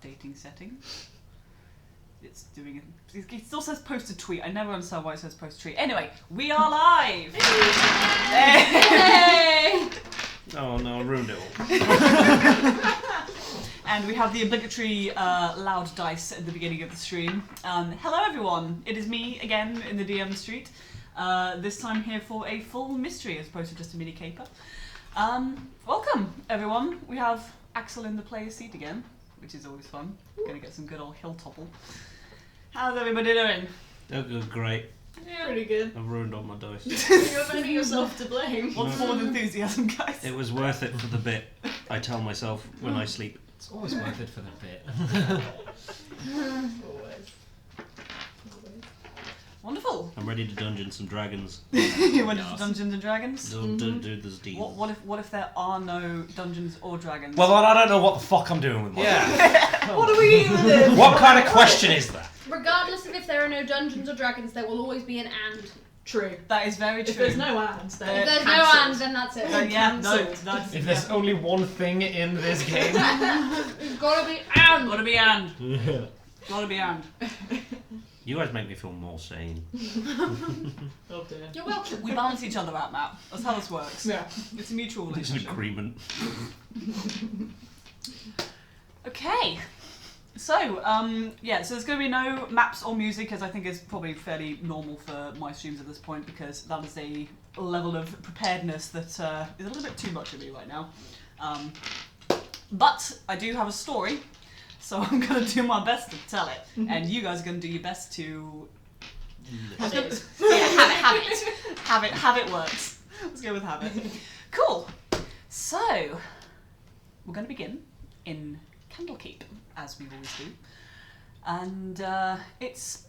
updating settings. It's doing it. It still says posted tweet. I never understand why it says posted tweet. Anyway, we are live! Hey! Oh no, I ruined it all. And we have the obligatory loud dice at the beginning of the stream. Hello everyone, it is me again in the DM street. This time here for a full mystery as opposed to just a mini caper. Welcome everyone. We have Axel in the player seat again, which is always fun. Gonna get some good old hill topple. How's everybody doing? Oh, good, great. Yeah, pretty good. I've ruined all my dice. You're only yourself to blame. What's more than enthusiasm, guys? It was worth it for the bit, I tell myself when I sleep. It's always worth it for the bit. Always. Wonderful. I'm ready to Dungeons some Dragons. You went to Dungeons and Dragons? Do this deal. What if there are no Dungeons or Dragons? Well, then I don't know what the fuck I'm doing with my life. What do we eat with this? What kind of question is that? Regardless of if there are no dungeons or dragons, there will always be an and. True. That is very true. If there's no and, If then there's no and, then that's it. Yeah, no, Cancelled. that's If there's only one thing in this game. It's gotta be and. gotta be and. Gotta be and. You guys make me feel more sane. Oh dear. You're welcome. We balance each other out, Matt. That's how this works. Yeah. It's a mutual It's an relationship. agreement. Okay. So, yeah, so there's going to be no maps or music, as I think is probably fairly normal for my streams at this point, because that is a level of preparedness that is a little bit too much for me right now. But I do have a story, so I'm going to do my best to tell it, and you guys are going to do your best to... Have it. Yeah, have it works. Let's go with have it. Cool. So, we're going to begin in Candlekeep, as we always do. And it's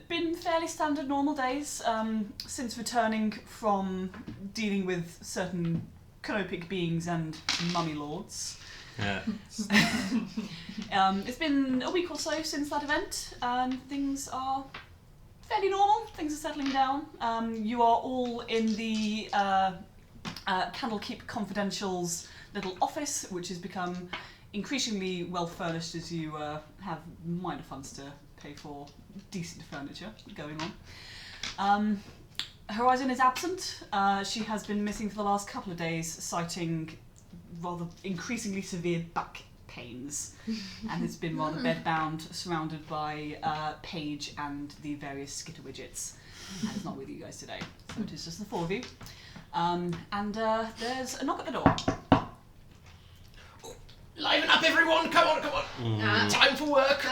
been fairly standard normal days since returning from dealing with certain canopic beings and mummy lords. Yeah. It's been a week or so since that event, and things are fairly normal. Things are settling down. You are all in the Candlekeep Confidential's little office, which has become increasingly well furnished as you have minor funds to pay for decent furniture going on. Horizon is absent. She has been missing for the last couple of days, citing rather increasingly severe back pains, and has been rather bedbound, surrounded by Paige and the various skitterwidgets, and is not with you guys today, so it is just the four of you. And there's a knock at the door. Liven up, everyone! Come on, come on! Time for work!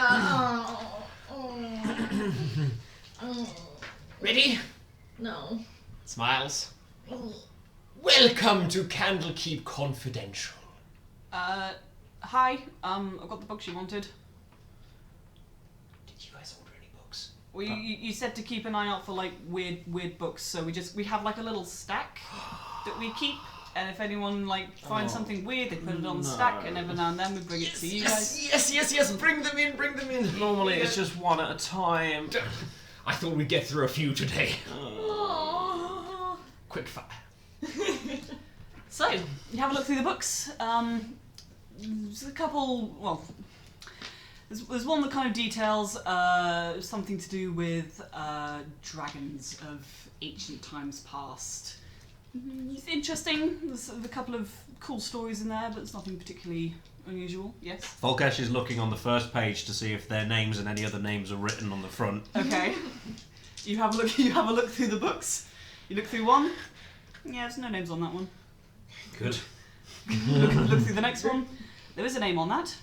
Ready? No. Smiles. Welcome to Candlekeep Confidential. Hi, I've got the books you wanted. Did you guys order any books? Well, you said to keep an eye out for like weird books, so we have like a little stack that we keep, and if anyone like finds something weird, they put it on the stack, and every now and then we bring it to you guys. Yes, bring them in, bring them in. Normally it's just one at a time. I thought we'd get through a few today. Aww. Quick fire. So you have a look through the books. There's a couple. Well, there's one that kind of details something to do with dragons of ancient times past. It's interesting. There's a couple of cool stories in there, but it's nothing particularly unusual. Yes. Volkesh is looking on the first page to see if their names and any other names are written on the front. Okay. You have a look. You have a look through the books. You look through one. Yeah, there's no names on that one. Good. Look through the next one. There is a name on that.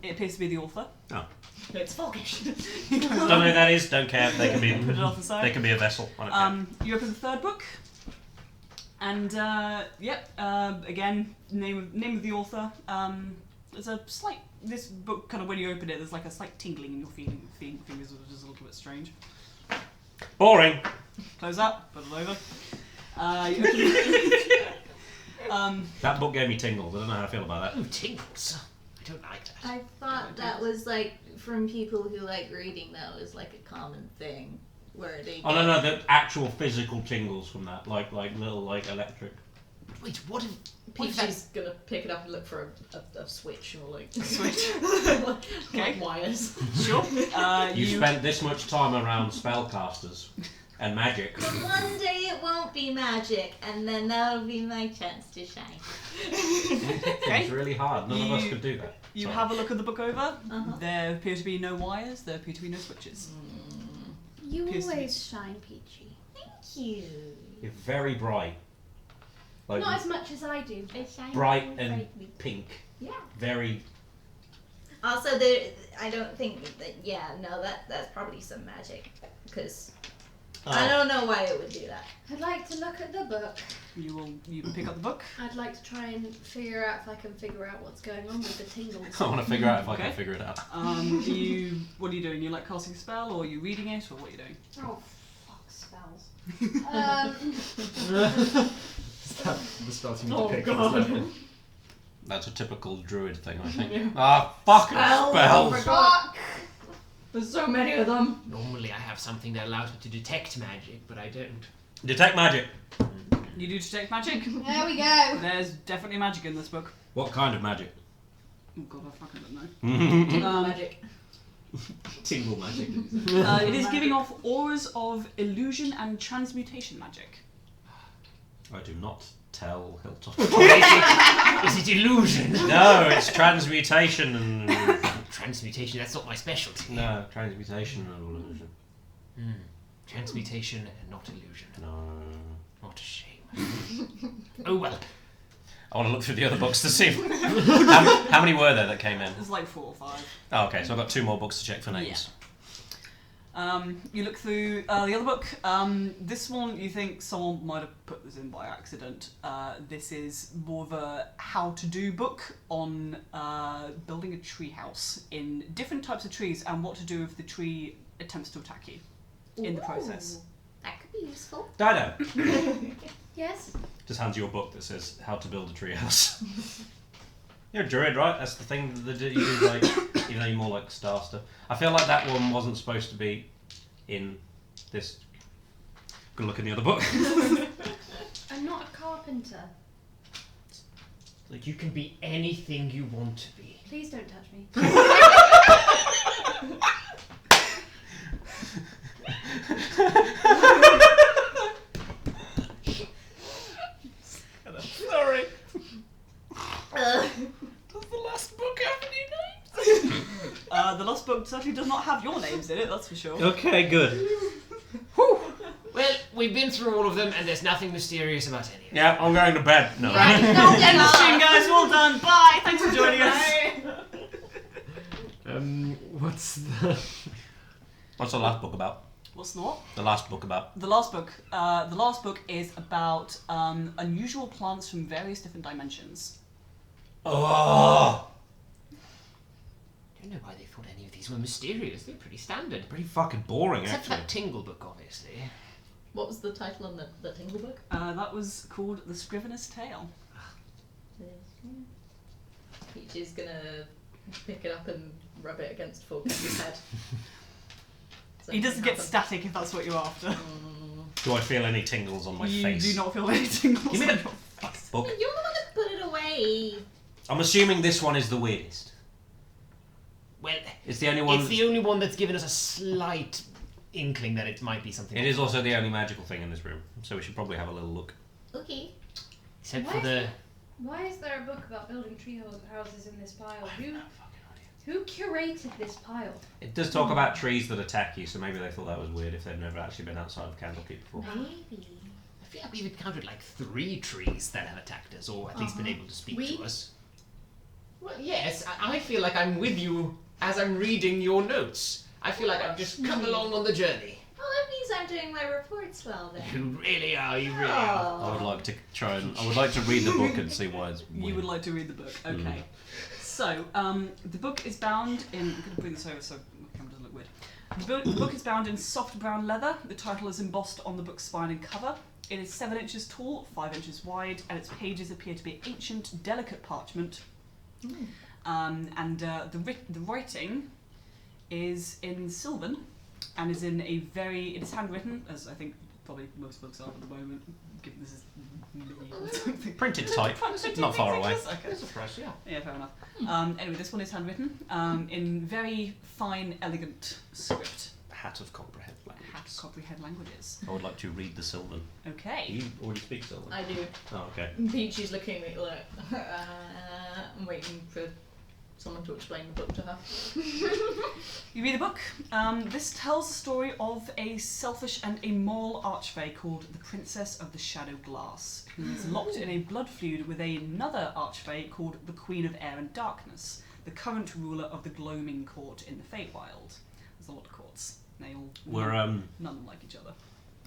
It appears to be the author. Oh. It's Volkish. Don't know who that is, don't care. They can be Put it off the side. they can be a vessel. I don't care. You open the third book, and again, name of the author. There's a slight. This book kind of when you open it, there's like a slight tingling in your fingers, which is a little bit strange. Boring. Close that. Put it over. That book gave me tingles. I don't know how I feel about that. Ooh, tingles. I don't like that. I thought that was like from people who like reading though is like a common thing where they. Oh no, the actual physical tingles from that, like little like electric. Wait, what if... Peachy's gonna pick it up and look for a switch or like Switch. like wires. Sure. You spent this much time around spellcasters and magic. One day it won't be magic, and then that'll be my chance to shine. Okay. It's really hard. None of us could do that. You Sorry. have a look at the book over. Uh-huh. There appear to be no wires. There appear to be no switches. You Appears to be- always shine, Peachy. Thank you. You're very bright. Like Not as much as I do. I shine bright very and brightly. pink. Yeah. Very. Also, I don't think that. Yeah, no, that's probably some magic, because I don't know why it would do that. I'd like to look at the book. You pick up the book. I'd like to try and figure out if I can figure out what's going on with the tingles. I want to figure out if I Okay. can figure it out. What are you doing? You like casting a spell, or are you reading it, or what are you doing? Oh, fuck spells. The spell team Oh, pick God. this level. That's a typical druid thing, I think. Yeah. Ah, fucking Spells. spells! Fuck! There's so many of them. Normally I have something that allows me to detect magic, but I don't. Detect magic. You do detect magic. There we go. There's definitely magic in this book. What kind of magic? Oh god, I fucking don't know. Magic. Tingle magic. It is giving off auras of illusion and transmutation magic. I do not tell Hilltop. Is it illusion? No, it's transmutation and Transmutation, that's not my specialty. no transmutation and illusion. Transmutation and not illusion. No. What a shame. Oh well. I want to look through the other books to see how many were there that came in. There's like 4 or 5. Oh, okay, so I've got 2 more books to check for names. You look through the other book. This one, you think someone might have put this in by accident. This is more of a how-to-do book on building a tree house in different types of trees and what to do if the tree attempts to attack you in the process. That could be useful. Dido Yes? just hands you a book that says how to build a treehouse. You're a druid, right? That's the thing that you do, like, even though you're more like star stuff. I feel like that one wasn't supposed to be in this. Good look in the other book. I'm not a carpenter. Like you can be anything you want to be. Please don't touch me. Sorry. Uh, Does the last book have any names? The last book certainly does not have your names in it, that's for sure. Okay, good. Well, we've been through all of them and there's nothing mysterious about any of them. Yeah, I'm going to bed. No. Right. End of stream, guys. Well done. Bye. Thanks for joining us. What's the... What's the last book about? What's the what? The last book about? The last book. The last book is about unusual plants from various different dimensions. Oh! I don't know why they thought any of these were mysterious. They're pretty standard. Pretty fucking boring, Except for actually. that Tingle book, obviously. What was the title on the Tingle book? That was called The Scrivener's Tale. Peach is gonna pick it up and rub it against Fulgus's head. So He doesn't get happen. static if that's what you're after. Do I feel any tingles on my You face? do not feel any tingles. Give me on the your fucking book. you're the one that put it away. I'm assuming this one is the weirdest. Well, It's the only one. it's the only one that's given us a slight inkling that it might be something. It is also the only magical thing in this room, so we should probably have a little look. Okay. Except Why for is the... Why is there a book about building tree houses in this pile? Who curated this pile? It does talk about trees that attack you, so maybe they thought that was weird if they've never actually been outside of Candlekeep before. Maybe. I feel like we've encountered like 3 trees that have attacked us, or at least been able to speak to us. Well, yes, I feel like I'm with you as I'm reading your notes. I feel like I've just come along on the journey. Well, that means I'm doing my reports well then. You really are, you really are. I would like to I would like to read the book and see why it's weird. You would like to read the book, okay. So, the book is bound in... I'm going to bring this over so my camera doesn't look weird. The book is bound in soft brown leather. The title is embossed on the book's spine and cover. It is 7 inches tall, 5 inches wide, and its pages appear to be ancient, delicate parchment. The writing is in Sylvan, and is in a very... It is handwritten, as I think probably most books are at the moment, given this is medieval. Printed type, not far away. Okay. That's a fresh, yeah. Yeah, fair enough. Anyway, this one is handwritten in very fine, elegant script. Hat of comprehend languages. Hat of comprehend languages. I would like to read the Sylvan. Okay. You already speak Sylvan? I do. Oh, okay. Peachy's looking at me like, I'm waiting for someone to explain the book to her. You read the book. This tells the story of a selfish and immoral archfey called the Princess of the Shadow Glass, who is locked in a blood feud with another archfey called the Queen of Air and Darkness, the current ruler of the Gloaming Court in the Feywild. There's a lot of courts. They all none like each other.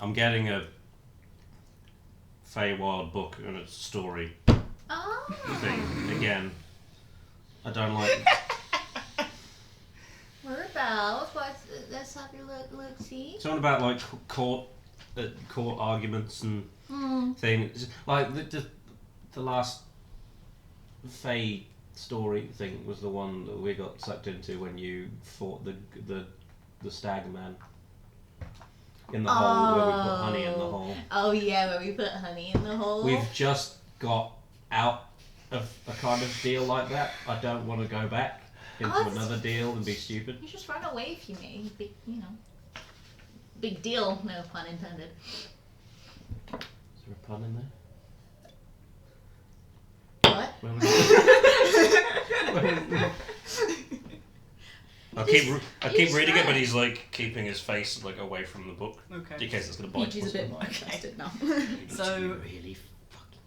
I'm getting a Feywild book and it's a story thing again. I don't like. Whereabouts? Let's have your look. See. Something about like court arguments and things. Like the last Fey story thing was the one that we got sucked into when you fought the stag man in the hole where we put honey in the hole. Oh yeah, where we put honey in the hole. We've just got out of a kind of deal like that. I don't want to go back into another deal and be stupid. You just run away if you may. Big, big deal. No pun intended. Is there a pun in there? What? Where was it? I keep reading it, but he's like keeping his face like away from the book Okay. in case it's going to bite. Peachy's a bit more interested now. So Really fucking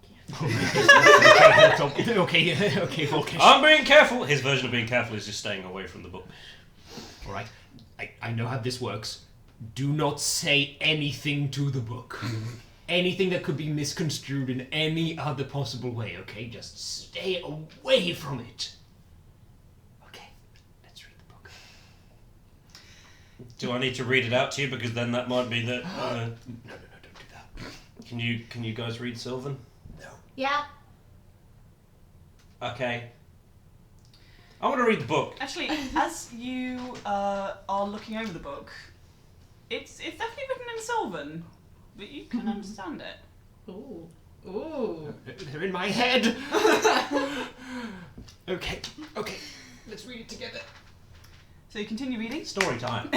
okay, Volkish. I'm being careful. His version of being careful is just staying away from the book. Alright, I know how this works. Do not say anything to the book. Anything that could be misconstrued in any other possible way, okay? Just stay away from it. Okay, let's read the book. Do I need to read it out to you? Because then that might be the... No, don't do that. Can you guys read Sylvan? No. Yeah. Okay. I want to read the book. actually, as you are looking over the book, it's definitely written in Sylvan, but you can understand it. Ooh. Ooh. They're in my head. Okay, let's read it together. So you continue reading. Story time.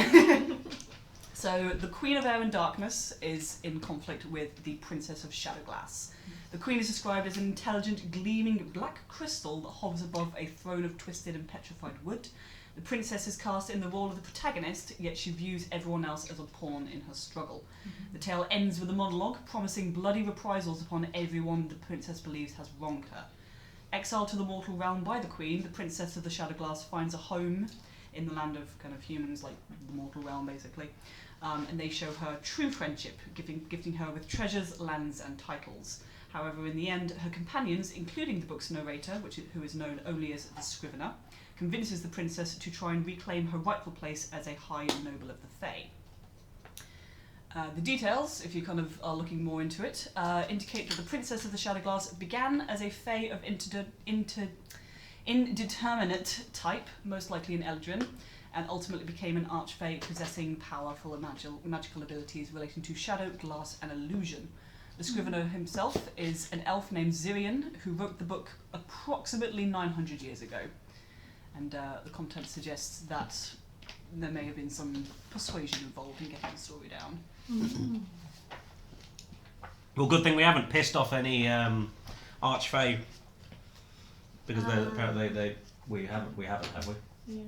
So the Queen of Air and Darkness is in conflict with the Princess of Shadowglass. The Queen is described as an intelligent, gleaming black crystal that hovers above a throne of twisted and petrified wood. The princess is cast in the role of the protagonist, yet she views everyone else as a pawn in her struggle. The tale ends with a monologue promising bloody reprisals upon everyone the princess believes has wronged her. Exiled to the mortal realm by the Queen, the Princess of the Shadowglass finds a home in the land of kind of humans, like the mortal realm basically. And they show her true friendship, gifting her with treasures, lands and titles. However, in the end, her companions, including the book's narrator, who is known only as the Scrivener, convinces the princess to try and reclaim her rightful place as a high noble of the Fae. The details, if you kind of are looking more into it, indicate that the Princess of the Shadowglass began as a Fae of indeterminate type, most likely an Eldrin, and ultimately became an archfey possessing powerful magical abilities relating to shadow, glass, and illusion. The Scrivener himself is an elf named Zirian, who wrote the book approximately 900 years ago. And the content suggests that there may have been some persuasion involved in getting the story down. Well, good thing we haven't pissed off any archfey, because apparently we haven't, have we? Yeah.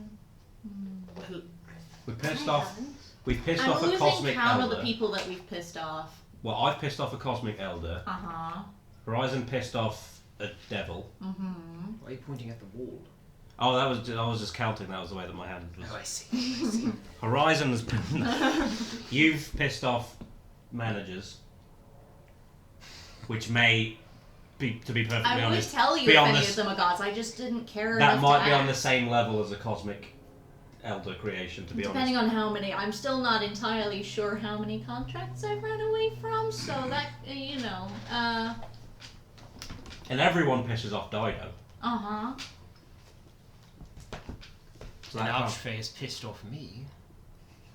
We've pissed off a losing cosmic count elder. of the people that we've pissed off. Well, I've pissed off a cosmic elder. Horizon pissed off a devil. Why are you pointing at the wall? Oh, I was just counting. That was the way that my hand was. Oh, I see. Horizon has been. You've pissed off managers, which may be, to be perfectly I would honest, tell you if any of them are gods. I just didn't care that enough might to be on the ask. same level as a cosmic elder creation. To be Depending honest, on how many, I'm still not entirely sure how many contracts I've run away from. So that and everyone pisses off Dido. So An that can't- archfey has pissed off me.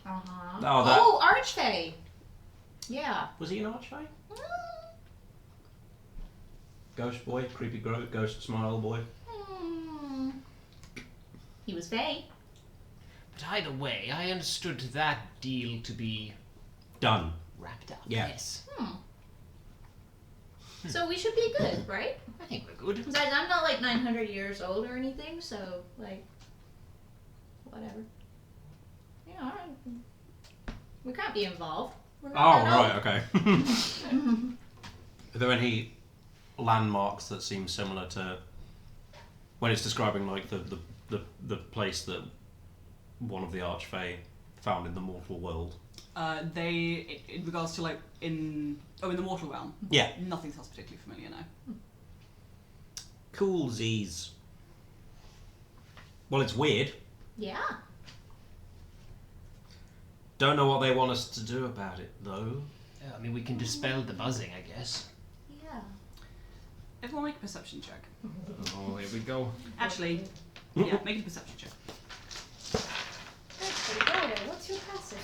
Oh, that- Archfey. Yeah. Was he an archfey? Ghost boy, creepy ghost smile boy. He was Fey. But either way, I understood that deal to be Done. wrapped up. Yeah. Yes. So we should be good, right? I think we're good. Besides, I'm not like 900 years old or anything, so like, whatever. Yeah, alright. We can't be involved. We're Oh, not that right, old. okay. Are there any landmarks that seem similar to when it's describing like the place that one of the archfey found in the mortal world? In regards to like in the mortal realm. Yeah. Nothing sounds particularly familiar now. Cool Z's. Well, it's weird. Yeah. Don't know what they want us to do about it though. Yeah, I mean, we can dispel the buzzing, I guess. Yeah. Everyone make a perception check. Oh, here we go. Actually, yeah, make a perception check. That's pretty good. What's your passive?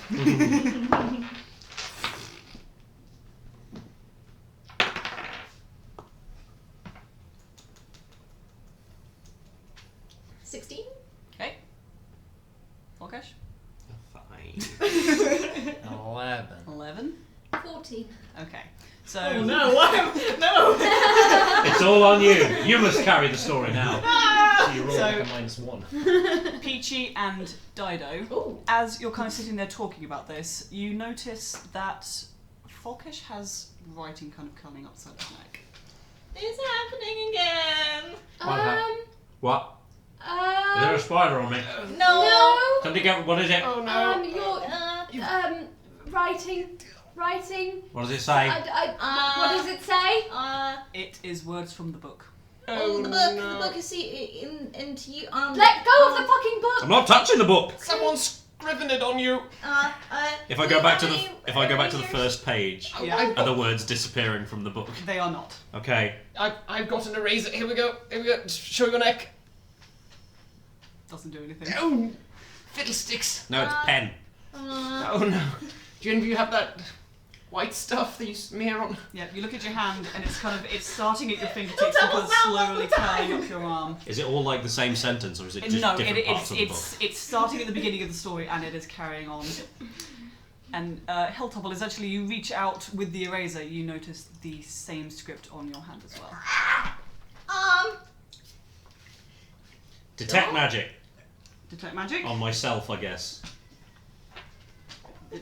16? Okay. Volkesh? 5. 11. 11. 14. Okay. So Oh no, what? No! It's all on you. You must carry the story now. So you roll So- like a -1. Peachy and Dido, Ooh. as you're kind of sitting there talking about this, you notice that Volkesh has writing kind of curling upside his neck. It's happening again! What? Is there a spider on me? No! Somebody get, what is it? Oh no. You're writing. What does it say? What does it say? It is words from the book. The book is into you. Let go of the fucking book. I'm not touching the book. Someone's scrivening on you. If I go back to the first page, Yeah. are the words disappearing from the book? They are not. Okay. I've got an eraser. Here we go. Just show your neck. Doesn't do anything. Oh, fiddlesticks. No, it's pen. Oh no. Do any of you have that white stuff that you smear on? Yeah, you look at your hand and it's starting at your fingertips and kind of slowly curling up your arm. Is it all like the same sentence, or is it just No, different parts of the book? it's starting at the beginning of the story and it is carrying on. And Hilltopple is actually, you reach out with the eraser, you notice the same script on your hand as well. Detect magic Detect magic? on myself, I guess.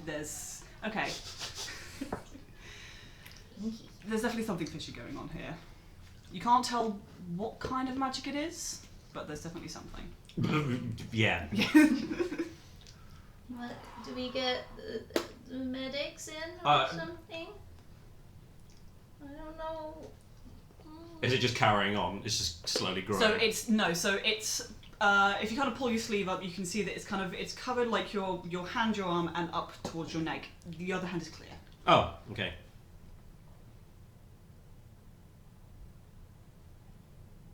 There's... Okay. There's definitely something fishy going on here. You can't tell what kind of magic it is, but there's definitely something. Yeah. What? Do we get the medics in or something? I don't know. Is it just carrying on? It's just slowly growing. So it's if you kind of pull your sleeve up, you can see that it's covered like your hand, your arm, and up towards your neck. The other hand is clear. Oh, okay.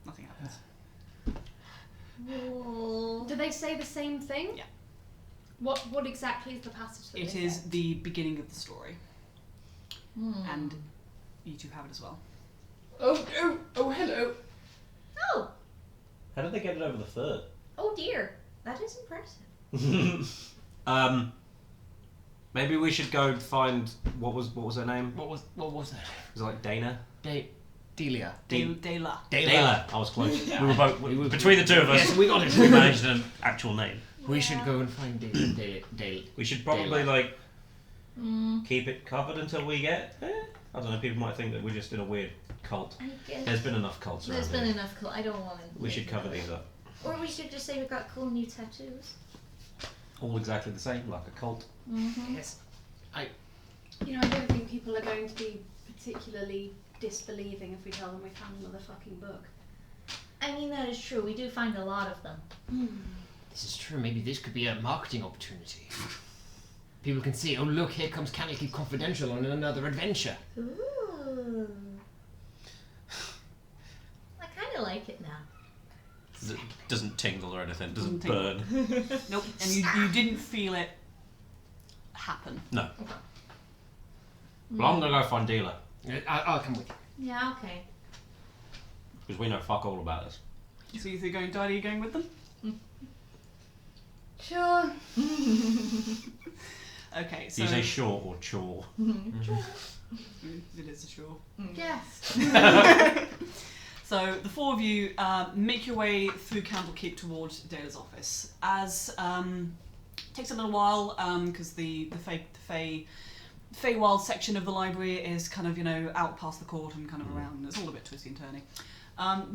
Nothing happens. Do they say the same thing? Yeah. What exactly is the passage that It they is said? the beginning of the story, and you two have it as well. Oh, hello. Oh! How did they get it over the fur? Oh dear. That is impressive. Maybe we should go find what was her name? What was that? Was it like Dana? Delia. Dela. Dayla. I was close. Yeah. We were both between the two of us. Yes, we got it. We managed an actual name. We should go and find Dale. We should probably Dayla. keep it covered until we get. I don't know. People might think that we're just in a weird cult. I guess. There's been enough cults around There's been here. enough I don't want to. We should cover these up. Or we should just say we got cool new tattoos. All exactly the same, like a cult. Yes. I don't think people are going to be particularly disbelieving if we tell them we found another fucking book. I mean, that is true. We do find a lot of them. This is true. Maybe this could be a marketing opportunity. People can see, oh look, here comes Candlekeep Confidential on another adventure. Ooh. I kind of like it now. It doesn't tingle or anything. Doesn't Doesn't tingle. burn. Nope. And you didn't feel it happen. No. Well, I'm gonna go find Dealer I'll come with you. Yeah, okay. because we know fuck all about this. So you three going, Daddy, you going with them? Sure. Okay, so Do you say short or chore? it is a sure. Yes. So the four of you make your way through Candlekeep towards Dale's office. As takes a little while because the Feywild section of the library is kind of out past the court and kind of around. It's all a bit twisty and turny.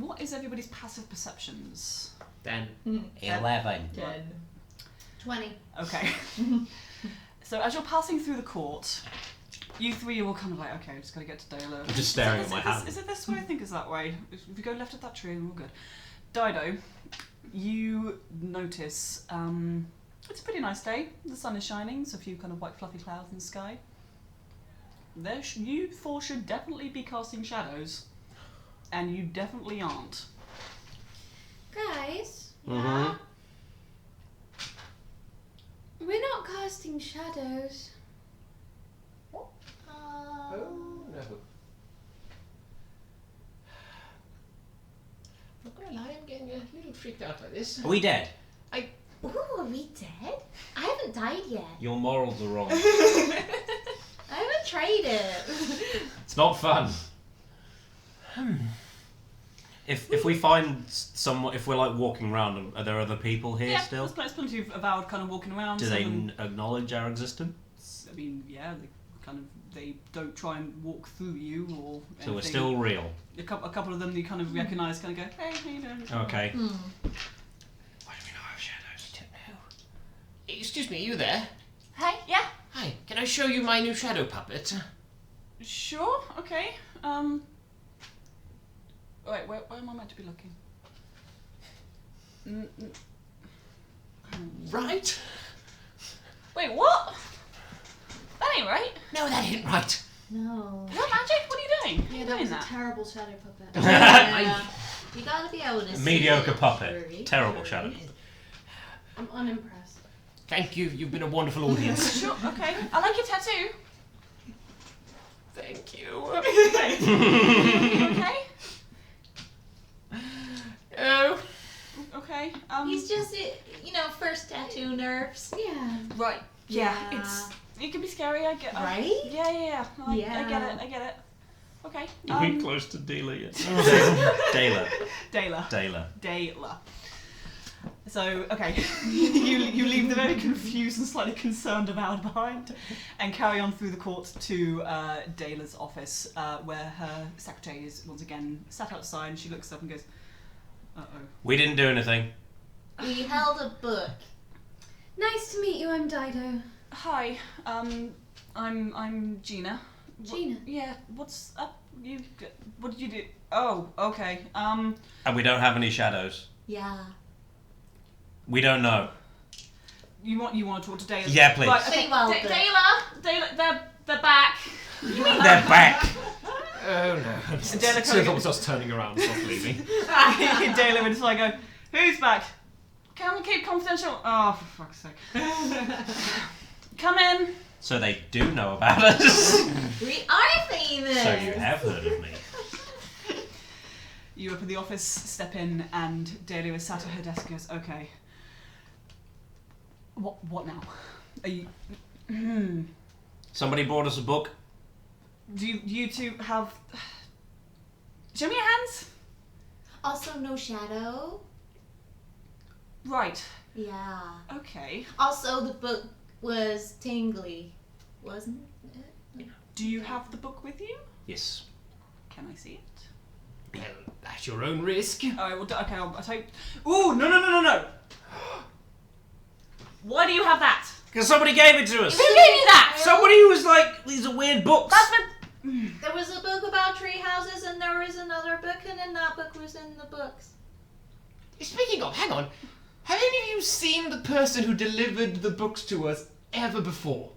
What is everybody's passive perceptions? 10. 11. 10. 20. Okay. So as you're passing through the court, you three are all kind of like, okay, just gotta get to Dale. I'm just staring at my hand. Is it this way? I think it's that way. If we go left at that tree, we're all good. Dido, you notice it's a pretty nice day. The sun is shining. There's a few kind of white fluffy clouds in the sky. You four should definitely be casting shadows, and you definitely aren't. Guys, Mm-hmm. we're not casting shadows. Oh, no. Not gonna lie, I'm getting a little freaked out by this. Are we dead? Ooh, are we dead? I haven't died yet. Your morals are wrong. I haven't tried it. It's not fun. If we find someone, if we're like walking around, are there other people here still? There's plenty of Avowed kind of walking around. Do they acknowledge our existence? I mean, yeah, they don't try and walk through you or anything. So we're still real. A couple of them you kind of recognise, kind of go, hey, how you doing? Okay. Hmm. Why do we not have shadows? I don't know. Excuse me, you there? Hey, yeah, Hi, can I show you my new shadow puppet? sure, okay. Wait, where am I meant to be looking? Right? Wait, what? That ain't right. No, that ain't right. No. Is that magic? What are you doing? How are Yeah, you that doing was a that? terrible shadow puppet. Yeah. You gotta be able to see Mediocre it. puppet. Very, Terrible very- shadow. I'm unimpressed. Thank you, you've been a wonderful audience. Sure, okay. I like your tattoo. Thank you. You okay? Oh, Okay. He's just, first tattoo nerves. Yeah. Right. Yeah. Yeah. It can be scary. I get. Right? Yeah. I Yeah. get it. Okay. Are we close to Dealer yet? Dayla. Dayla. So, okay, you leave the very confused and slightly concerned Avowed behind and carry on through the court to Dayla's office where her secretary is once again sat outside and she looks up and goes, uh-oh. We didn't do anything. We held a book. Nice to meet you. I'm Dido. Hi, I'm Gina. Gina. Yeah, what's up? What did you do? Oh, okay. And we don't have any shadows. Yeah. We don't know. You want to talk to Dayla? Yeah, please. Right, okay. Well, Dayla, they're back. They're back. oh no. Dayla Cyril was just turning around, soft leaving. Dayla would just like go, who's back? Candlekeep Confidential. Oh, for fuck's sake. Come in. So they do know about us. We are famous. So you have heard of me. You open the office, step in, and Dahlia is sat at her desk and goes, okay. What now? Are you... Somebody brought us a book. Do you two have... Show me your hands. Also, no shadow. Right. Yeah. Okay. Also, the book was tingly, wasn't it? Do you have the book with you? Yes. Can I see it? Well, at your own risk. Alright, well, okay, I'll take... Ooh, no. Why do you have that? Because somebody gave it to us. Who gave you that? Somebody who was like, these are weird books. That's been... There was a book about tree houses, and there was another book, and then that book was in the books. Speaking of, hang on. Have any of you seen the person who delivered the books to us ever before?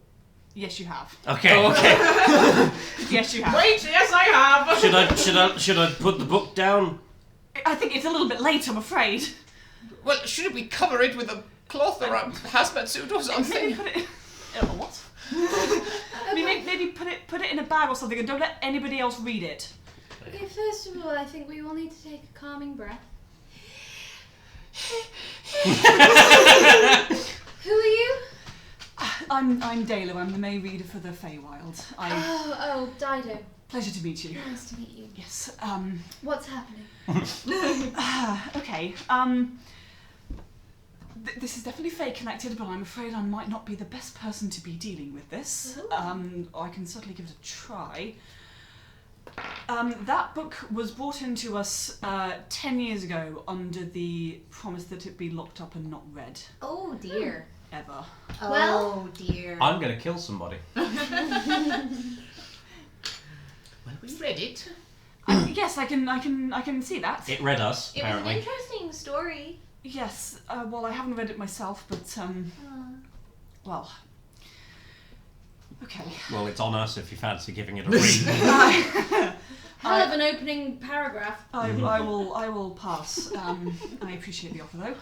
Yes, you have. Okay. Oh, okay. Yes, you have. Wait, yes I have! Should I put the book down? I think it's a little bit late, I'm afraid. Well, shouldn't we cover it with a cloth or a hazmat suit or Maybe something? put it... what? maybe put it in a bag or something, and don't let anybody else read it. Okay, first of all, I think we all need to take a calming breath. Who are you? I'm Dalo. I'm the May reader for the Feywild. Oh, Dido. Pleasure to meet you. Nice to meet you. Yes. What's happening? Okay. This is definitely Fey connected, but I'm afraid I might not be the best person to be dealing with this. I can certainly give it a try. That book was brought into us 10 years ago under the promise that it be locked up and not read. Oh dear. Ever. Oh dear. I'm going to kill somebody. Well, we read it. Yes, I can see that. It read us, It was an apparently. interesting story. Yes. Well, I haven't read it myself, but well. Okay. Well, it's on us if you fancy giving it a read. Hell of an opening paragraph. I will pass. I appreciate the offer though.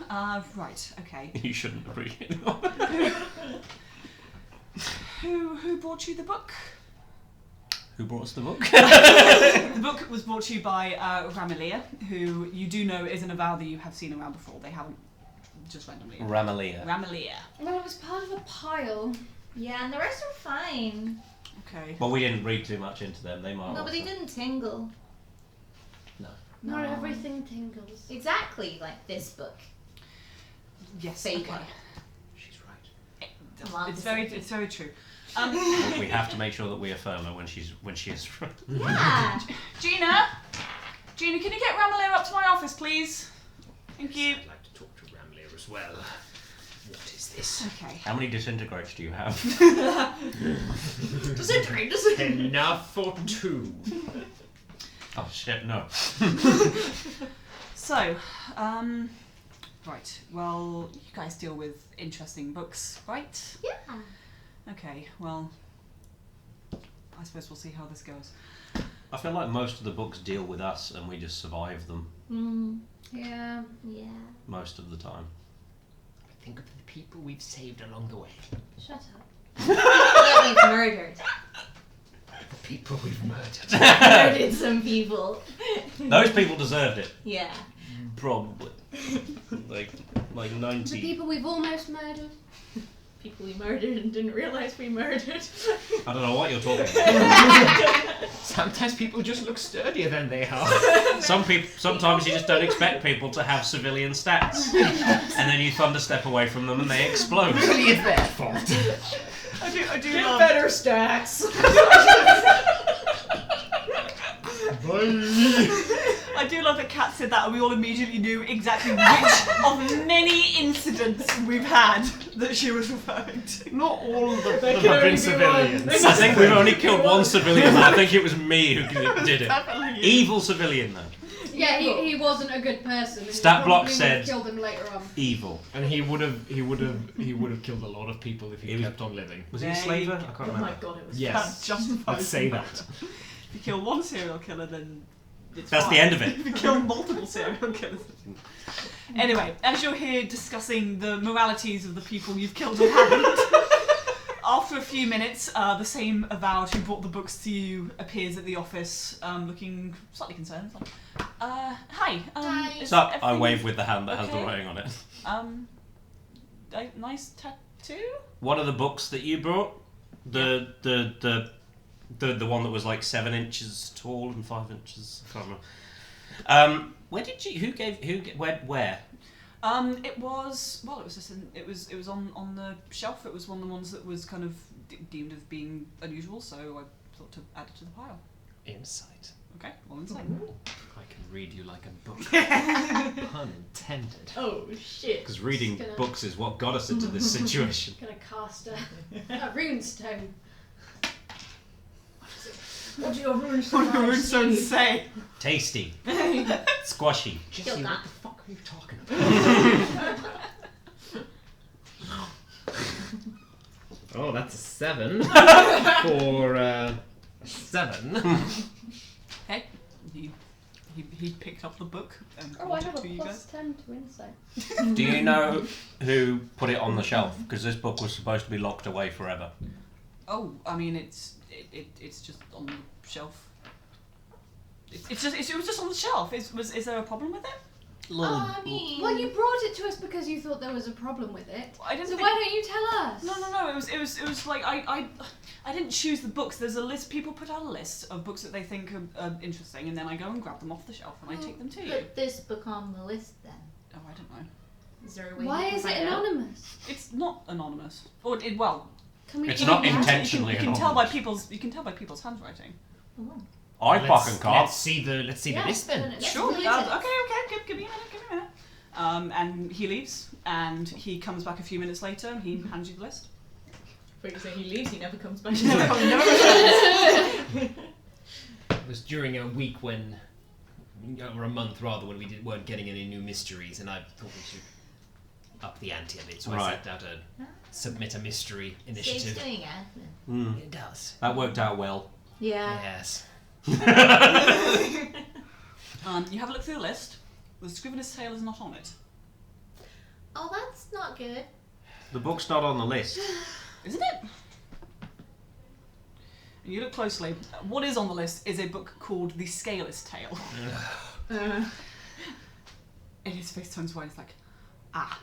Right. Okay. You shouldn't appreciate it. Who brought you the book? Who brought us the book? The book was brought to you by Ramalia, who you do know is an avowal that you have seen around before. They haven't just randomly. Ramalia. Ramalia. Well, it was part of a pile. Yeah, and the rest are fine. Okay. Well, we didn't read too much into them. They might. No, but they also- didn't tingle. Not everything tingles. Exactly like this book. Yes. Fey Okay. one. She's right. It's very true. Well, we have to make sure that we affirm her when she is right. Yeah. Gina, can you get Ramalia up to my office, please? Thank you. I'd like to talk to Ramler as well. What is this? Okay. How many disintegrates do you have? Disintegrate. Enough for 2. Oh shit, no. So, right. Well, you guys deal with interesting books, right? Yeah. Okay. Well, I suppose we'll see how this goes. I feel like most of the books deal with us and we just survive them Yeah. Yeah. most of the time. Think of the people we've saved along the way. Shut up. That we've murdered. The people we've murdered. Murdered some people. Those people deserved it. Yeah. Probably. like The 90. people we've almost murdered. People we murdered and didn't realise we murdered. I don't know what you're talking about. Sometimes people just look sturdier than they are. Sometimes you just don't expect people to have civilian stats. And then you thunderstep away from them and they explode. Really, it's their fault. I do Get love. better stats. I do love that Kat said that, and we all immediately knew exactly which of many incidents we've had that she was referring to. Not all of them There can have only been be civilians. one. I think we've only killed one civilian, and I think it was me who did it. Definitely. Evil civilian, though. Yeah, he wasn't a good person. and Stat you block probably said- would've killed him later on. Evil. And he would have killed a lot of people if he kept on living. Was he a There slaver? you I can't Oh remember. my god, it was That Yes. justifies I'd say the that. murder. If you kill one serial killer, then it's That's fine. the end of it. If you kill multiple serial killers. Anyway, as you're here discussing the moralities of the people you've killed and haven't, after a few minutes, the same avowed who brought the books to you appears at the office, looking slightly concerned. Like, hi. Hi. Is Sup? I everything wave with the hand that has the okay? writing on it. Nice tattoo? What are the books that you brought? The one that was like 7 inches tall and 5 inches. I can't remember. Where did you? Where? It was on the shelf. It was one of the ones that was kind of deemed as being unusual, so I thought to add it to the pile. Insight. Okay, well inside. I can read you like a book. Pun intended. Oh shit. Because reading Just gonna- books is what got us into this situation. Gonna cast a runestone. What do your runes What do your runestones say? Tasty. Squashy. Jesse, Kill what that. the fuck are you talking about? Oh, that's a 7 for 7. Okay, he picked up the book and Oh, I brought have it a to you plus guys. 10 to insight. Do you know who put it on the shelf? Because this book was supposed to be locked away forever. Oh, I mean, it's just on the shelf. It was just on the shelf. Is there a problem with it? I mean... Well, you brought it to us because you thought there was a problem with it. I didn't So think... why don't you tell us? No. It was like I didn't choose the books. There's a list. People put out a list of books that they think are interesting, and then I go and grab them off the shelf and I take them to you. Put this book on the list then. Oh, I don't know. Is there a way Why you can is it find out? anonymous? It's not anonymous. Or well, Can we It's find not out? intentionally you can tell by anonymous. people's handwriting. Oh. I fucking can't. Let's see the list then. Let's Sure. delete Okay. it. Give me a minute. And he leaves, and he comes back a few minutes later, and he hands you the list. But you say he leaves, he never comes back. It was during a week when, or a month rather, when we weren't getting any new mysteries, and I thought we should up the ante a bit. So I set out a submit a mystery Saves initiative. doing admin. It does. That worked out well. Yeah. Yes. You have a look through the list. The Scrivener's Tale is not on it. Oh, that's not good. The book's not on the list. Isn't it? And you look closely. What is on the list is a book called The Scaleless Tale. And his face turns white. It's like, I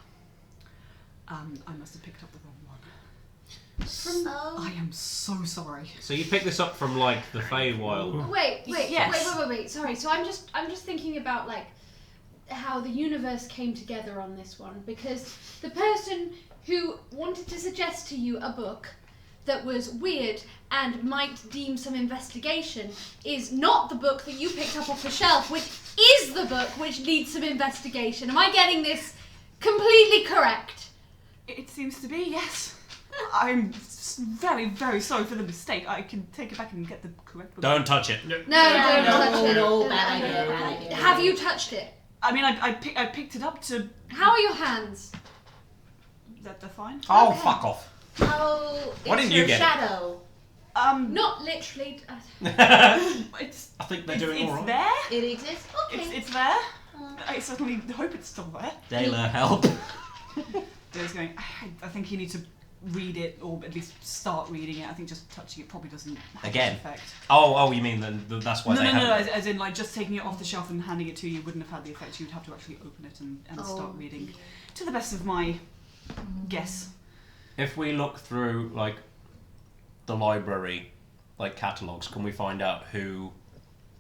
must have picked up the wrong one. I am so sorry. So you picked this up from like the Feywild. Wait, Yes. wait. Sorry. So I'm just thinking about like how the universe came together on this one, because the person who wanted to suggest to you a book that was weird and might deem some investigation is not the book that you picked up off the shelf, which is the book which needs some investigation. Am I getting this completely correct? It seems to be, yes. I'm very, very sorry for the mistake. I can take it back and get the correct book. Don't touch it. No, don't touch it. No, bad idea. Have you touched it? I mean, I picked it up to... How are your hands? They're fine. Oh, Okay. fuck off. Oh, Why it's didn't you your get it? shadow. Not literally. It's I think they're doing it's all right. there. It exists? Okay. It's there. I certainly hope it's still there. Dayla, help. Dale's going, I think you need to read it, or at least start reading it. I think just touching it probably doesn't have Again? much effect. Oh, you mean that's why No, they haven't... as in like just taking it off the shelf and handing it to you wouldn't have had the effect. You'd have to actually open it and start reading. To the best of my guess. If we look through like the library, like catalogues, can we find out who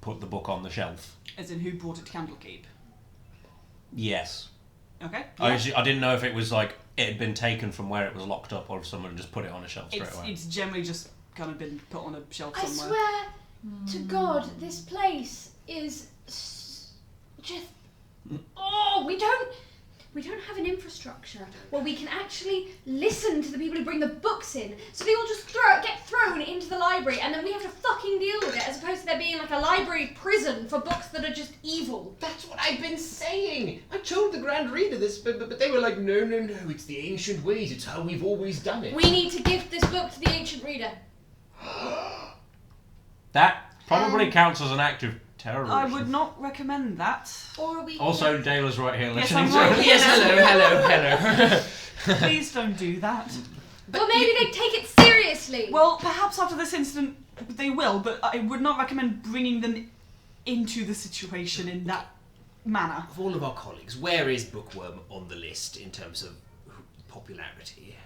put the book on the shelf? As in who brought it to Candlekeep. Yes. Okay. I didn't know if it was like it had been taken from where it was locked up, or if someone just put it on a shelf straight away. It's generally just kind of been put on a shelf I somewhere. swear to God, this place is just. Oh, we don't have an infrastructure where we can actually listen to the people who bring the books in. So they all just get thrown into the library, and then we have to fucking deal with it, as opposed to there being like a library prison for books that are just evil. That's what I've been saying. I told the Grand Reader this, but they were like, no, it's the ancient ways. It's how we've always done it. We need to give this book to the ancient reader. That probably counts as an act of terrorism. I would not recommend that. Or we Also, Dayla's right here Yes, listening I'm to right it. here. Yes, hello. Please don't do that. Well, maybe they take it seriously. Well, perhaps after this incident they will, but I would not recommend bringing them into the situation in that manner. Of all of our colleagues, where is Bookworm on the list in terms of popularity?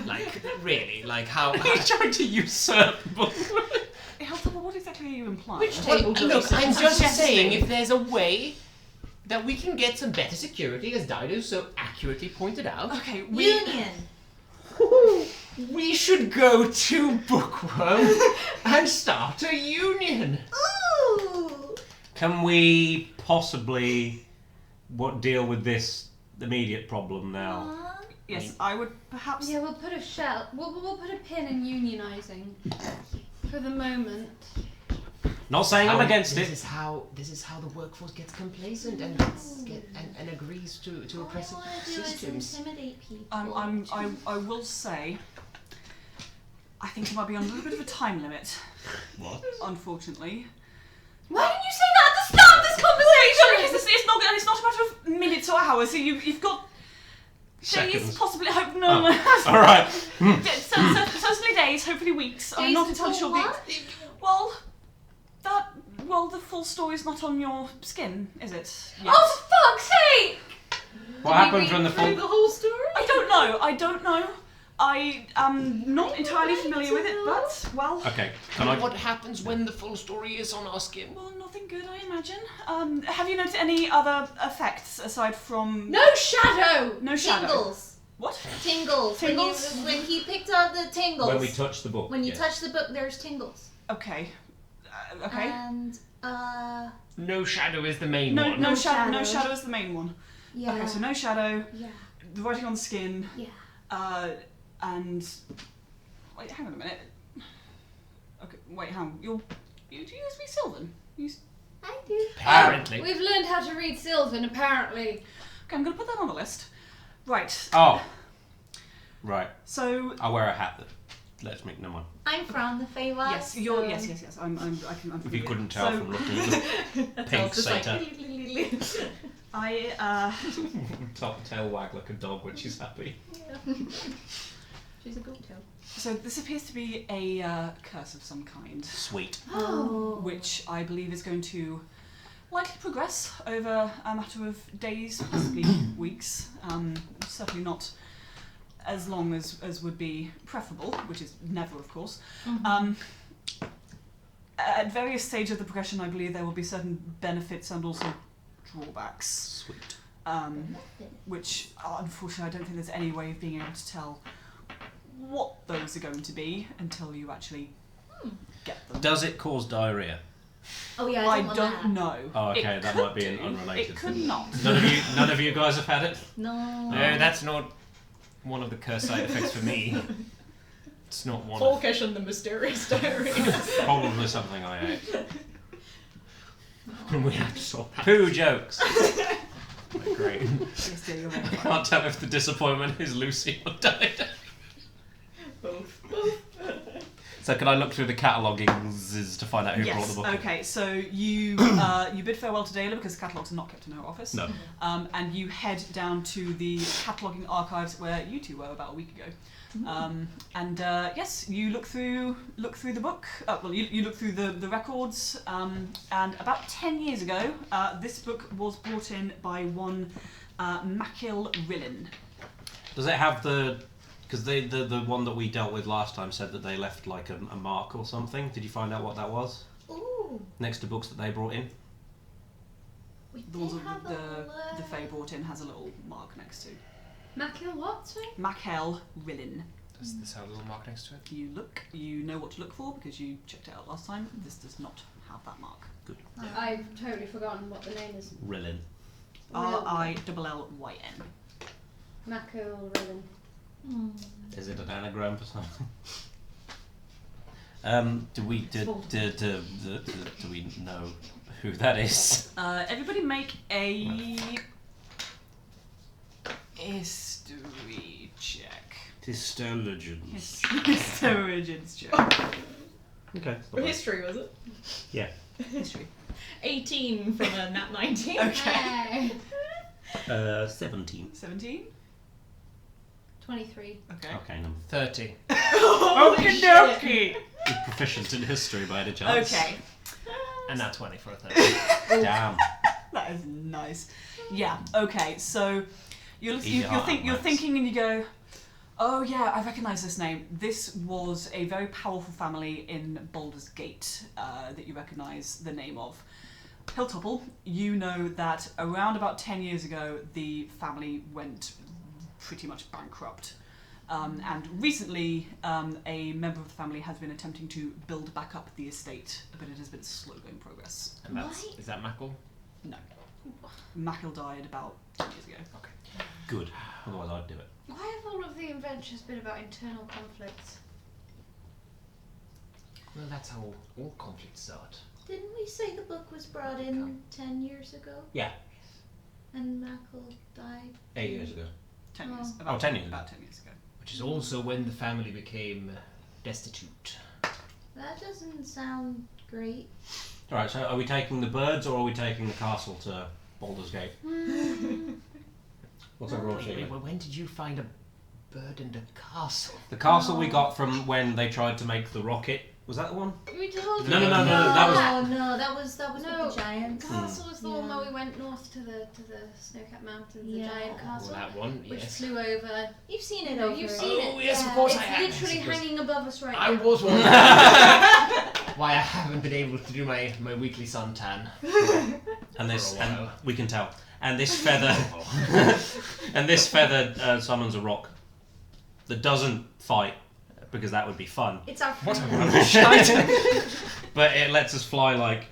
Like, really? Like, how... He's trying to usurp Bookworm. What exactly are you implying? Which table do we Look, sit I'm at? just saying, if there's a way that we can get some better security, as Dido so accurately pointed out, Okay, Union. we should go to Bookworm and start a union. Ooh. Can we possibly deal with this immediate problem now? Yes, I would perhaps. Yeah, we'll put a shell. We'll put a pin in unionising for the moment. Not saying I'm against this it. Is how the workforce gets complacent and and agrees to oppressive All I want to do is systems. intimidate people. I will say. I think you might be on a little bit of a time limit. What? Unfortunately. Why didn't you say that at the start of this conversation? Because it's not a matter of minutes or hours. So you've got days, Seconds. possibly. No. All right. Certainly days, hopefully weeks. I'm not entirely sure. Well, the full story's not on your skin, is it? Yet? Oh, for fuck's sake! What happens when the full... the whole story? I don't know. I am not entirely familiar with it, but, well... Okay, What happens when the full story is on our skin? Well, nothing good, I imagine. Have you noticed any other effects aside from... No shadow! No shadow. Tingles. What? Tingles. Tingles? When he picked up the tingles. When we touch the book. When you touch the book, there's tingles. Okay. Okay. And, No shadow is the main No, one. no No shadow. No shadow. shadow is the main one. yeah. Okay, so no shadow. Yeah. The writing on the skin. Yeah. And wait, hang on a minute. Okay, wait, hang on. You do you speak Sylvan? I do. Apparently. We've learned how to read Sylvan, apparently. Okay, I'm gonna put that on the list. Right. Oh. Right. So I'll wear a hat that lets me... Never mind. I'm from the Feywild. yes, you're yes. I'm If you familiar. couldn't tell So, from looking at the pink satyr. I Top tail wag like a dog when she's happy. She's a goat tail. so this appears to be a curse of some kind, Sweet. Oh. which I believe is going to likely progress over a matter of days, possibly weeks. Certainly not as long as would be preferable, which is never, of course. At various stages of the progression, I believe there will be certain benefits and also drawbacks, Sweet. which unfortunately I don't think there's any way of being able to tell what those are going to be until you actually get them. Does it cause diarrhea? Oh yeah, I want don't that. know. Oh, okay, It that could might be an do. unrelated It could thing. not. None of you guys have had it? No. No, that's not one of the curse side effects for me. It's not one of... Folkish and the mysterious diarrhea. Probably something I ate. We have to sort that. Poo jokes. Great. Yes, dear, you're very I right. can't tell if the disappointment is Lucy or Dido. Both. So can I look through the cataloguings to find out who brought the Yes. book? Okay. So you you bid farewell to Dayla because the catalogues are not kept in her office. No. And you head down to the cataloguing archives where you two were about a week ago. Yes, you look through the book. You look through the records. And about 10 years ago, this book was brought in by one Makil Rillin. Does it have the... Because the one that we dealt with last time said that they left like a mark or something. Did you find out what that was? Ooh. Next to books that they brought in? We The ones did that have the Fae brought in has a little mark next to. Makil what, sorry? Makil Rillin. Does this have a little mark next to it? You know what to look for because you checked it out last time. This does not have that mark. Good. I've totally forgotten what the name is. Rillin. Rillyn. Makil Rillin. Is it an anagram for something? Do we know who that is? Everybody make a history check. Histologians. Historians check. Okay. For history, was it? Yeah. History. 18 from a nat 19. Okay. 17. 17. 23. Okay. Okay, number 30. Okie dokie. You're proficient in history by any chance? Okay. And now 20 for a 30. Damn. That is nice. Yeah. Okay. So you're Easy heart, Max. thinking and you go, oh yeah, I recognise this name. This was a very powerful family in Baldur's Gate that you recognise the name of. Hilltopple, you know that around about 10 years ago, the family went pretty much bankrupt. And recently, a member of the family has been attempting to build back up the estate, but it has been slow going progress. And that's... Is that Mackle? No. Makil died about 10 years ago. Okay. Good. Otherwise I'd do it. Why have all of the adventures been about internal conflicts? Well, that's how all conflicts start. Didn't we say the book was brought in 10 years ago? Yeah. And Mackle died? 8 years ago. 10 years. Oh. About 10 years. About 10 years ago. Which is also when the family became destitute. That doesn't sound great. Alright, so are we taking the birds or are we taking the castle to Baldur's Gate? What's everyone Wait, feeling? when did you find a bird and a castle. The castle we got from when they tried to make the rocket. Was that the one? We told No, you. no, that was. Oh no, that was No. with the giants. Castle was the one Yeah. where we went north to the snow-capped mountains, Yeah. the giant Well, castle, that one, which yes. flew over. You've seen it You know, over. you've seen Oh, it. yes, of Yeah. course It's I have. literally Yes, of course. hanging above us right I now. was wondering why I haven't been able to do my weekly suntan. And this, For a and while. we can tell. And this feather, and this feather summons a rock that doesn't fight because that would be fun. It's our What a friend. rubbish. But it lets us fly like,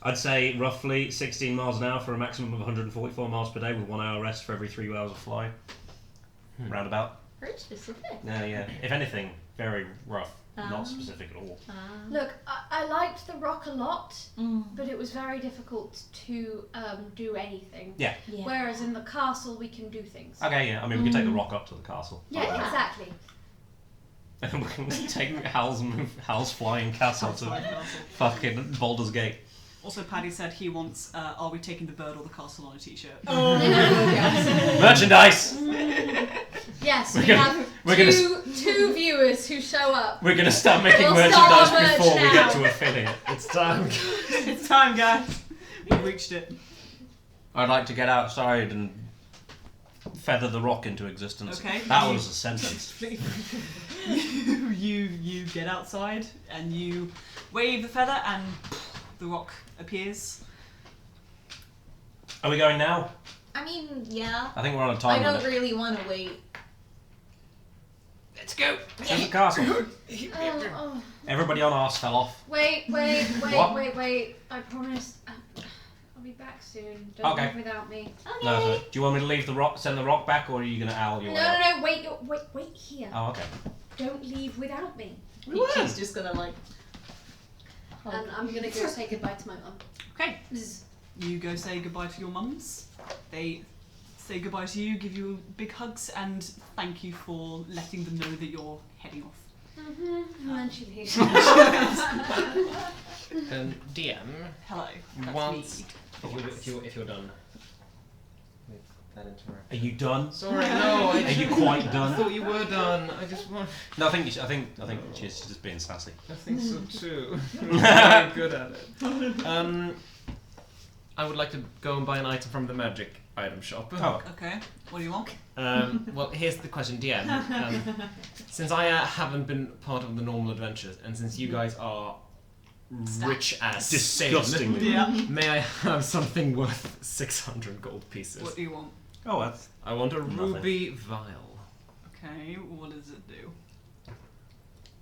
I'd say roughly 16 miles an hour for a maximum of 144 miles per day with 1 hour rest for every 3 hours of flying. Roundabout. Very specific. Yeah. If anything, very rough. Not specific at all. Look, I liked the rock a lot, Mm. but it was very difficult to do anything. Yeah. Yeah. Whereas in the castle, we can do things. Okay, yeah. I mean, we can take the rock up to the castle. Yeah, exactly. And we can take Hal's flying castle to fucking Baldur's Gate. Also, Paddy said he wants Are We Taking the Bird or the Castle on a t-shirt. Merchandise! Yes, We're we gonna- have we're gonna two viewers who show up. We're gonna start making We'll merchandise start our before merch we get now. to affiliate. It's time. It's time, guys. We've reached it. I'd like to get outside and feather the rock into existence. Okay. That was a sentence. you get outside and you wave the feather and the rock appears. Are we going now? I mean, yeah. I think we're on a I time don't limit. really want to wait. Let's go. To the castle. Oh. Everybody on arse fell off. Wait. What? I promise. I'll be back soon. Don't Okay. leave without me. No, so, do you want me to leave the rock, send the rock back, or are you gonna owl your way out? No. Wait here. Oh, okay. Don't leave without me. She's just gonna like. And I'm gonna go say goodbye to my mum. Okay. You go say goodbye to your mums. They say goodbye to you, give you big hugs, and thank you for letting them know that you're heading off. And then she leaves. DM. Hello. That's Once, me. if you're done with that interaction. Are you done? Sorry, no. Are you quite I done? thought you were done. I just want. No, I think she's just being sassy. I think so too. I'm very good at it. I would like to go and buy an item from the magic item shop. Oh, Okay. What do you want? Well, here's the question, DM. Since I haven't been part of the normal adventures, and since you guys are rich as disgustingly. sin, Yeah. may I have something worth 600 gold pieces? What do you want? Oh, that's I want a Nothing. ruby vial. Okay. What does it do?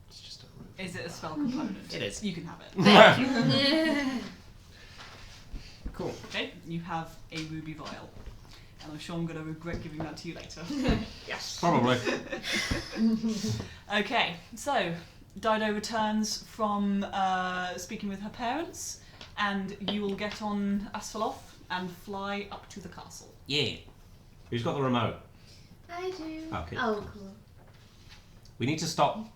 It's just a ruby. Is it a spell component? It is. You can have it. Thank you. Cool. Okay. You have a ruby vial. And I'm sure I'm going to regret giving that to you later. Yes. probably. Okay, so Dido returns from speaking with her parents, and you will get on Asphaleth and fly up to the castle. Yeah. Who's got the remote? I do. Okay. Oh, cool. We need to stop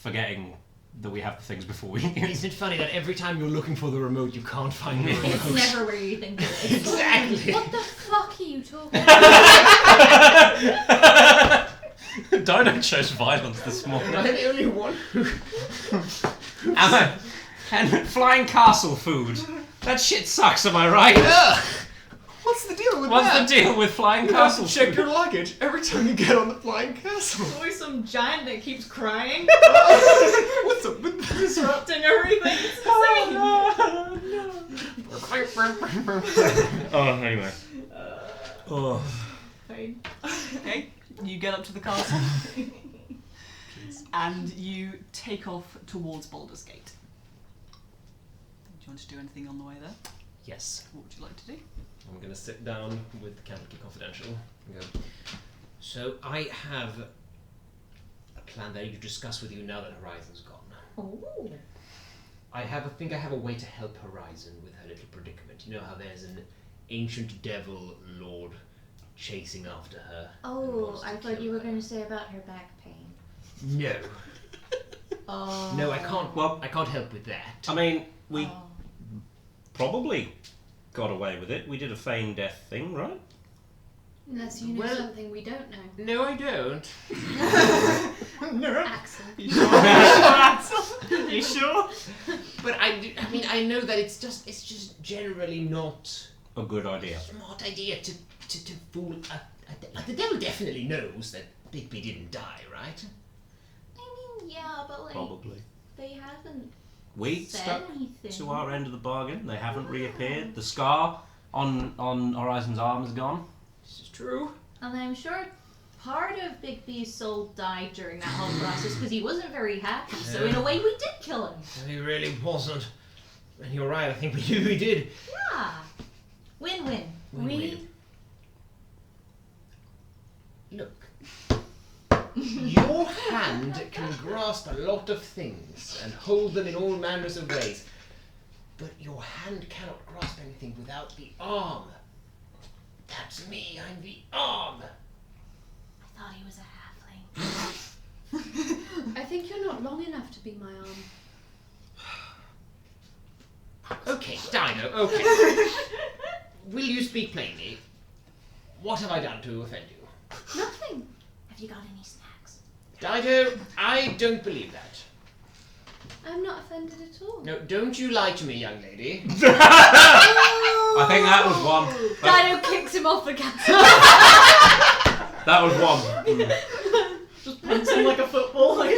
forgetting that we have the things before we. Isn't it funny that every time you're looking for the remote, you can't find the remote? It's never where you think it is. Exactly. What the fuck are you talking about? Dido chose violence this morning. I'm the only one who. And flying castle food. That shit sucks, am I right? Ugh. What's the deal with What's that? the deal with flying You have castle to check food? your luggage every time you get on the flying castle. There's always some giant that keeps crying, What's up with this? disrupting everything. It's insane. Oh, anyway. Oh. Fine. Okay, you get up to the castle, and you take off towards Baldur's Gate. Do you want to do anything on the way there? Yes. What would you like to do? I'm going to sit down with Candlekeep Confidential and go, so I have a plan that I need to discuss with you now that Horizon's gone. Oh. I think I have a way to help Horizon with her little predicament. You know how there's an ancient devil lord chasing after her. and Oh, wants to I thought kill you were her. going to say about her back pain. No. Oh. No, I can't. Well- I can't help with that. I mean, we Oh. probably got away with it. We did a feigned death thing, right? Unless you know something we don't know. No, I don't. Axel. You sure? You sure? But I know that it's just generally not A good idea. a smart idea to fool like the devil definitely knows that Bigby didn't die, right? I mean, yeah, but like Probably. they haven't We said stuck anything. to our end of the bargain. They haven't reappeared. The scar on Horizon's arm is gone. This is true. And I'm sure part of Bigby's soul died during that whole process because he wasn't very happy. So in a way, we did kill him. He really wasn't. And you're right, I think we did. Yeah. Win-win. Win-win. Look. Your hand can grasp a lot of things and hold them in all manners of ways. But your hand cannot grasp anything without the arm. That's me, I'm the arm. I thought he was a halfling. I think you're not long enough to be my arm. Okay, Dino, okay. Will you speak plainly? What have I done to offend you? Nothing. Have you got any snacks? Dido, I don't believe that. I'm not offended at all. No, don't you lie to me, young lady. I think that was one. Dino kicks him off the castle. That was one. Just punts him like a football. Like...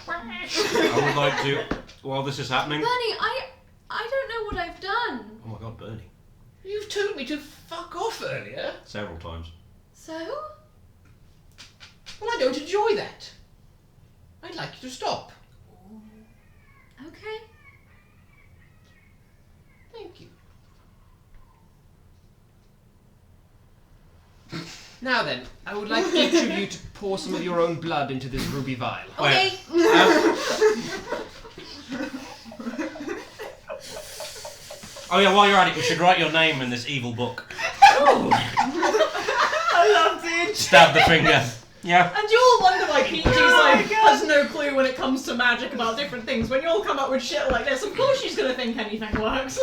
I would like to, while this is happening. Bernie, I don't know what I've done. Oh my god, Bernie. You've told me to fuck off earlier. Several times. So? Well, I don't enjoy that. I'd like you to stop. Okay. Thank you. Now then, I would like each of you to pour some of your own blood into this ruby vial. Okay. Oh yeah, while you're at it, you should write your name in this evil book. I loved it. Stab the finger. Yeah. And you all wonder why Peachy's has no clue when it comes to magic about different things. When you all come up with shit like this, of course she's gonna think anything works.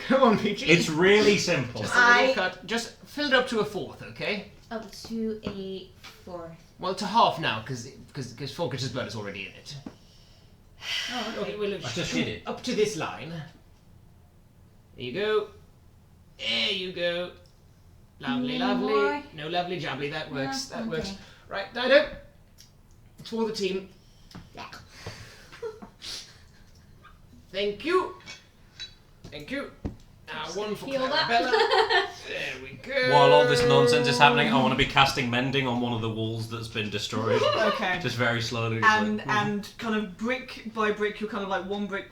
Come on, Peachy. It's really simple. Just a little cut. Just fill it up to a fourth, okay? Up to a fourth. Well, to half now, because Folket's blood is already in it. Oh, Okay, well, look, I just did it. up to this line. There you go. There you go. Lovely, Any lovely. more? No, lovely jubbly. That works. No? That works. Okay. Right, Dido. It's for the team. Thank you. Thank you. Now one for Heal that. Clarabella. There we go. While all this nonsense is happening, I want to be casting mending on one of the walls that's been destroyed. Okay. Just very slowly. And kind of brick by brick, you're kind of like one brick.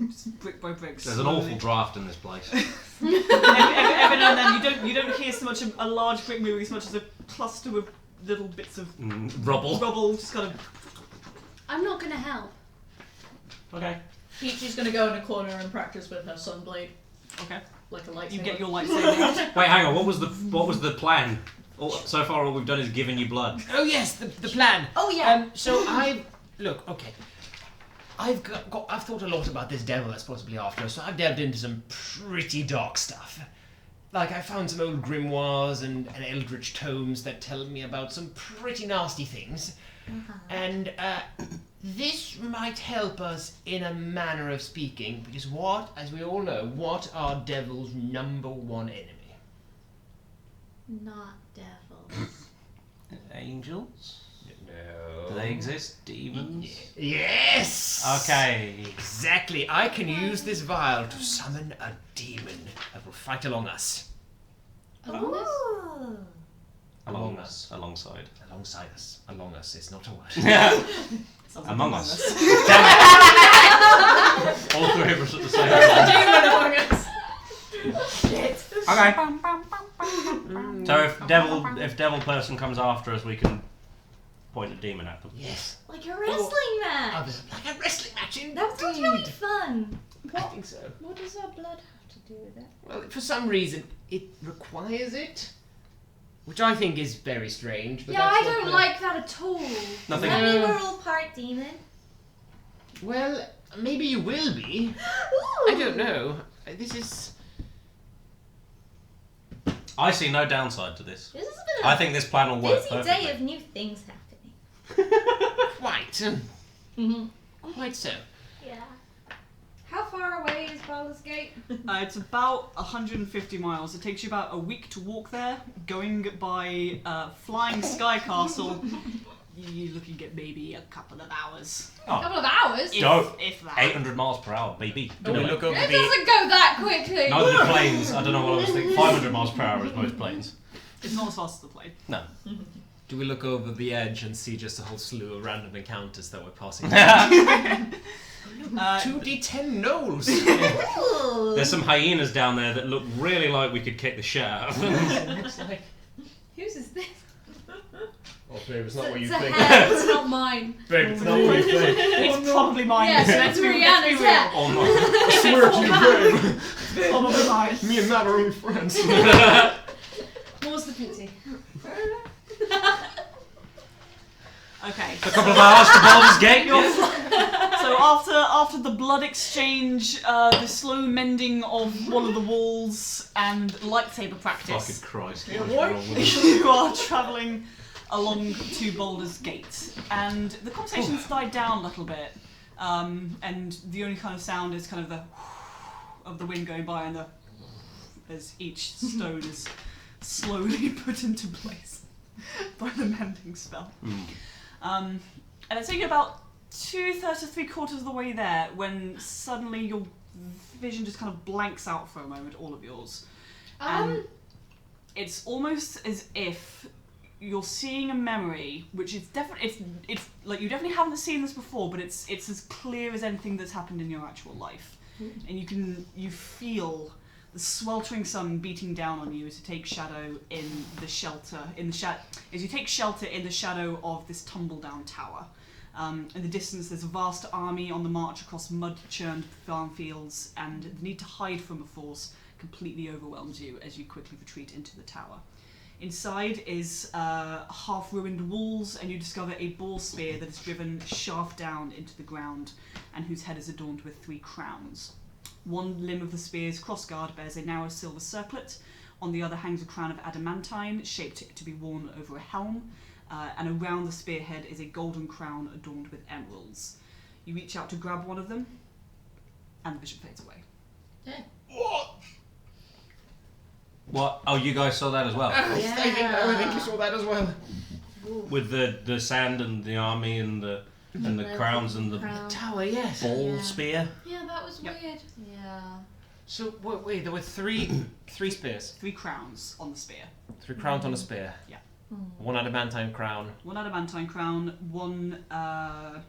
Just brick by brick. There's an slowly. awful draft in this place. every now and then you don't hear so much of a large brick moving as much as a cluster of little bits of Rubble. rubble just kind of. I'm not gonna help. Okay. Peachy's gonna go in a corner and practice with her sunblade, Okay. like a lightsaber. You get your lightsaber out. Wait, hang on. What was the plan? So far, all we've done is given you blood. Oh yes, the plan. Oh yeah. So I've thought a lot about this devil that's possibly after us, so I've delved into some pretty dark stuff. Like I found some old grimoires and eldritch tomes that tell me about some pretty nasty things. And this might help us in a manner of speaking, because as we all know, what are devil's number one enemy? Not devils. Angels? No. Do they exist? Demons? Yes! Okay. Exactly. I can use this vial to summon a demon that will fight along us. Along us? Ooh. Along us. Alongside. Alongside us. Along us. It's not a word. Sounds Among like us. business. All three of us at the same There's a time. demon among us. Shit. Okay. So if devil person comes after us, we can point a demon at them. Yes. Like a wrestling match. Like a wrestling match indeed. That sounds really fun. I think so. What does our blood have to do with it? Well, for some reason, it requires it. Which I think is very strange. But Yeah, I that's don't what like that at all. Nothing. Does that mean we're all part demon? Well, Maybe you will be. Ooh. I don't know. This is... I see no downside to this. This has been I think this plan will work busy perfectly. day of new things happening. Quite. Mm-hmm. Quite so. Yeah. How far away is Baldur's Gate? It's about 150 miles. It takes you about a week to walk there. Going by flying sky castle, you're looking at maybe a couple of hours. A couple of hours? If that. 800 miles per hour, baby. Do we look over It the... doesn't go that quickly. Neither do planes. I don't know what I was thinking. 500 miles per hour is most planes. It's not as fast as the plane. No. Do we look over the edge and see just a whole slew of random encounters that we're passing? 2d10 knolls! Ooh. There's some hyenas down there that look really like we could kick the shit out of them. Looks like... Whose is this? Oh, babe, it's not what you It's a think. hair, it's not mine. Babe, it's not what you think. It's probably mine. Yes, let's it's be Rhianna's real. hair. Or not. I swear to you, babe. Probably mine. Me and Matt are only friends. More's the pity. Okay. A couple of hours to Baldur's Gate. So after the blood exchange, the slow mending of one of the walls, and lightsaber practice, Fucking Christ. Yeah, what is boy. wrong with us? you are travelling along to Baldur's Gate, and the conversation's died down a little bit, and the only kind of sound is kind of the of the wind going by, and the as each stone is slowly put into place by the mending spell. And I think you're about 2/3 to 3/4 of the way there when suddenly your vision just kind of blanks out for a moment, all of yours. And it's almost as if you're seeing a memory, which is definitely it's like you definitely haven't seen this before, but it's as clear as anything that's happened in your actual life, and you feel the sweltering sun beating down on you as you take shadow in the shelter as you take shelter in the shadow of this tumble down tower. In the distance, there's a vast army on the march across mud-churned farm fields, and the need to hide from a force completely overwhelms you as you quickly retreat into the tower. Inside is half-ruined walls, and you discover a boar spear that is driven shaft down into the ground, and whose head is adorned with 3 crowns. One limb of the spear's crossguard bears a narrow silver circlet, on the other hangs a crown of adamantine, shaped to be worn over a helm, and around the spearhead is a golden crown adorned with emeralds. You reach out to grab one of them, and the vision fades away. What? Oh, you guys saw that as well? I think you saw that as well. With the sand and the army and the crowns and the Tower, yes. ball spear? Yeah, that was weird. Yeah. So, wait, there were three spears. 3 crowns on the spear. 3 crowns on a spear. Yeah. 1 adamantine crown. 1 adamantine crown, one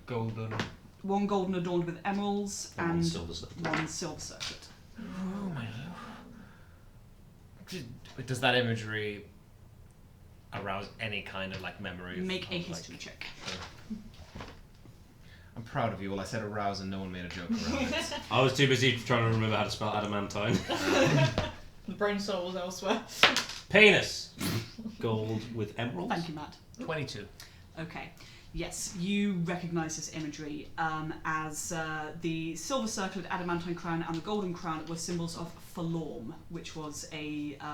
golden adorned with emeralds, And and one silver circlet. 1 silver circlet. Oh my lord. Does that imagery arouse any kind of like memory? Make a of, history check. I'm proud of you all. I said arouse and no one made a joke around it. I was too busy trying to remember how to spell adamantine. The brain cell was elsewhere. Penis. Gold with emeralds. Thank you, Matt. 22. Okay. Yes, you recognise this imagery as the silver circlet, adamantine crown, and the golden crown were symbols of Falorm, which was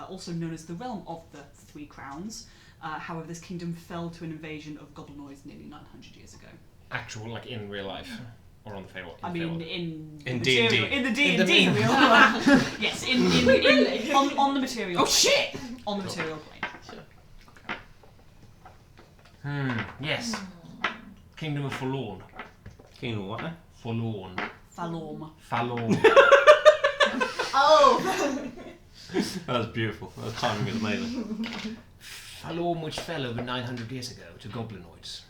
also known as the realm of the 3 crowns. However, this kingdom fell to an invasion of goblinoids nearly 900 years ago. Actual, like in real life, or on the Feywild? I mean, in In material- D&D. in the In the D&D, material. yes, on the material. Oh plane. shit! On the material plane. Yes. Kingdom of Forlorn. Kingdom of what now? Forlorn. Falorm. Falorn. Oh! That was beautiful. That timing was amazing. Falorn, which fell over 900 years ago to goblinoids.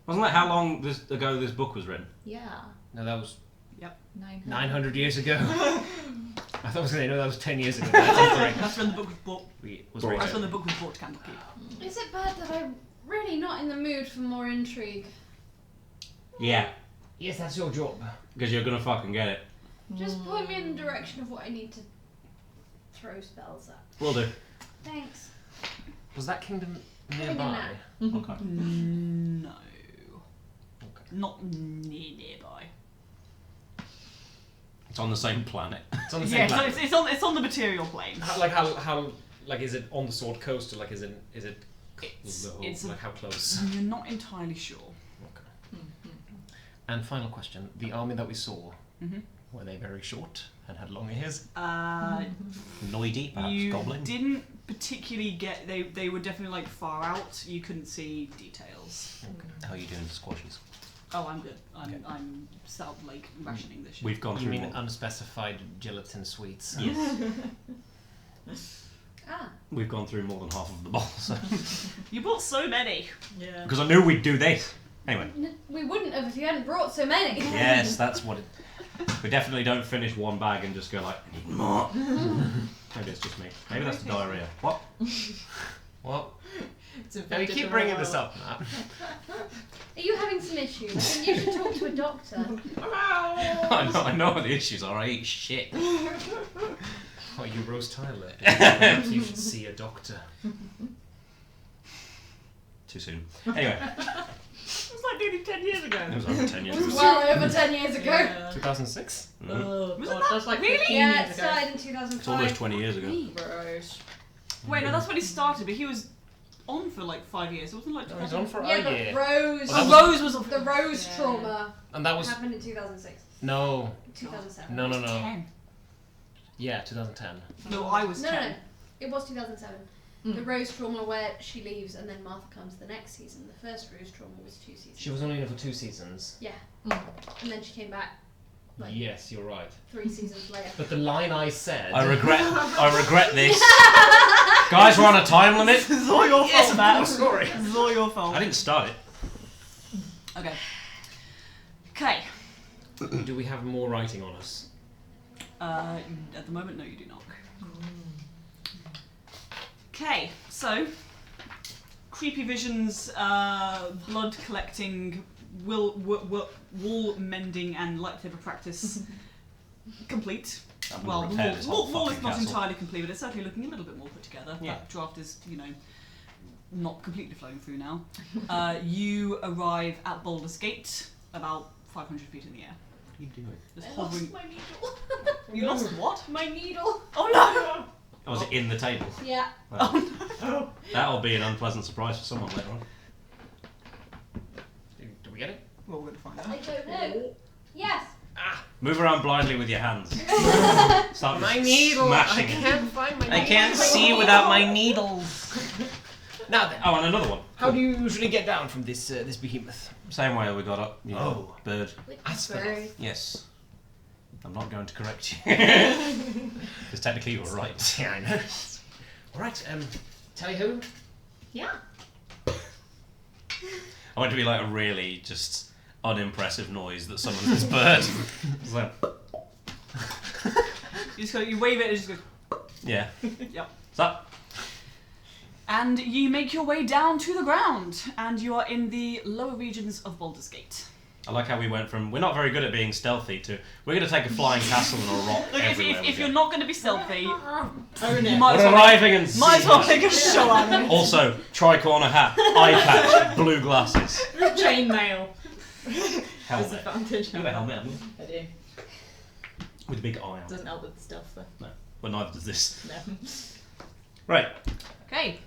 Wasn't that how long ago this book was written? Yeah. No, that was 900. 900 years ago. I thought I was going to say, no, that was 10 years ago. That's correct. That's when the book was brought. Was Right. That's when the book was brought to Candlekeep. Is it bad that I'm really not in the mood for more intrigue? Yeah. Yes, that's your job. Because you're gonna fucking get it. Just point me in the direction of what I need to throw spells at. Will do. Thanks. Was that kingdom Bringing nearby? that. Okay. No. Okay. Not nearby. It's on the same planet. It's on the same Yeah, planet. so it's on the material plane. Like is it on the Sword Coast or like is it It's like how close? You're not entirely sure. Okay. And final question: the army that we saw, were they very short and had long ears? Noidy, perhaps You goblin. didn't particularly get. They were definitely like far out. You couldn't see details. Okay. How are you doing, squashies? Oh, I'm good. Okay. I'm South Lake rationing this shit. We've gone You through. mean more. unspecified gelatin sweets? Yes. We've gone through more than half of the bowl, so. You bought so many. Yeah. Because I knew we'd do this. Anyway. We wouldn't have if you hadn't brought so many. Yes, that's what it. We definitely don't finish one bag and just go like, I need more. Maybe it's just me. Maybe that's diarrhea. What? What? It's Now you infected keep the bringing world. this up, Matt. Are you having some issues? I think you should talk to a doctor. I know what the issues are. I eat shit. Oh, you rose Tyler. I think you should see a doctor. Too soon. Anyway, It was like nearly 10 years ago. it was over 10 years ago. Well, over 10 years ago. Yeah. 2006? Oh, Was God, it that's like really? 15 Yeah, it years ago. started in 2005. It's almost 20 years ago. Gross. Wait, no, that's when he started, but he was on for like 5 years. It wasn't like. Oh, he's on for Yeah, a but year. Rose. Well, Oh, Rose was on. The Rose Yeah. trauma And that was... happened in 2006. No. 2007. No. 10. Yeah, 2010. No, I was No, 10. no. It was 2007. The Rose trauma where she leaves and then Martha comes the next season. The first Rose trauma was 2 seasons. She was only in it for 2 seasons. Yeah. And then she came back like Yes, you're right. 3 seasons later. But the line I said... I regret this. Guys, we're on a time limit. This is all your fault, Matt. sorry. This is all your fault. I didn't start it. Okay. Okay. Do we have more writing on us? At the moment, no, you do not. Okay, so creepy visions, blood collecting, wall mending, and lightsaber practice complete. I'm Well, gonna the repair this whole wall is fucking not castle. entirely complete, but it's certainly looking a little bit more put together. Yeah. That draft is, not completely flowing through now. You arrive at Baldur's Gate, about 500 feet in the air. What are you doing? Just I lost hovering. my needle. You lost what? My needle. Oh no! Oh, was it in the table? Yeah. Oh That'll be an unpleasant surprise for someone later on. Do we get it? Well, we're gonna find I out. don't know. Yes. Move around blindly with your hands. Start My needle! smashing I it. can't find my needle. I can't see without my needles. Now then, Oh, and another one. how do you usually get down from this this behemoth? Same way we got up. You know, Oh. bird. Bird. Yes. I'm not going to correct you. Because technically you were right. Yeah, I know. Alright, tally ho. Yeah. I want it to be like a really just unimpressive noise that summons this bird. It's like, You wave it and it just goes. yeah. Yep. So, And you make your way down to the ground, and you are in the lower regions of Baldur's Gate. I like how we went from we're not very good at being stealthy to we're going to take a flying castle and a rock Look, everywhere. if you're not going to be stealthy, Own you it. might as we're well arriving and might as well make a show out of it. Also, tri-corner hat, eye patch, blue glasses, Chainmail. helmet. Disadvantage. You have a helmet, haven't you? I do. With a big eye on it. Doesn't help with stuff though. No, but neither does this. No. Right. Okay.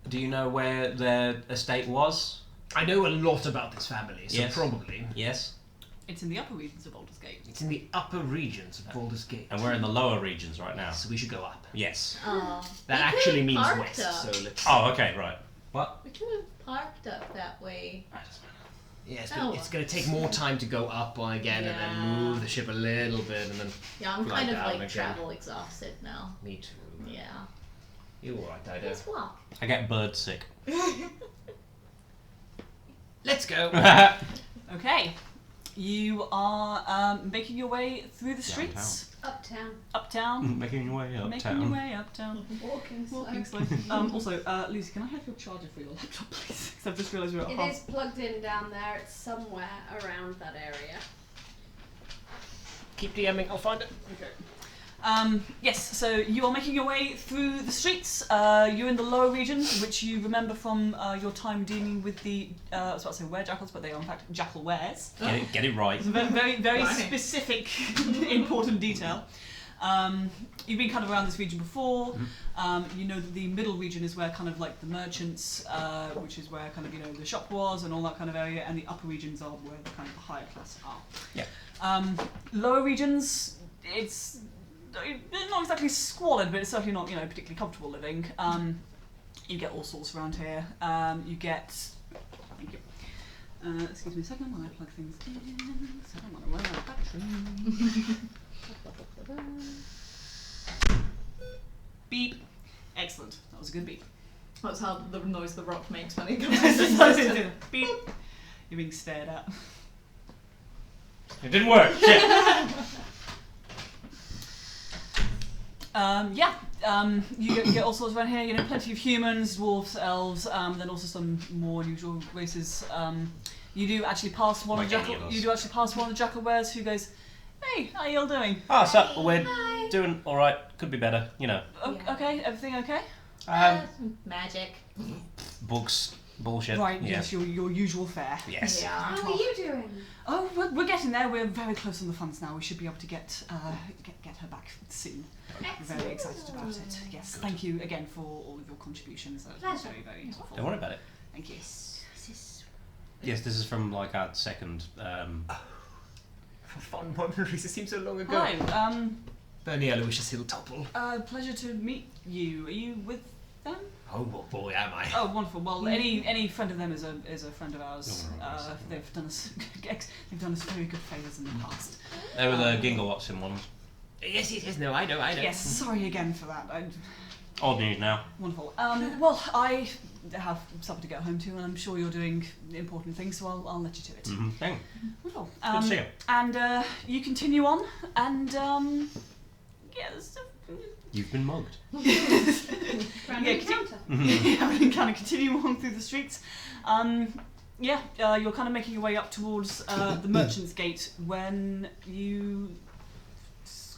Do you know where their estate was? I know a lot about this family, so Yes. probably Yes. It's in the upper regions of Baldur's Gate. it's in the upper regions of Baldur's Gate. And we're in the lower regions right now. So we should go up. Yes. Oh. That We actually could've means parked west, up. so let's... Oh, okay, right. What? We could have parked up that way. Yeah, Oh. it's going to take more time to go up again and then Yeah. move the ship a little bit and then... Yeah, I'm Fly kind of down like again. travel exhausted now. Me too. Yeah. You're alright, Dido. Guess what? I get bird sick. Let's go! Okay. You are making your way through the streets. Uptown. Uptown. Making your way Making your way uptown. Walking slow. Walking slow. Also, Lucy, can I have your charger for your laptop, please? Because I've just realised we're at It half. is plugged in down there. It's somewhere around that area. Keep DMing, I'll find it. Okay. Yes, so you are making your way through the streets. You're in the lower regions, which you remember from your time dealing with the, I was about to say werejackals, but they are in fact jackal wares. Get it right. It's a very Blimey. specific, important detail. You've been kind of around this region before. You know that the middle region is where kind of like the merchants, which is where kind of, you know, the shop was and all that kind of area, and the upper regions are where the kind of the higher class are. Yeah. Lower regions, it's not exactly squalid, but it's certainly not, you know, particularly comfortable living. You get all sorts around here. You get. Thank you. Excuse me a second while I plug things in. So I don't want to run out of battery. Beep. Excellent. That was a good beep. That's how the noise the rock makes when it comes Beep. You're being stared at. It didn't work. Shit. You get all sorts around here. You know, plenty of humans, dwarves, elves. Then also some more unusual races. You do actually pass one of the jackal. You do actually pass one of the jackal wares who goes, "Hey, how you all doing?" Oh, what's up? We're doing all right. Could be better, you know. Yeah. Okay, everything okay? Magic. Books, bullshit. Right. Yeah. Yes, your usual fare. Yes. Yeah. How are you doing? Oh, we're getting there. We're very close on the funds now. We should be able to get her back soon. We're very excited about it. Yes. Good. Thank you again for all of your contributions. That was Pleasure. very helpful. Don't worry about it. Thank you. Yes, this is from like our second. Fond memories. It seems so long ago. Hello. Bernie Aloysius Hilltopple. Pleasure to meet you. Are you with them? Oh boy, am I. Oh, wonderful. Well, any friend of them is a friend of ours. They've done us very good favours in the past. They were the Gingle Watson ones. Yes. No, I know. Yes. Sorry again for that. Old news now. Wonderful. Well, I have something to get home to, and I'm sure you're doing important things, so I'll let you to it. Mm-hmm. Thank you. Wonderful. Good to see you. And you continue on, and yes. You've been mugged. Random encounter. You kind of continue on through the streets. You're kind of making your way up towards the Merchant's Gate when you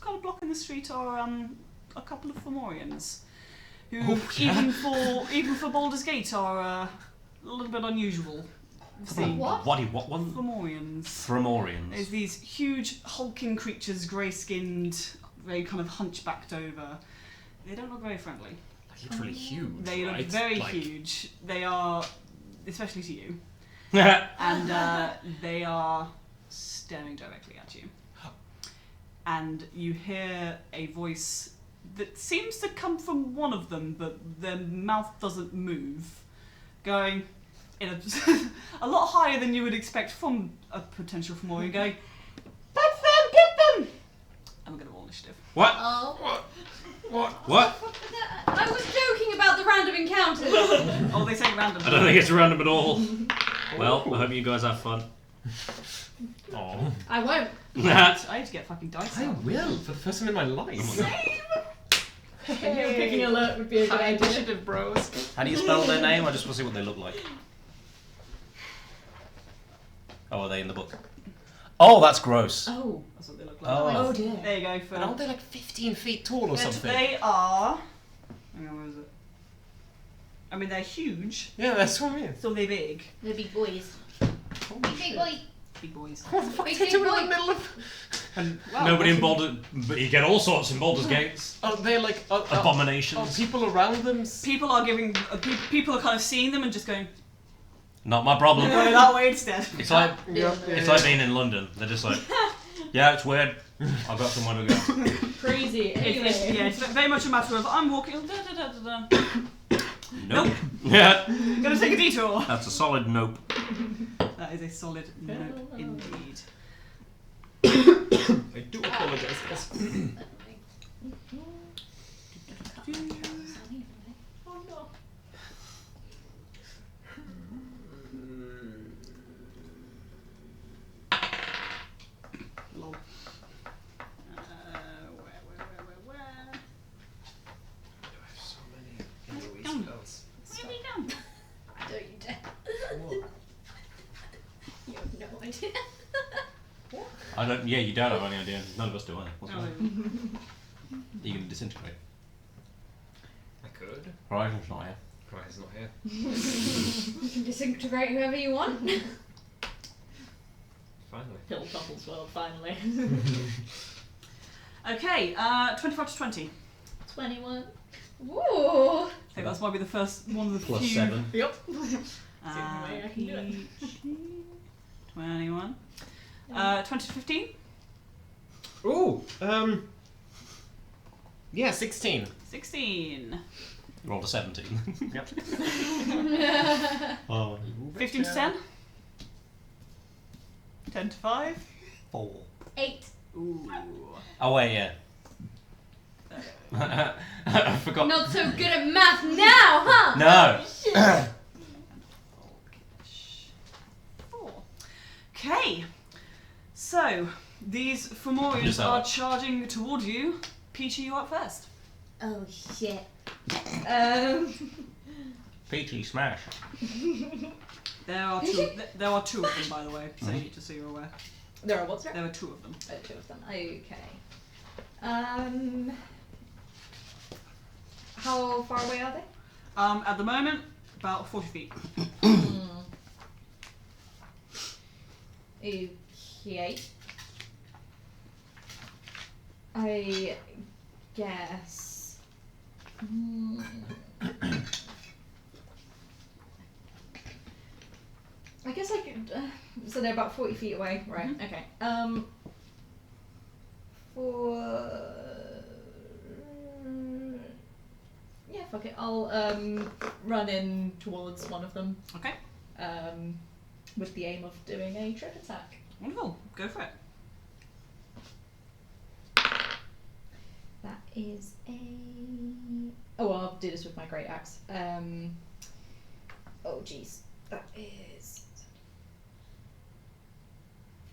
kind of blocking the street are a couple of Fomorians who, even for Baldur's Gate, are a little bit unusual. What? What one? Fomorians. Fomorians. There's these huge hulking creatures, grey-skinned, very kind of hunchbacked over. They don't look very friendly. Literally huge. They look right? very Like, huge. They are, especially to you, and they are staring directly at you. And you hear a voice that seems to come from one of them, but their mouth doesn't move, going in a lot higher than you would expect from a potential Fomorian, going, "That's them, get them!" And we're going to roll initiative. What? Oh. What? I was joking about the random encounters. Oh, they say random. I don't think it's random at all. Well, I hope you guys have fun. Oh. I won't. I need to get fucking dice I out. will for the first time in my life. And you picking alert would be a good High idea. initiative, bros. How do you spell their name? I just want to see what they look like. Oh, are they in the book? Oh, that's gross. Oh. That's what they look like. Oh. Oh dear. There you go. For And aren't they like 15 feet tall or something? They are. Hang on, where is it? I mean, they're huge. Yeah, that's what I mean. So they're big. The big boys. Big boy. Big boys. What the fuck Big, did big you do in boy. the middle of... And Wow, nobody in that's- Baldur, but you get all sorts in Baldur's Gates. Oh, they're like... Are Abominations. people around them... People are giving. People are kind of seeing them and just going, Not my problem. "Go that way instead." It's like Yeah. it's like being in London. They're just like, yeah, it's weird. I've got somewhere to go. Crazy. Anyway. It's very much a matter of I'm walking. Nope. Yeah. Gonna take a detour. That's a solid nope. That is a solid nope indeed. I do apologise, guys. Lol. Where? I have so many Eloise Come. spells. Where have you gone? Don't you dare. What? You have no idea. I don't. Yeah, you don't have any idea. None of us do. What's Oh, wrong? Are you going to disintegrate? I could. Horizon's not here. Prize not here. You can disintegrate whoever you want. Finally. Hill Topple's world, finally. Okay, 25 to 20. 21. Ooh. I think that's might be the first one of the Plus few. 7. Yep. Uh, way I can do it. Peachy, 21. 20 to 15. Ooh. Yeah, 16. 16. Rolled a 17. Yep. Oh. 15 to 10. 10 to 5. 4. 8. Ooh. Oh wait, yeah. I forgot. Not so good at math now, huh? No. 4. Okay. So, these Fomorians Just are out. charging toward you. Peachy, you up first. Oh shit. Peachy smash. There are two. There are 2 of them, by the way. So just so you're aware, There are what's there? there are 2 of them. Oh, 2 of them. Okay. How far away are they? At the moment, about 40 feet. Okay. I guess. I guess I could. So they're about 40 feet away, right? Okay. Yeah, fuck it. I'll run in towards one of them. Okay. With the aim of doing a trip attack. Wonderful. Go for it. That is a. Oh, well, I'll do this with my great axe. Oh, jeez. That is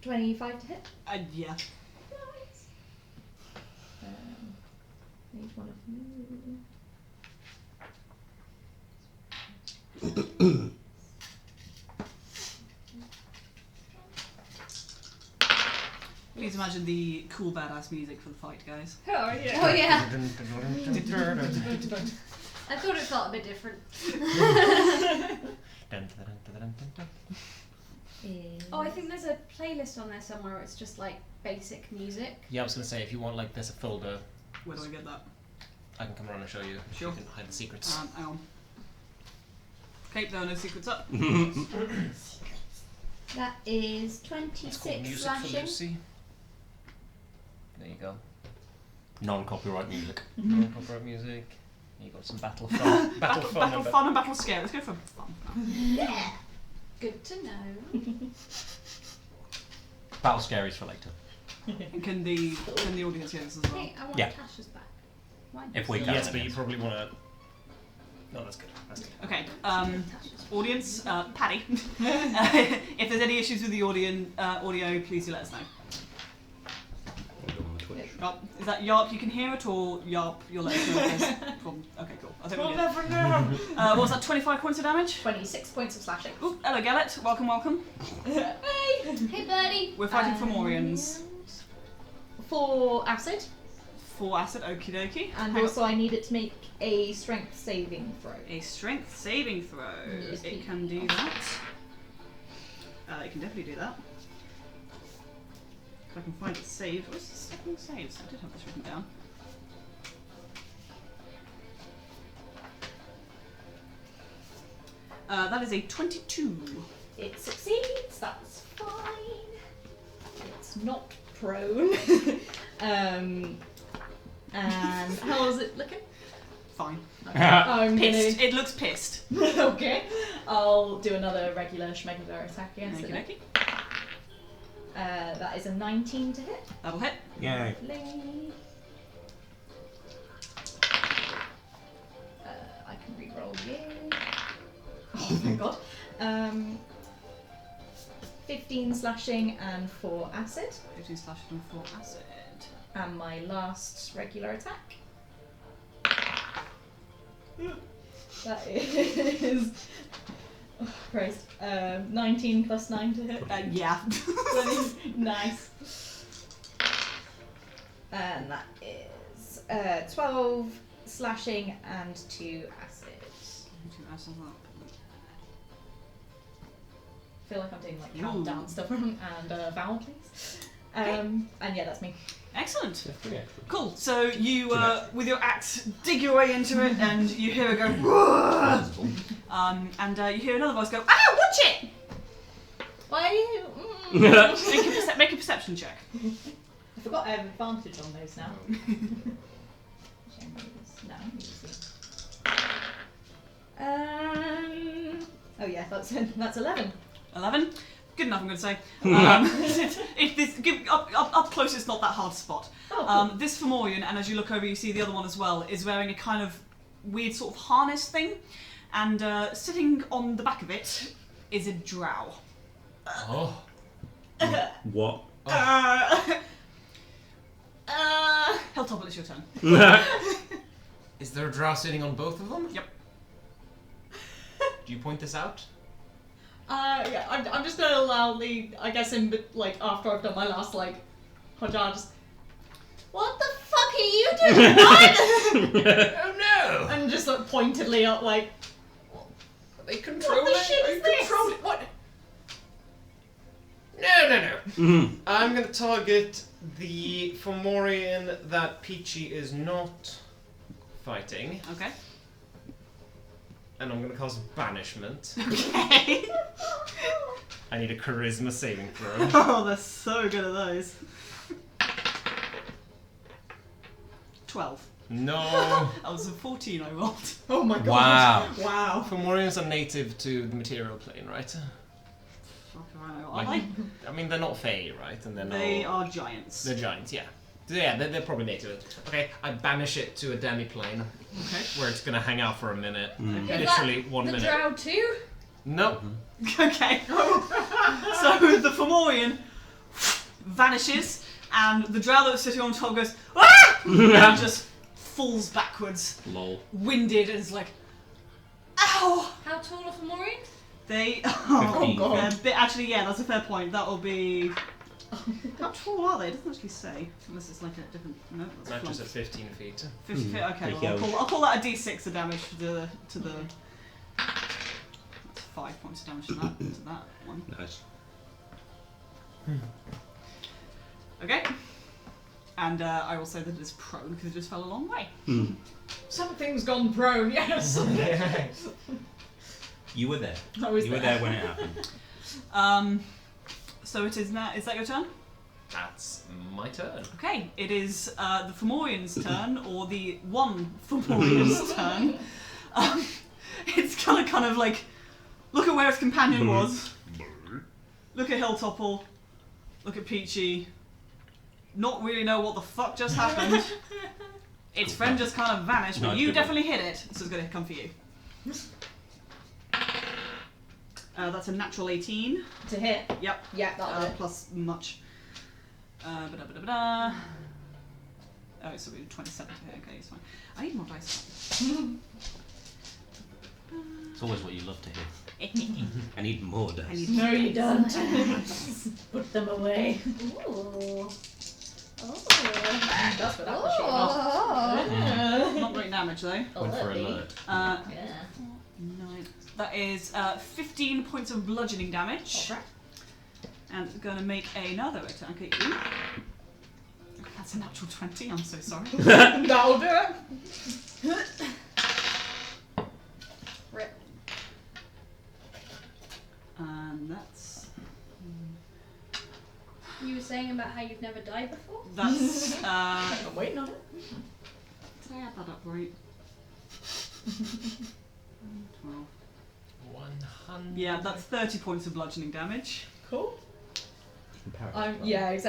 25 to hit. Yeah. Nice. Need one of you. Please imagine the cool badass music for the fight, guys. Oh, yeah. Oh yeah. I thought it felt a bit different. Oh, I think there's a playlist on there somewhere where it's just like basic music. Yeah, I was gonna say if you want like there's a folder, Where do I get that? I can come around and show you. Sure. You can hide the secrets. Hang on. Okay, there are no secrets up. That is It's called 26 Music for slashing. Lucy. There you go. Non-copyright music. Copyright music. You got some battle fun. Battle fun and battle scare. Let's go for fun. Yeah. Good to know. Battle scaries for later. And can the audience hear this as well? Hey, I want Yeah. Tasha's back. Why If we not? can. Yes, but you probably want to. No, that's good. That's good. Okay. Tasha's Audience, Paddy. If there's any issues with the audio, please do let us know. Oh, is that Yarp? You can hear it, or Yarp? You'll let us know. If there's problem. Okay, cool. I think we're good. never know. What was that? 25 points of damage. 26 points of slashing. Ooh, hello, Gallet. Welcome, welcome. Hey! Hey, buddy. We're fighting for Morians. For acid, 4 acid, okie dokie. and Hang also I need it to make a strength saving throw. on. A strength saving throw. Yes, It can do that. It can definitely do that. If I can find it saved. Where's the second saves? I did have this written down. That is a 22. It succeeds, that's fine. It's not prone. And how is it looking? Fine. I'm Pissed. gonna. It looks pissed. Okay. I'll do another regular schmegular attack against Okie it. dokie. That is a 19 to hit. That'll hit. Yay. Lovely. I can re-roll again. Oh my god. 15 slashing and 4 acid. 15 slashing and 4 acid. And my last regular attack. That is. Oh, Christ. 19 plus 9 to hit. Yeah. Nice. And that is 12 slashing and 2 acid. 2 acid up. I feel like I'm doing like countdown stuff and vowel please. And yeah, that's me. Excellent. Cool. So you, with your axe, dig your way into it, and you hear it go. And you hear another voice go, "Ah, watch it!" Why are you? Make a perception check. I forgot I have advantage on those now. Oh yeah, that's 11. 11. Good enough, I'm going to say. Up close, it's not that hard to spot. Oh, cool. This Fomorian, and as you look over, you see the other one as well, is wearing a kind of weird sort of harness thing, and sitting on the back of it is a drow. Oh. What? Helltopple, it's your turn. Is there a drow sitting on both of them? Yep. Do you point this out? Yeah, I'm just gonna loudly, I guess, after I've done my last Hodjar, just, what the fuck are you doing? What? Oh no! And just pointedly up, Are they controlling? What the shit Are is you this? controlling? What? No. I'm gonna target the Fomorian that Peachy is not fighting. Okay. And I'm gonna cast Banishment. Okay. I need a Charisma saving throw. Oh, they're so good at those. 12. No! That was a 14 I rolled. oh my god. Wow. Wow. Fomorians are native to the material plane, right? Are they? I mean, they're not Fey, right? And They are giants. They're giants, yeah. Yeah, they're probably native. Okay, I banish it to a demi-plane. Okay. Where it's gonna hang out for a minute. Is Literally that 1 the minute. drow too? Nope. Okay. So the Fomorian vanishes, and the drow that was sitting on top goes, "Ah!" and just falls backwards, Lol. winded, and is like, "Ow!" How tall are Fomorians? They. 15. God. Actually, yeah, that's a fair point. That will be. How tall are they? It doesn't actually say. Unless it's like a different. No, that's Matches flunked. at 15 feet. 50 feet. Okay, There well, you go. I'll call that a d6 of damage to the. That's 5 points of damage to that one. Nice. Okay. And I will say that it is prone because it just fell a long way. Something's gone prone, yes. You were there. I was You were there when it happened. So it is now. Is that your turn? That's my turn. Okay. It is the Fomorian's turn, or the one Fomorian's turn. It's gonna kind of look at where its companion was. Look at Hilltopple. Look at Peachy. Not really know what the fuck just happened. Its friend just kind of vanished, but Nice, you good definitely hit it, so it's gonna come for you. That's a natural 18. To hit. Yep. Yeah, that'll hit. Plus much. Ba-da-ba-da-ba-da. Oh, so we did 27 to hit. Okay, it's fine. I need more dice. It's always what you love to hear. I need more dice. No, you don't. Put them away. Ooh. Oh. That's what that was shooting off. Not great damage though. Went for Alert. alert. Yeah. 9. That is 15 points of bludgeoning damage. Alright. And it's going to make another attack at you. That's a natural 20, I'm so sorry. That'll do it. Rip. And that's... You were saying about how you've never died before? That's... I'm waiting on it. Did I add that up right? 12. 100. Yeah, that's 30 points of bludgeoning damage. Cool. Exactly.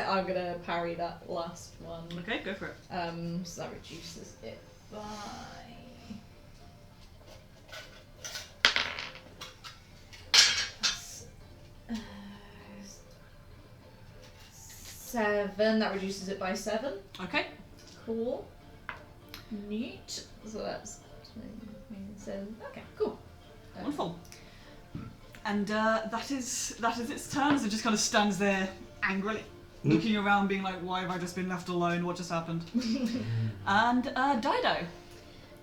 I'm gonna parry that last one. Okay, go for it. So that reduces it by 7. That reduces it by 7. Okay. Cool. Neat. So that's 7. Okay, cool. Wonderful. And that is its turn as it just kind of stands there angrily, looking around being like, why have I just been left alone? What just happened? And Dido,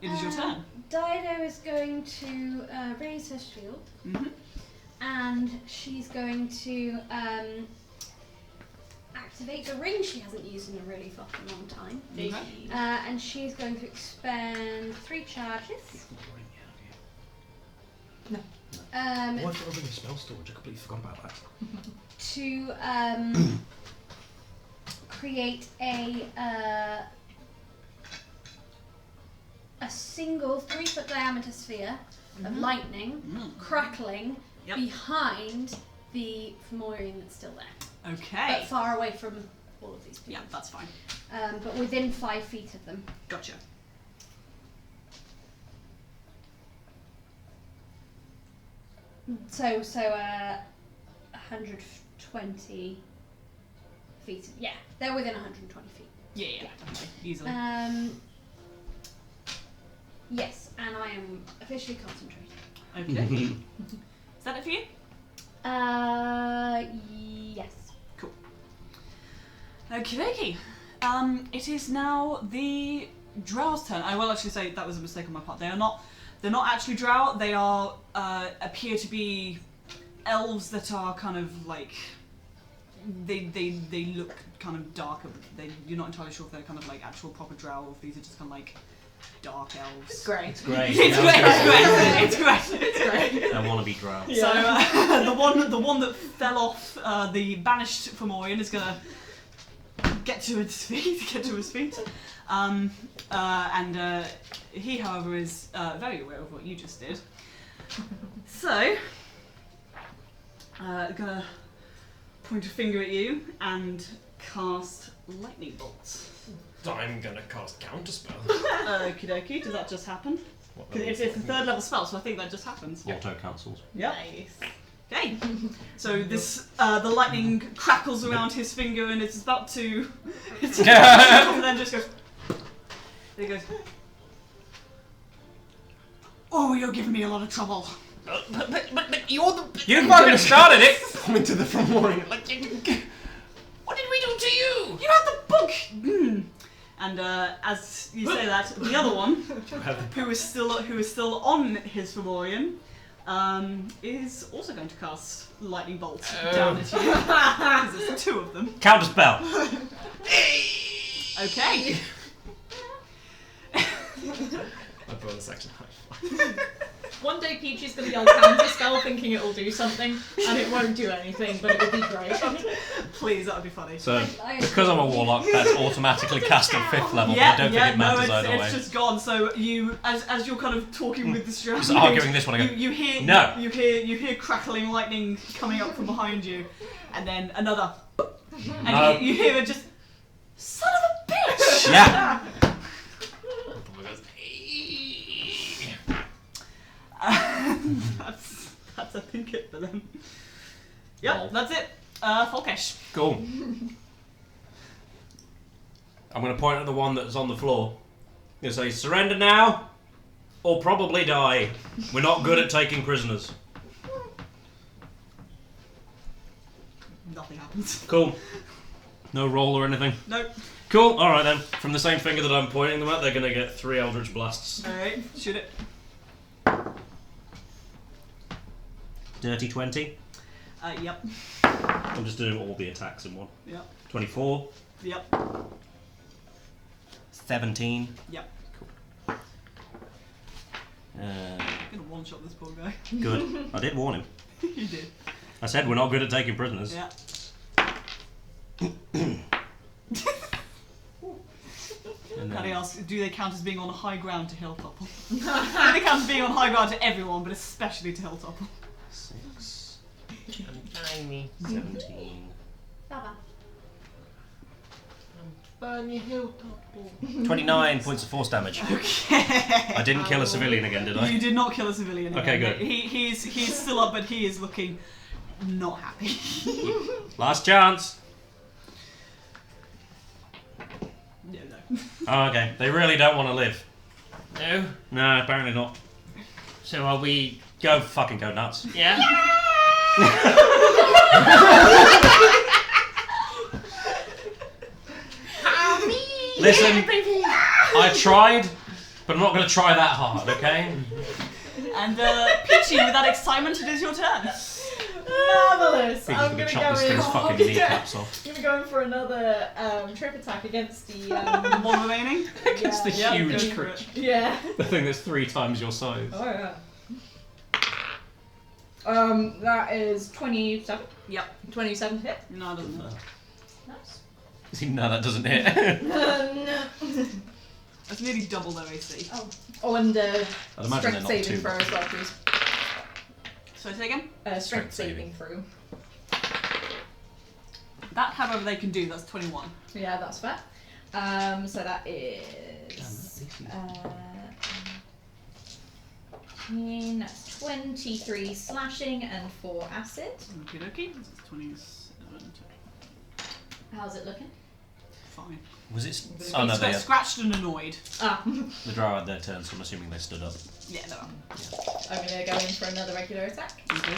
it is your turn. Dido is going to raise her shield, and she's going to activate the ring she hasn't used in a really fucking long time. Okay. And she's going to expend 3 charges. No. I've got a ring of spell storage. I completely forgot about that. To create a single 3-foot diameter sphere of lightning crackling behind the Fomorian that's still there. Okay. But far away from all of these people. Yeah, that's fine. But within 5 feet of them. Gotcha. So 120 feet. Yeah, they're within 120 feet. Yeah, definitely. Easily. Yes, and I am officially concentrating. Okay. Is that it for you? Yes. Cool. Okie dokie. It is now the Drow's turn. I will actually say that was a mistake on my part. They're not actually Drow. They are appear to be elves that are kind of like they look kind of darker. But you're not entirely sure if they're kind of like actual proper Drow or if these are just kind of like dark elves. It's great. It's great. It's great. It's great. I want to be drow. So the one that fell off the banished Fomorian is gonna get to his feet. And he, however, is very aware of what you just did. So gonna point a finger at you and cast lightning bolts. I'm gonna cast Counterspell. Okie dokie, does that just happen? Because it's a 3rd level spell, so I think that just happens. Auto cancels. Yep. Nice. Okay. So this the lightning crackles around his finger and it's about to and then just goes. There he goes. Oh, you're giving me a lot of trouble. But you're the. You fucking started it! Coming to the Fomorian. Like, what did we do to you? You have the book. And as you say that, the other one, who is still on his Fomorian, is also going to cast lightning bolt down at you. Because there's 2 of them. Counterspell. Okay. My bonus action high five. One day Peachy's gonna yell Counterspell thinking it'll do something, and it won't do anything, but it would be great. Please, that would be funny. So, because I'm a warlock, that's automatically cast at 5th level, but I don't think it matters either way. It's just gone. So you, as you're kind of talking with this drow, Just arguing this one, I go, you hear no. you hear crackling lightning coming up from behind you, and then another, and No. you hear it just, son of a bitch. Yeah. That's I think it for them. Yep, Lol. that's it. Folkesh. Cool. I'm going to point at the one that's on the floor. I'm going to say, surrender now, or probably die. We're not good at taking prisoners. Nothing happens. Cool. No roll or anything. Nope. Cool. All right then. From the same finger that I'm pointing them at, they're going to get 3 Eldritch Blasts. All right, shoot it. Dirty 20. Yep. I'm just doing all the attacks in one. Yep. 24. Yep. 17. Yep. Cool. I'm gonna one-shot this poor guy. Good. I did warn him. You did. I said we're not good at taking prisoners. Yeah. And Can I then ask, do they count as being on high ground to Hilltopple? They count as being on high ground to everyone, but especially to Hilltopple. 6, Tiny. 17. Baba. Burn your hilltop. 29 points of force damage. Okay. I didn't kill a civilian again, did I? You did not kill a civilian again. Okay, good. He's still up, but he is looking not happy. Last chance. No. Oh, okay. They really don't want to live. No? No, apparently not. So are we... Go fucking go nuts. Yeah? Listen, I tried, but I'm not going to try that hard, okay? And Peachy, with that excitement, it is your turn. Marvelous! He's I'm gonna gonna chop go this in. thing's fucking kneecaps off. I'm gonna go in for another trip attack against the. One remaining. Against the yeah, huge go for it. creature. Yeah. The thing that's 3 times your size. Oh yeah. That is 27. Yep. 27 hit. No, it doesn't hurt. Nice. No, that doesn't hit. No. That's nearly double their AC. Oh, and I'd imagine they're strength not saving too throw bad. as well, please. So say again. Strength saving. saving throw. That, however, they can do. That's 21. Yeah, that's fair. So that is. That's 23 slashing and 4 acid. Okie dokie. That's 27. How's it looking? Fine. Was it? It's Oh no, they scratched and annoyed. Ah. the drow had their turn, so I'm assuming they stood up. Yeah, no. I'm gonna go in for another regular attack. Okie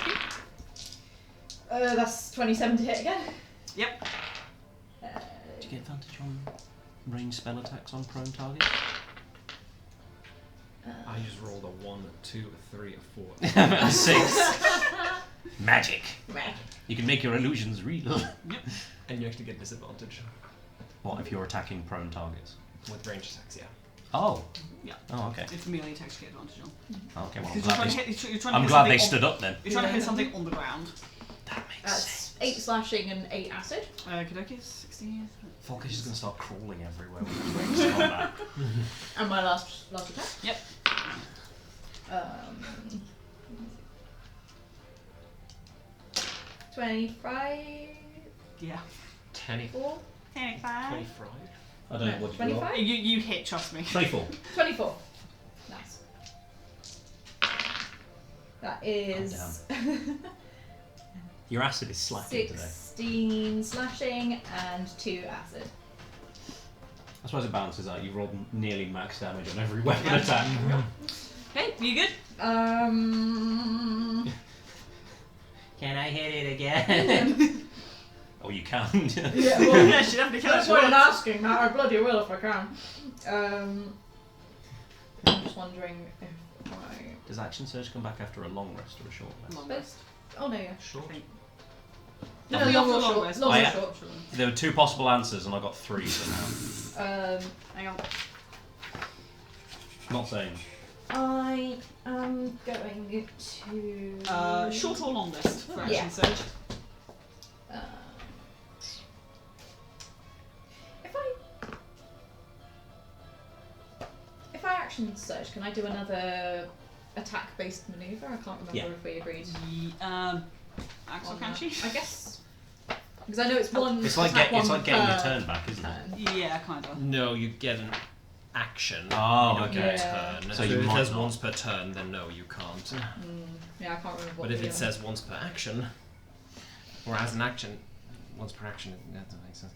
dokie. That's 27 to hit again. Yep. Do you get advantage on range spell attacks on prone targets? I just rolled a 1, a 2, a 3, a 4. A 6. Magic. Right. You can make your illusions real. And you actually get disadvantage What if you're attacking prone targets? with range attacks, yeah. Oh. Yeah. Oh, okay. It's melee attacks you get advantage on. Okay, well, Because you're trying to hit, you're trying to I'm hit glad they something stood up then. You're trying to hit something on the ground. That makes That's sense. 8 slashing and 8 acid. Okie dokie. 16. Falkish is going to start crawling everywhere with his ranged combat. And my last attack. Yep. 25. Yeah. 24. 25. 25. I don't know what you roll. 25? You hit, trust me. 24. 24. Nice. That is Your acid is slacking today. 16 slashing and 2 acid. I suppose it balances out. You rolled nearly max damage on every weapon attack. Okay, you good? Can I hit it again? Oh, you can. Yeah, well, Yeah, she definitely can. that's why I'm asking. I bloody will if I can. I'm just wondering if I. Does action surge come back after a long rest or a short rest? Long rest. Oh no, yeah. Short. No, Definitely long off or the long short. rest. Long Oh, or yeah. short. There were 2 possible answers, and I got 3 for now. Hang on. Not saying. I am going to. Short or long rest for action Yeah. surge. If I action surge, can I do another attack-based maneuver? I can't remember Yeah. if we agreed. Axel, on can that. she? I guess. Because I know it's one. It's like, attack, it's one like getting your per turn back, isn't it? turn. Yeah, kind of. No, you get an action. Oh, you don't get okay. a turn. So So you if might there's not. once per turn, then no, you can't. Yeah, I can't remember what. But if the it says once per action, or as an action, once per action, that doesn't make sense.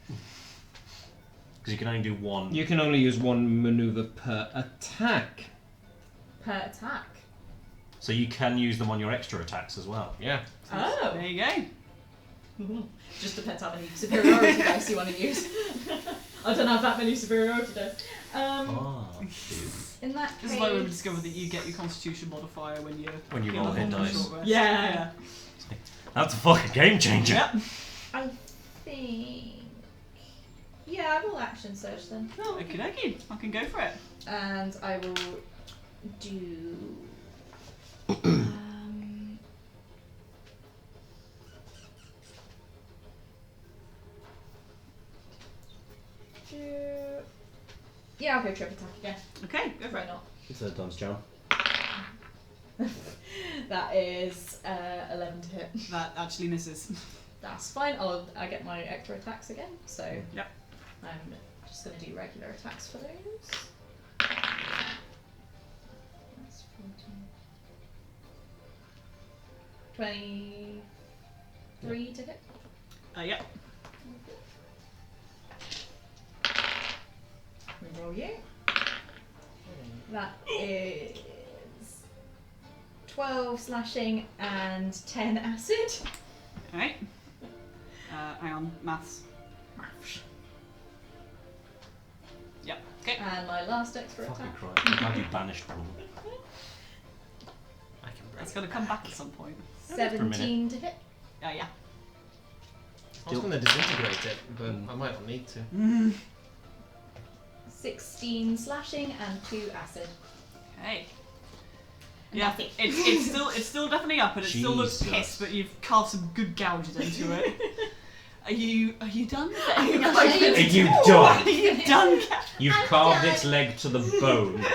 Because you can only do one. You can only use one maneuver per attack. per attack. So you can use them on your extra attacks as well. Yeah. Oh. There you go. Just depends how many superiority dice you want to use. I don't have that many superiority dice. In that case. This is why we discovered that you get your constitution modifier when you roll hit dice. Yeah. That's a fucking game changer. Yep. I think. Yeah, I will action search then. Oh, okie dokie. I can go for it. And I will do. Yeah, I'll go trip attack again. Okay, go for Why it. not? Third time's charm. That is 11 to hit. That actually misses. That's fine. I get my extra attacks again. So Yep. I'm just going to do regular attacks for those. That's 14. 23 to hit. Yep. Reroll you. That is 12 slashing and 10 acid. Alright. Hang on, maths. Yep. Okay. Okay. And my last extra Fucking attack. Christ. I'm glad you banished one. I can break That's it. going to come back at some point. 17 to hit. Yeah. I was going to disintegrate it, but I might not need to. 16 slashing and 2 acid. Okay. And Yeah, that's it. it's still definitely up, and it still looks Jesus. pissed, but you've carved some good gouges into it. Are you done? Are you Are you Are done? you done? You've carved its leg to the bone.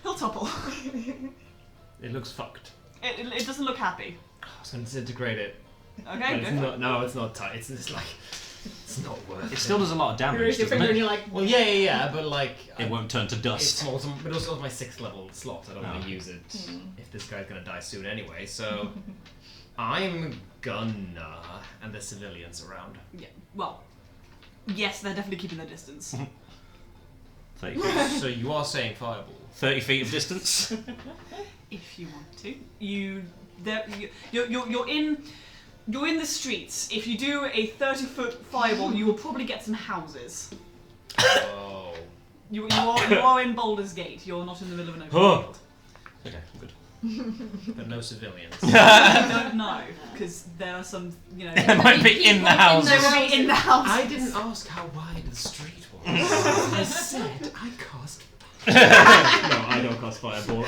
He'll topple. It looks fucked. It doesn't look happy. I was going to disintegrate it. Okay, But it's good. not, no, it's not tight. It's just like, it's not worth It still does a lot of You damage, raise your doesn't finger and it? you're like, Well, yeah, but like... It won't turn to It's dust. small, but also my 6th level slot. I don't want Oh. to use it if this guy's going to die soon anyway, so... I'm gonna... And there's civilians around. Yeah. Well, yes, they're definitely keeping their distance. 30 feet. So you are saying fireball. 30 feet of distance. If you want to, you're in the streets. If you do a 30-foot fireball, you will probably get some houses. Oh. You are in Baldur's Gate. You're not in the middle of an open Huh. field. Okay, good. But no civilians. I don't know because there are some, It might be in the houses. They will be in the house. I didn't ask how wide the street was. I said I cast... No, I don't cast fireball.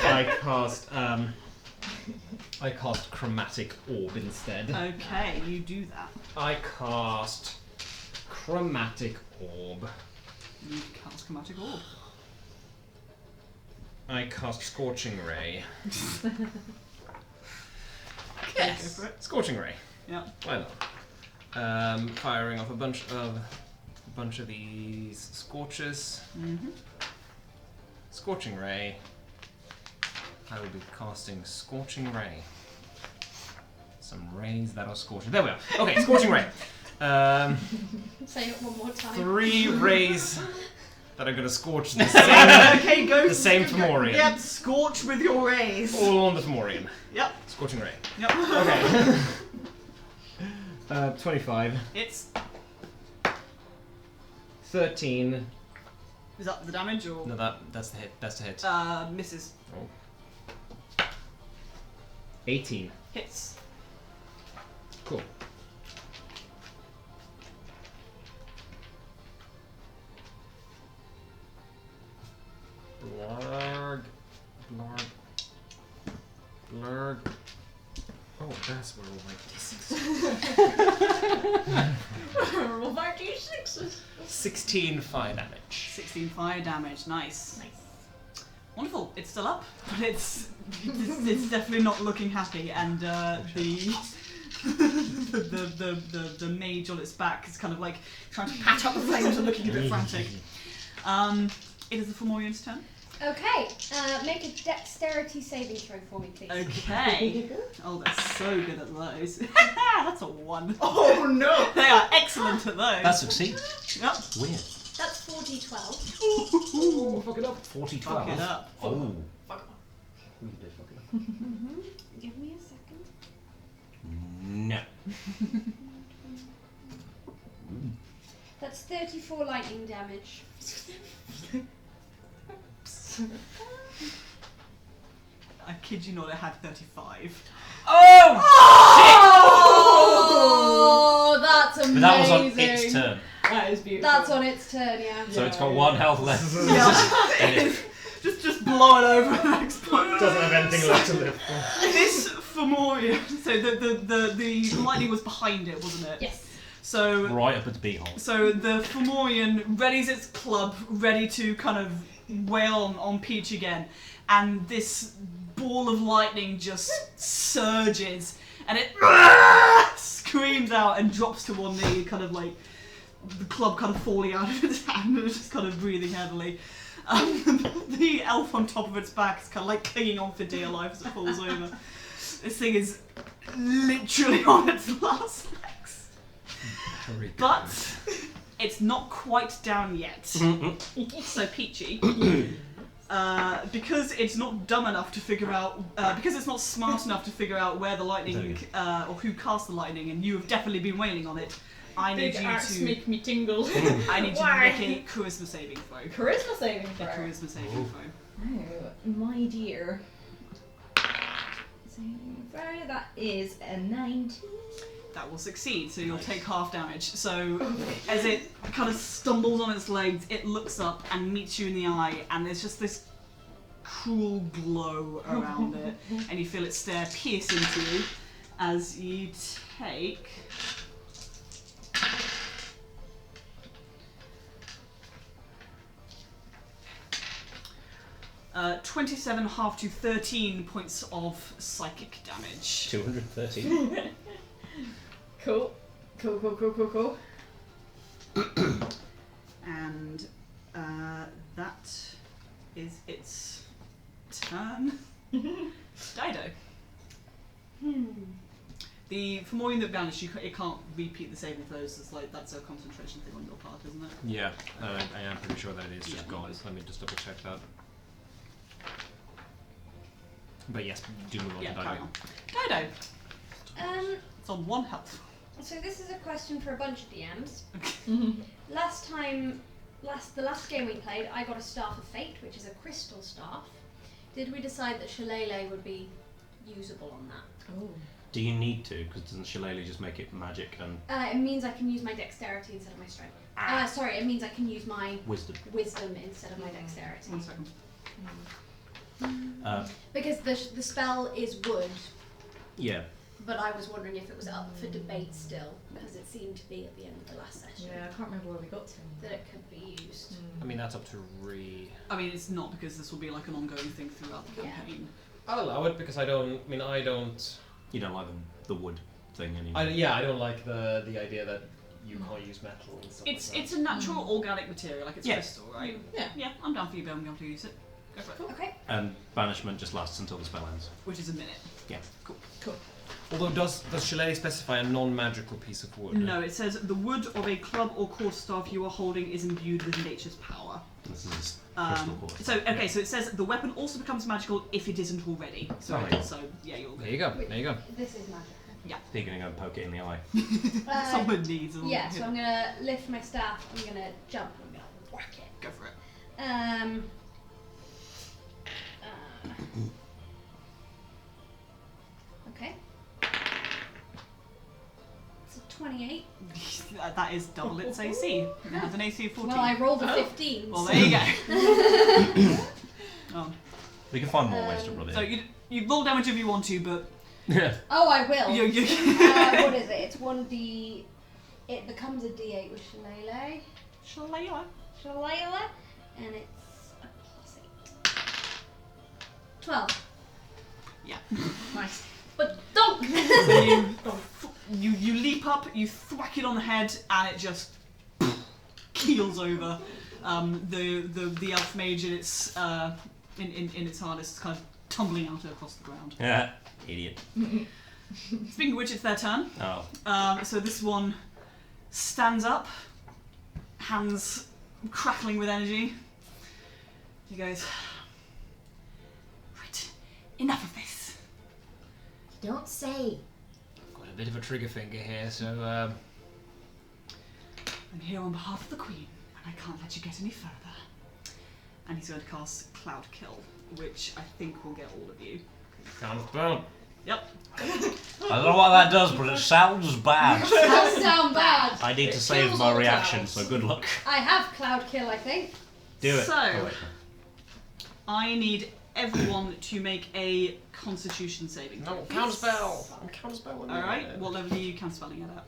I cast chromatic orb instead. Okay, you do that. I cast chromatic orb. You cast chromatic orb. I cast scorching ray. Yes. Go for it. Scorching ray. Yeah. Why not? Firing off a bunch of these scorches. Mm-hmm. Scorching ray. I will be casting scorching ray. Some rays that are scorching. There we are. Okay, scorching ray. Say it one more time. 3 rays that are going to scorch the same, Okay, go. the same Fomorian. Yep, scorch with your rays. All on the Fomorian. Yep. Scorching ray. Yep. Okay. 25. It's. 13. Is that the damage or? No, that's the hit. That's the hit. Misses. 18. Hits. Cool. Blarg. Blarg. Blarg. Oh, that's where all my d6s. roll my d6s. 16 fire damage. 16 fire damage. Nice. Nice. Wonderful. It's still up, but it's definitely not looking happy, and the mage on its back is kind of like trying to patch up the flames and looking a bit frantic. It is the Fomorian's turn. Okay, make a dexterity saving throw for me, please. Okay. Oh, they're so good at those. That's a 1. Oh no! They are excellent at those. That succeeds. Yep. Weird. That's 4d12. Ooh, fuck it up. 40 Fuck it up. Oh. Fuck off. You did fuck it up. Give me a second. No. That's 34 lightning damage. I kid you not, it had 35. Oh! Oh, that's amazing. But that was on its turn. That is beautiful. That's on its turn, yeah. So it's got 1 health left. And it- Just blow it over the next point. Doesn't have anything left to live for. This Fomorian, so the lightning was behind it, wasn't it? Yes. So right up its beehole. So the Fomorian readies its club, ready to kind of wail on Peach again, and this ball of lightning just surges, and it screams out and drops to one knee, kind of like the club kind of falling out of its hand and it's just kind of breathing heavily. The elf on top of its back is kind of like clinging on for dear life as it falls over. This thing is literally on its last legs. But it's not quite down yet. So Peachy, because it's not dumb enough to figure out, because it's not smart enough to figure out where the lightning, or who cast the lightning, and you have definitely been wailing on it, I need Big you axe to. make me tingle. I need you to Why? make a charisma saving throw. Charisma saving A throw. charisma saving throw. Oh, my dear. Saving throw, that is a 19. That will succeed, so you'll take half damage. So, as it kind of stumbles on its legs, it looks up and meets you in the eye, and there's just this cruel glow around it, and you feel its stare pierce into you as you take. 27 half to 13 points of psychic damage. 213. Cool. Cool. And that is its turn. Dido. For more that vanished, it can't repeat the saving throws. It's like that's a concentration thing on your part, isn't it? Yeah, I am pretty sure that it is just Yeah, gone. Let me just double check that. But yes, do move on Yeah, to carry Dido. on. Dido. It's on 1 health. So this is a question for a bunch of DMs. The last game we played, I got a Staff of Fate, which is a crystal staff. Did we decide that Shillelagh would be usable on that? Oh. Do you need to? Because doesn't Shillelagh just make it magic and It means I can use my dexterity instead of my strength. Sorry, it means I can use my wisdom? wisdom instead of my dexterity. 1 second. Because the spell is wood, Yeah. but I was wondering if it was up for debate still, because it seemed to be at the end of the last session Yeah, I can't remember where we got to. that it could be used. I mean, that's up to Ree. I mean, it's not because this will be like an ongoing thing throughout the Yeah. campaign. I'll allow it because I don't. You don't like the wood thing anymore. I don't like the idea that you can't use metal and stuff It's like it's a natural organic material, like it's Yeah. crystal, right? Yeah. Yeah, I'm down for you being able to use it. Go for it. Okay. And banishment just lasts until the spell ends. Which is a minute. Yeah. Cool. that. Although, does Shillelagh specify a non-magical piece of wood? No, it says the wood of a club or quarterstaff you are holding is imbued with nature's power. This is crystal quartz. So it says the weapon also becomes magical if it isn't already. So Right. so yeah, you'll There you go. There you go. This is magic. You're going to go and poke it in the eye. someone needs a Yeah, so I'm gonna lift my staff, I'm gonna jump, and I'm gonna whack it. go for it. Okay. It's a 28. That is double its AC. It has an AC of 14. Well, I rolled a 15. Well, so- there you go. Oh. We can find more ways to rub it So in. you roll damage if you want to, but Yeah. Oh, I will. you What is it? It's 1d. It becomes a d8 with Shillelagh. Shillelagh. And it's a +8. 12. Yeah. Nice. But don't! So you leap up, you thwack it on the head, and it just keels over. The elf mage in its in its harness is kind of tumbling out across the ground. Yeah. Idiot. Speaking of which, it's their turn. Oh. So this one stands up, hands crackling with energy. He goes, right, enough of this. Don't say. Got a bit of a trigger finger here, so I'm here on behalf of the Queen, and I can't let you get any further. And he's going to cast Cloud Kill, which I think will get all of you. counterspell. Yep. I don't know what that does, but it sounds bad. That sound bad. I need to It save kills my all the reaction, clouds. so good luck. I have Cloud Kill, I think. Do it. So, Oh, wait. I need everyone to make a Constitution saving throw. No, counterspell. I'm counterspelling. Alright, what level are you counterspelling it at?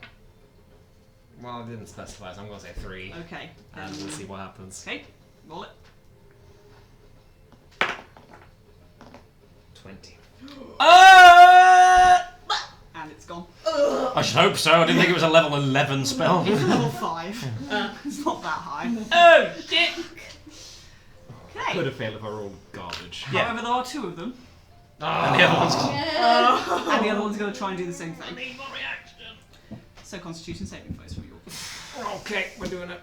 Well, I didn't specify, so I'm going to say 3. Okay. And we'll see what happens. Okay, roll it. 20. And it's gone. I should hope so. I didn't think it was a level 11 spell. It's level 5. It's not that high. Oh, shit! Okay. Could have failed if I rolled garbage. Yeah. However, there are 2 of them. And the other one's And the other one's going to try and do the same thing. So Constitution saving throws from your. Okay, we're doing it.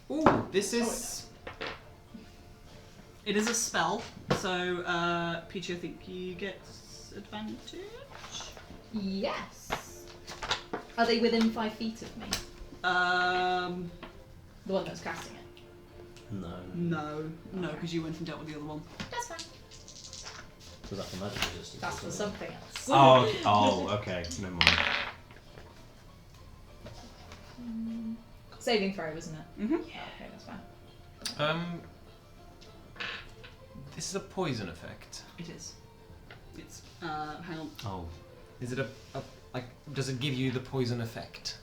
Ooh, this is. It is a spell, so Peachy, I think you get advantage. Yes. Are they within 5 feet of me? The one that's casting it. No, because you went and dealt with the other one. That's fine. So that's the magic resistance. That's for something else. Okay. Never mind. Saving throw, isn't it? Mm-hmm. Okay, that's fine. This is a poison effect. It is. It's hang on. Oh. Is it a like? Does it give you the poison effect?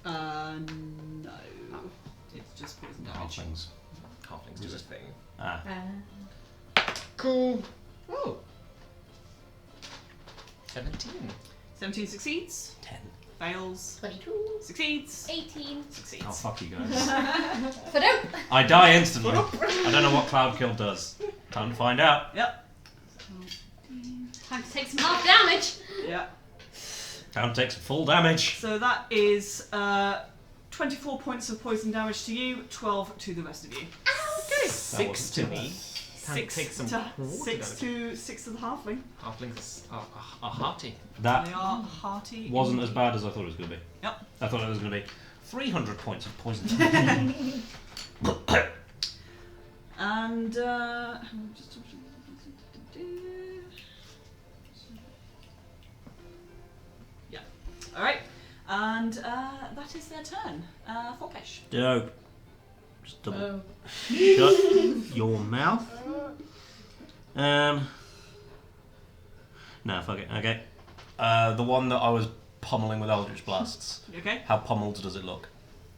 No. It's just poison damage. Halflings do this thing. Ah. Cool. Oh. 17. 17 succeeds. 10. Fails. 22. Succeeds. 18. Succeeds. Oh, fuck you guys. Fadoop. I die instantly. I don't know what Cloud Kill does. Time to find out. Yep. Time to take some half damage. Yep. Time to take some full damage. So that is 24 points of poison damage to you, 12 to the rest of you. That 6 wasn't to too me. bad. Take some Six to the halfling. Halflings are hearty. That They are hearty. wasn't as indeed. bad as I thought it was going to be. Yep. I thought it was going to be 300 points of poison damage. And yeah. All right. And that is their turn. Forkesh. Dope. Just double Oh. shut your mouth. No, fuck it. Okay. The one that I was pummeling with Eldritch Blasts. Okay. How pummeled does it look?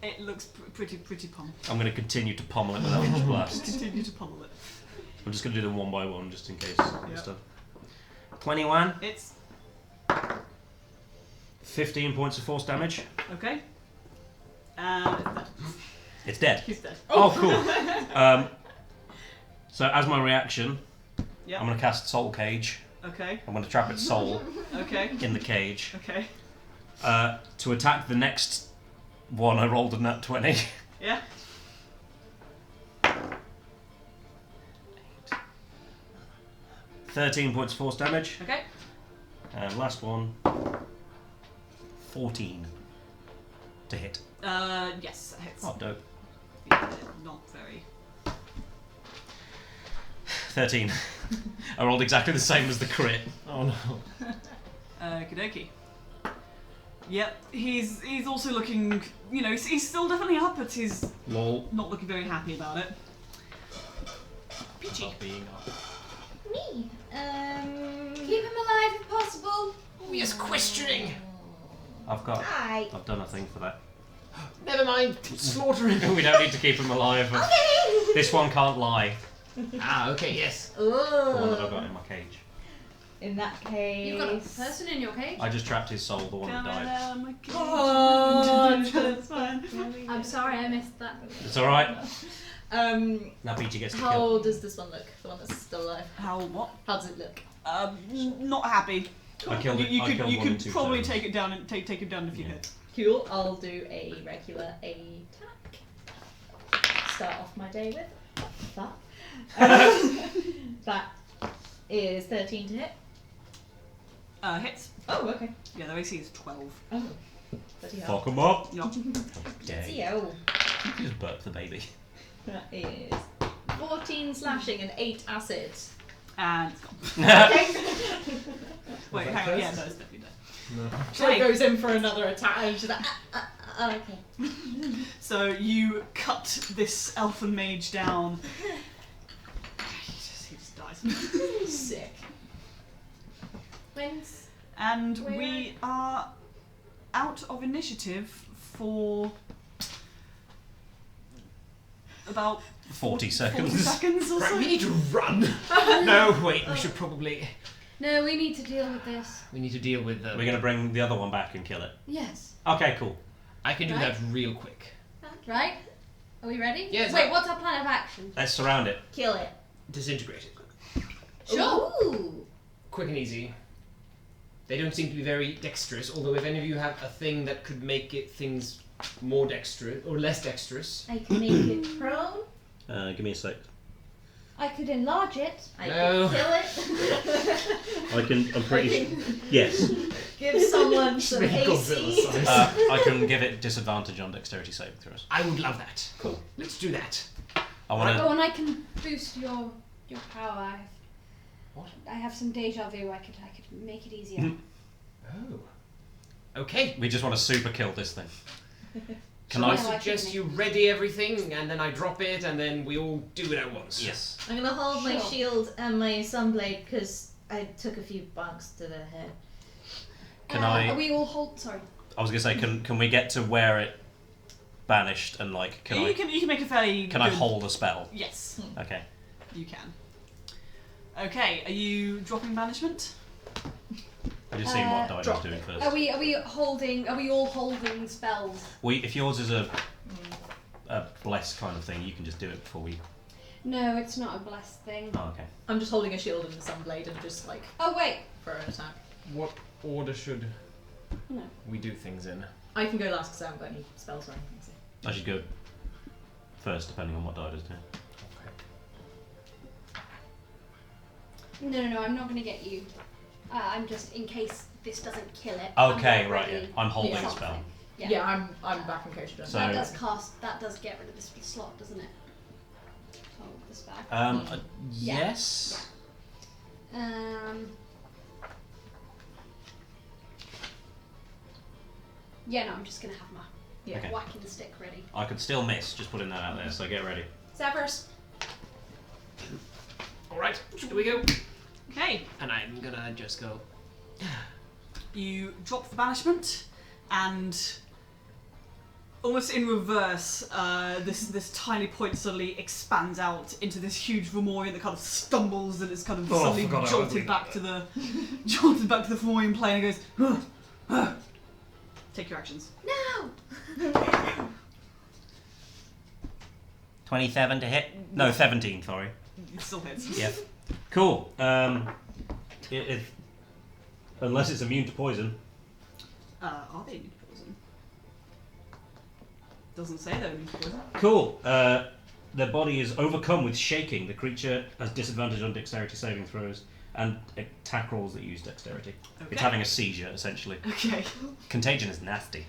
It looks pretty pummel. I'm going to continue to pummel it with Eldritch Blasts. Continue to pummel it. I'm just going to do them one by one just in case. Yep. Done. 21. It's 15 points of force damage. okay. And It's dead. he's dead. Oh, cool. So as my reaction, Yep. I'm going to cast Soul Cage. Okay. I'm going to trap its soul Okay. in the cage. Okay. To attack the next one, I rolled a nat 20. Yeah. 13 points of force damage. Okay. And last one, 14 to hit. Yes, that hits. Oh, dope. Yeah, not very. 13. I rolled exactly the same as the crit. Oh no. Okey-dokey. Yep, he's also looking, he's still definitely up, but he's Lol. not looking very happy about it. Peachy. Not being up. Me. Keep him alive if possible. Oh, yes, questioning. I've Hi. done a thing for that. Never mind. Slaughter him. We don't need to keep him alive. Okay. This one can't lie. Okay, yes. The one that I've Oh. got in my cage. In that case. You've got a person in your cage. I just trapped his soul, the one that died. Oh, That's fine. I'm sorry, I missed that. It's alright. Um, Now Peachy gets to how kill. does this one look? The one that's still alive. How what? How does it look? Not happy. I killed it. You I could killed you one in could 2 probably turns. take it down and take it down if you Yeah. hit. Cool. I'll do a regular attack. Start off my day with that. That is 13 to hit. Hits. Oh, okay. Yeah, their AC is 12. Oh, bloody hell. Fuck him up. Yup. Yeah. CO. Just burp the baby. That is 14 slashing and 8 acid. And it's gone. Wait, that hang on. Yeah, first? no, it's definitely dead. So it goes in for another attack and she's like, Okay. So you cut this elfin mage down. He just dies. sick. When's And Where- we are out of initiative for about 40 40 seconds. seconds or Right, so. we need to run. No, wait. We should probably. No, we need to deal with this. We need to deal with the. We're going to bring the other one back and kill it. Yes. Okay, cool. I can do Right. that real quick. Right? Are we ready? Yes, Wait, I- what's our plan of action? Let's surround it. kill it? Disintegrate it. Sure. Ooh. Quick and easy. They don't seem to be very dexterous, although if any of you have a thing that could make it things more dexterous or less dexterous. I can make it prone. Give me a sec. I could enlarge it. I No. can kill it. I'm pretty sure. Yes. Give some someone some Make Godzilla AC. size. I can give it disadvantage on dexterity saving throws. I would love that. Cool. Let's do that. I want Oh, to. and I can boost your power. What? I have some deja vu. I could make it easier. Oh. Okay. We just want to super kill this thing. Can Can I? I Yeah, I suggest can you make- ready everything and then I drop it and then we all do it at once? Yes. I'm gonna hold my Sure. shield and my sunblade because I took a few bunks to the head. Can I? Are we all hold? Sorry. I was gonna say, can we get to where it banished and like can You can make a fairly. I good... hold a spell? Yes, Okay. you can. Okay, are you dropping banishment? I just seen what Dido was drop doing it. first. Are we holding? Are we all holding spells? If yours is a bless kind of thing, you can just do it before we. No, it's not a blessed thing. Oh, okay. I'm just holding a shield and a sunblade and just like Oh wait. for an attack. What order should No. we do things in? I can go last because I haven't got any spells or anything. So. I should go first, depending on what Dido's doing. No. I'm not going to get you. I'm just in case this doesn't kill it. Okay, I'm right. already Yeah. I'm holding a something. spell. Yeah, I'm back in Coach. So- That does cast. That does get rid of the slot, doesn't it? Hold the spell. Yeah. Yes. Yeah, no, I'm just gonna have my Okay. whacking stick ready. I could still miss. Just putting that out there. So get ready. Severus. Alright, here we go. Okay, And I'm gonna just go. you drop the banishment, and almost in reverse, this tiny point suddenly expands out into this huge Fomorian that kind of stumbles and is kind of suddenly jolted back to the Fomorian plane and goes. Take your actions. No. 27 to hit. No, 17. Sorry. It still hits. Yep. Cool. Unless it's immune to poison. Are they immune to poison? Doesn't say they're immune to poison. Cool. Their body is overcome with shaking. The creature has disadvantage on dexterity saving throws and attack rolls that use dexterity. Okay. It's having a seizure, essentially. Okay. Contagion is nasty.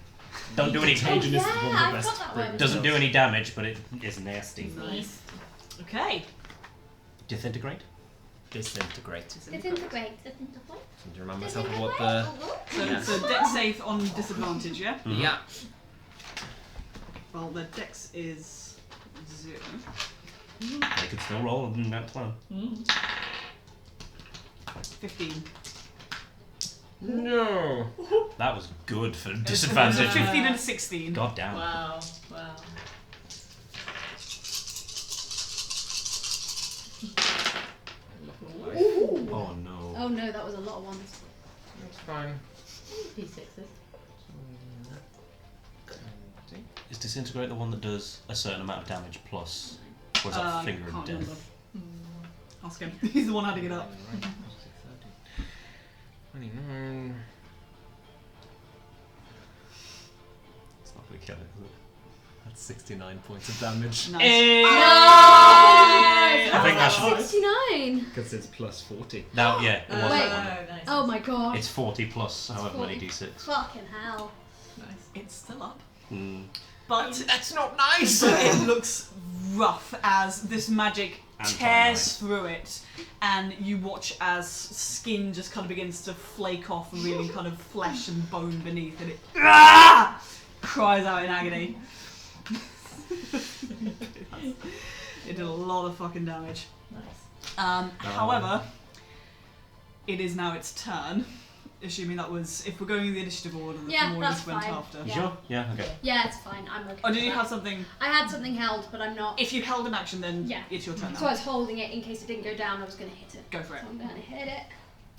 Don't do any. Contagion is yeah, one of the I've best. got that one. Doesn't do any damage, but it is nasty. Nice. Okay. Disintegrate. Disintegrate. Disintegrate. Need to remind myself of what the. So dex save on disadvantage, yeah? Yeah. Well, the dex is 0. They could still roll than that 12. 15. No. That was good for It was a disadvantage. 15 and a 16. God damn. Wow. Oh no. Oh no, that was a lot of ones. That's fine. P6s. Is disintegrate the one that does a certain amount of damage plus? Or is that finger of can't death? remember. Ask him. He's the one adding it up. 29. It's not going to kill it, is it? That's 69 points of damage. Nice. I think that should. 69. Because it's plus 40. Now, yeah, it was Wait. that one. Nice. Oh my god. It's 40 plus however many 40. d6. Fucking hell. Nice. It's still up. Mm. But That's not nice! it looks rough as this magic And tears through it, and you watch as skin just kind of begins to flake off, revealing kind of flesh and bone beneath, and it cries out in agony. It did a lot of fucking damage. Nice. However, it is now its turn. Assuming that was, if we're going in the initiative order, the Yeah, more that's went fine. after. You Yeah. sure? Yeah, okay. Yeah, it's fine. I'm okay. Oh, did with you that. have something? I had something held, but I'm not. If you held an action, then Yeah. it's your turn now. So I was holding it in case it didn't go down. I was going to hit it. Go for it. So I'm going to hit it.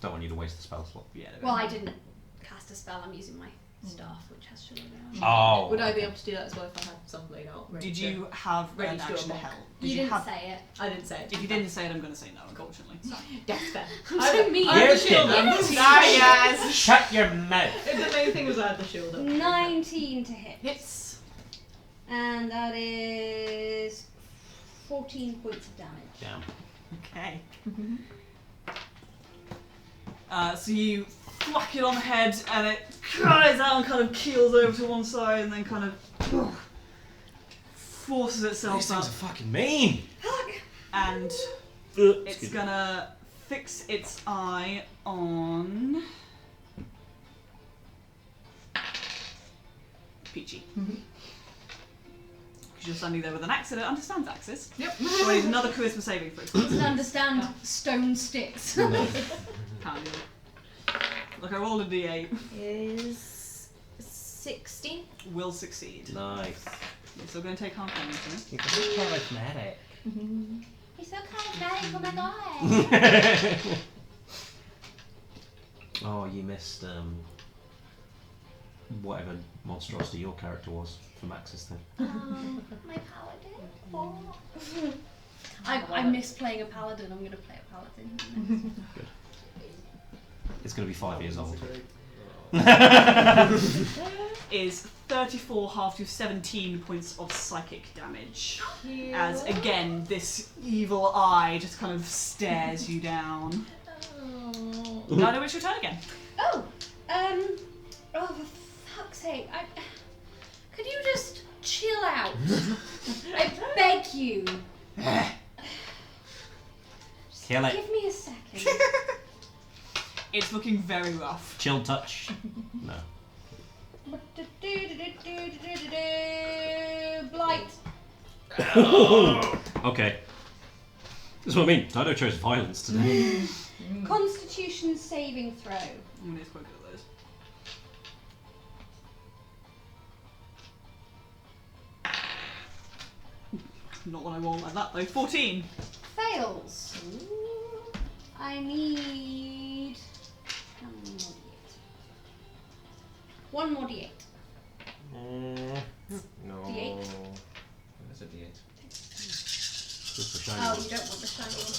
Don't want you to waste the spell slot. Yeah. Well, I didn't cast a spell. I'm using my staff, which has shield around. Oh. Would I be able to do that as well if I had Sunblade out? ready Did to- you have ready an to do a action to mock? held? You Did you didn't have? say it. I didn't say it. If you didn't say it, I'm going to say no, unfortunately. That's fair. I'm so mean. I had Yes, the shield up. Kid. Yes. Shut your mouth! The main thing was I had the shield up. 19 to hit. Hits. And that is 14 points of damage. Damn. Okay. So you whack it on the head, and it cries out and kind of keels over to one side and then kind of forces itself These things up. are fucking mean. And it's gonna fix its eye on Peachy. Because you're standing there with an axe that understands axes. Yep. So I need another charisma saving throw. Doesn't understand stone sticks. Apparently. Look, I rolled a d8. Is 16? Will succeed. Nice. You're still going to take half damage, right? You're just charismatic. He's so charismatic, oh my god. Oh, you missed whatever monstrosity your character was for Max's thing. My paladin. I miss playing a paladin. I'm going to play a paladin. Good. It's going to be 5 years old. Is 34 half to 17 points of psychic damage. As again, this evil eye just kind of stares you down. Now I know it's your turn again. Oh, for fuck's sake! Could you just chill out? I beg you. Kill it. Give me a second. It's looking very rough. Chill touch. No. Blight. Okay. That's what I mean. Dido chose violence today. Constitution saving throw. I'm just quite good at those. Not when I roll like that though. 14. Fails. I need one more d8. No. D8? What is a D8? Just for shiny Oh, one. you don't want the shiny one.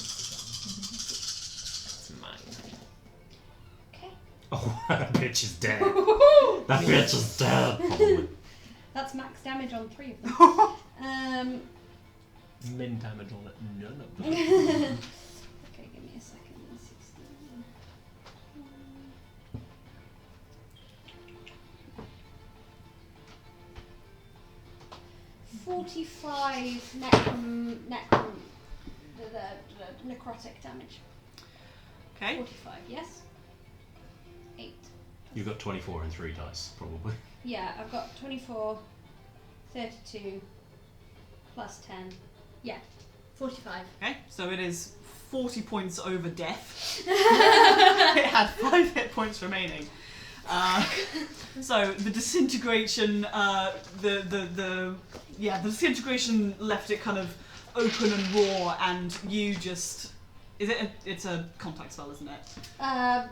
It's mine. Okay. Oh, that bitch is dead. That bitch is dead. Probably. That's max damage on 3 of them. Min damage on it. None of them. Okay, give me a second. 16. 45 necrotic damage. Okay. 45, yes? 8. You've got 24 and 3 dice, probably. Yeah, I've got 24, 32, plus 10. Yeah, 45. Okay. So it is 40 points over death. It had 5 hit points remaining. So the disintegration, the disintegration left it kind of open and raw, and you just it's a contact spell, isn't it? I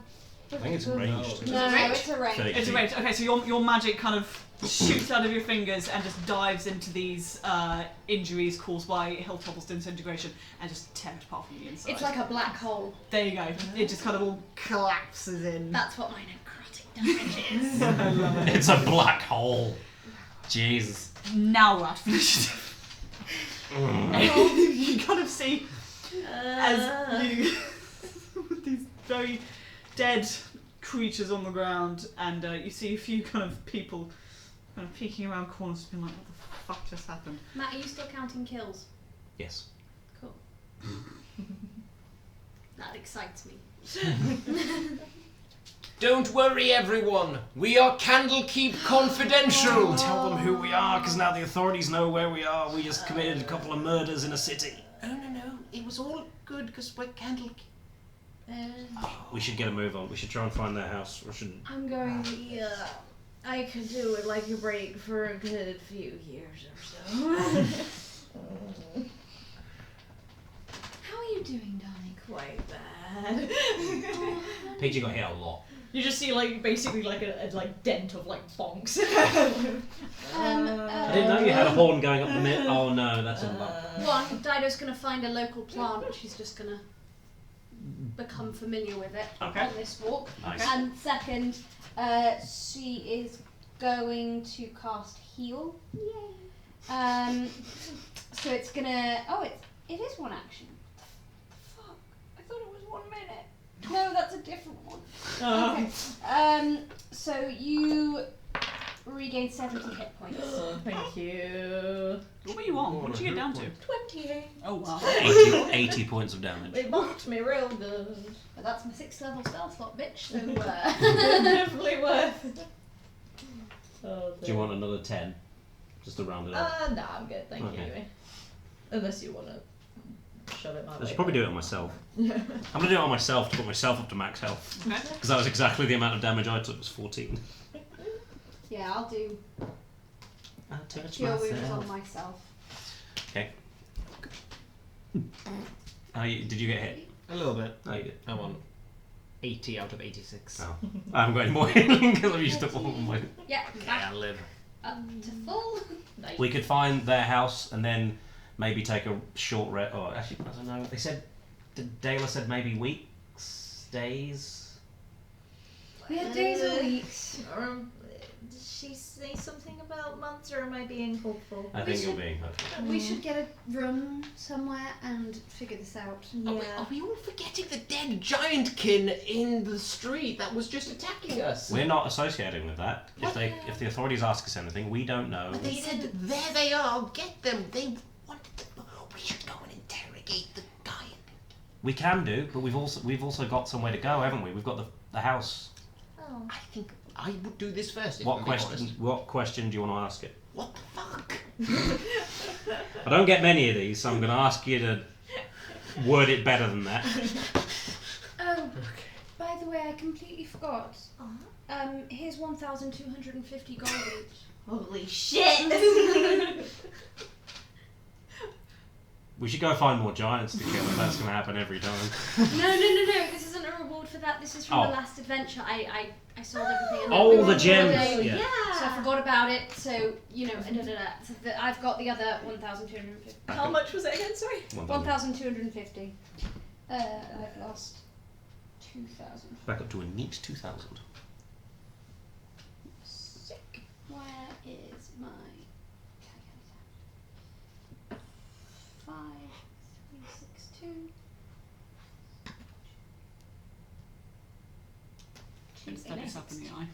think it's ranged. No, it's a range. 30 It's a feet. range. Okay, so your magic kind of shoots out of your fingers and just dives into these injuries caused by Hilltopple's disintegration and just tears it apart from the inside. It's like a black hole. There you go. It just kind of all collapses in. That's what my necrotic damage is. I love it. It's a black hole. Jesus. Now we're at initiative. You kind of see as you with these very dead creatures on the ground, and you see a few kind of people kind of peeking around corners, being like, "What the fuck just happened?" Matt, are you still counting kills? Yes. Cool. That excites me. Don't worry, everyone. We are Candlekeep Confidential. Tell them who we are, because now the authorities know where we are. We just committed a couple of murders in a city. Oh no, it was all good because we're Candlekeep. We should get a move on. We should try and find their house. We should. I'm going to, I could do it like a break for a good few years or so. How are you doing, darling? Quite bad. PG got hit a lot. You just see like basically like a like dent of like bonks. I didn't know you had a horn going up the mid. Oh no, that's a lot. One, Dido's going to find a local plant. She's just going to become familiar with it Okay. on this walk. Nice. And second, she is going to cast Heal. Yay. So it's going to... Oh, it is one action. Fuck. I thought it was 1 minute. No, that's a different one. Okay. So you regain 70 hit points. Oh, thank you. What were you on? What did you get down to? 28. Oh wow. 80 points of damage. They bumped me real good. But that's my 6th level spell slot, bitch. So Definitely worth it. Oh, Do you want another 10? Just to round it up. No, I'm good, thank you. Okay. Unless you want to shove it my way. I should probably do it on myself. Yeah. I'm going to do it on myself to put myself up to max health. Okay. Because that was exactly the amount of damage I took, was 14. yeah, I'll do I'll touch cure wounds on myself. Okay. Did you get hit? A little bit. Oh, you did. I won 80 out of 86. Oh. I haven't got any more healing because I've used up all of my... Yeah, Okay, back I'll live. up to full. Nice. We could find their house and then maybe take a short rest. Or actually, I don't know. They said... Dayla said maybe weeks? Days? We had days or weeks. Did she say something about months, or am I being hopeful? I think you're being hopeful. We should get a room somewhere and figure this out. Are we all forgetting the dead giantkin in the street that was just attacking us? We're not associating with that. If the authorities ask us anything, we don't know. But they said, there they are, get them. They wanted to... We should go and interrogate the guy. We can do, but we've also got somewhere to go, haven't we? We've got the house. Oh. I think I would do this first. If What I'm being question? honest. What question do you want to ask it? What the fuck? I don't get many of these, so I'm going to ask you to word it better than that. Oh, by the way, I completely forgot. Here's 1,250 gold each. Holy shit! We should go find more giants to kill, if that's going to happen every time. No. This isn't a reward for that. This is from the last adventure. I sold everything. And then Oh, we the were on gems! holiday, Yeah. So I forgot about it. So So I've got the other 1,250. How much was it again, sorry? 1,250. I've lost 2,000. Back up to a neat 2,000. Sick. Where is my calculator? 5, 3, 6, 2. And stab yourself in the eye.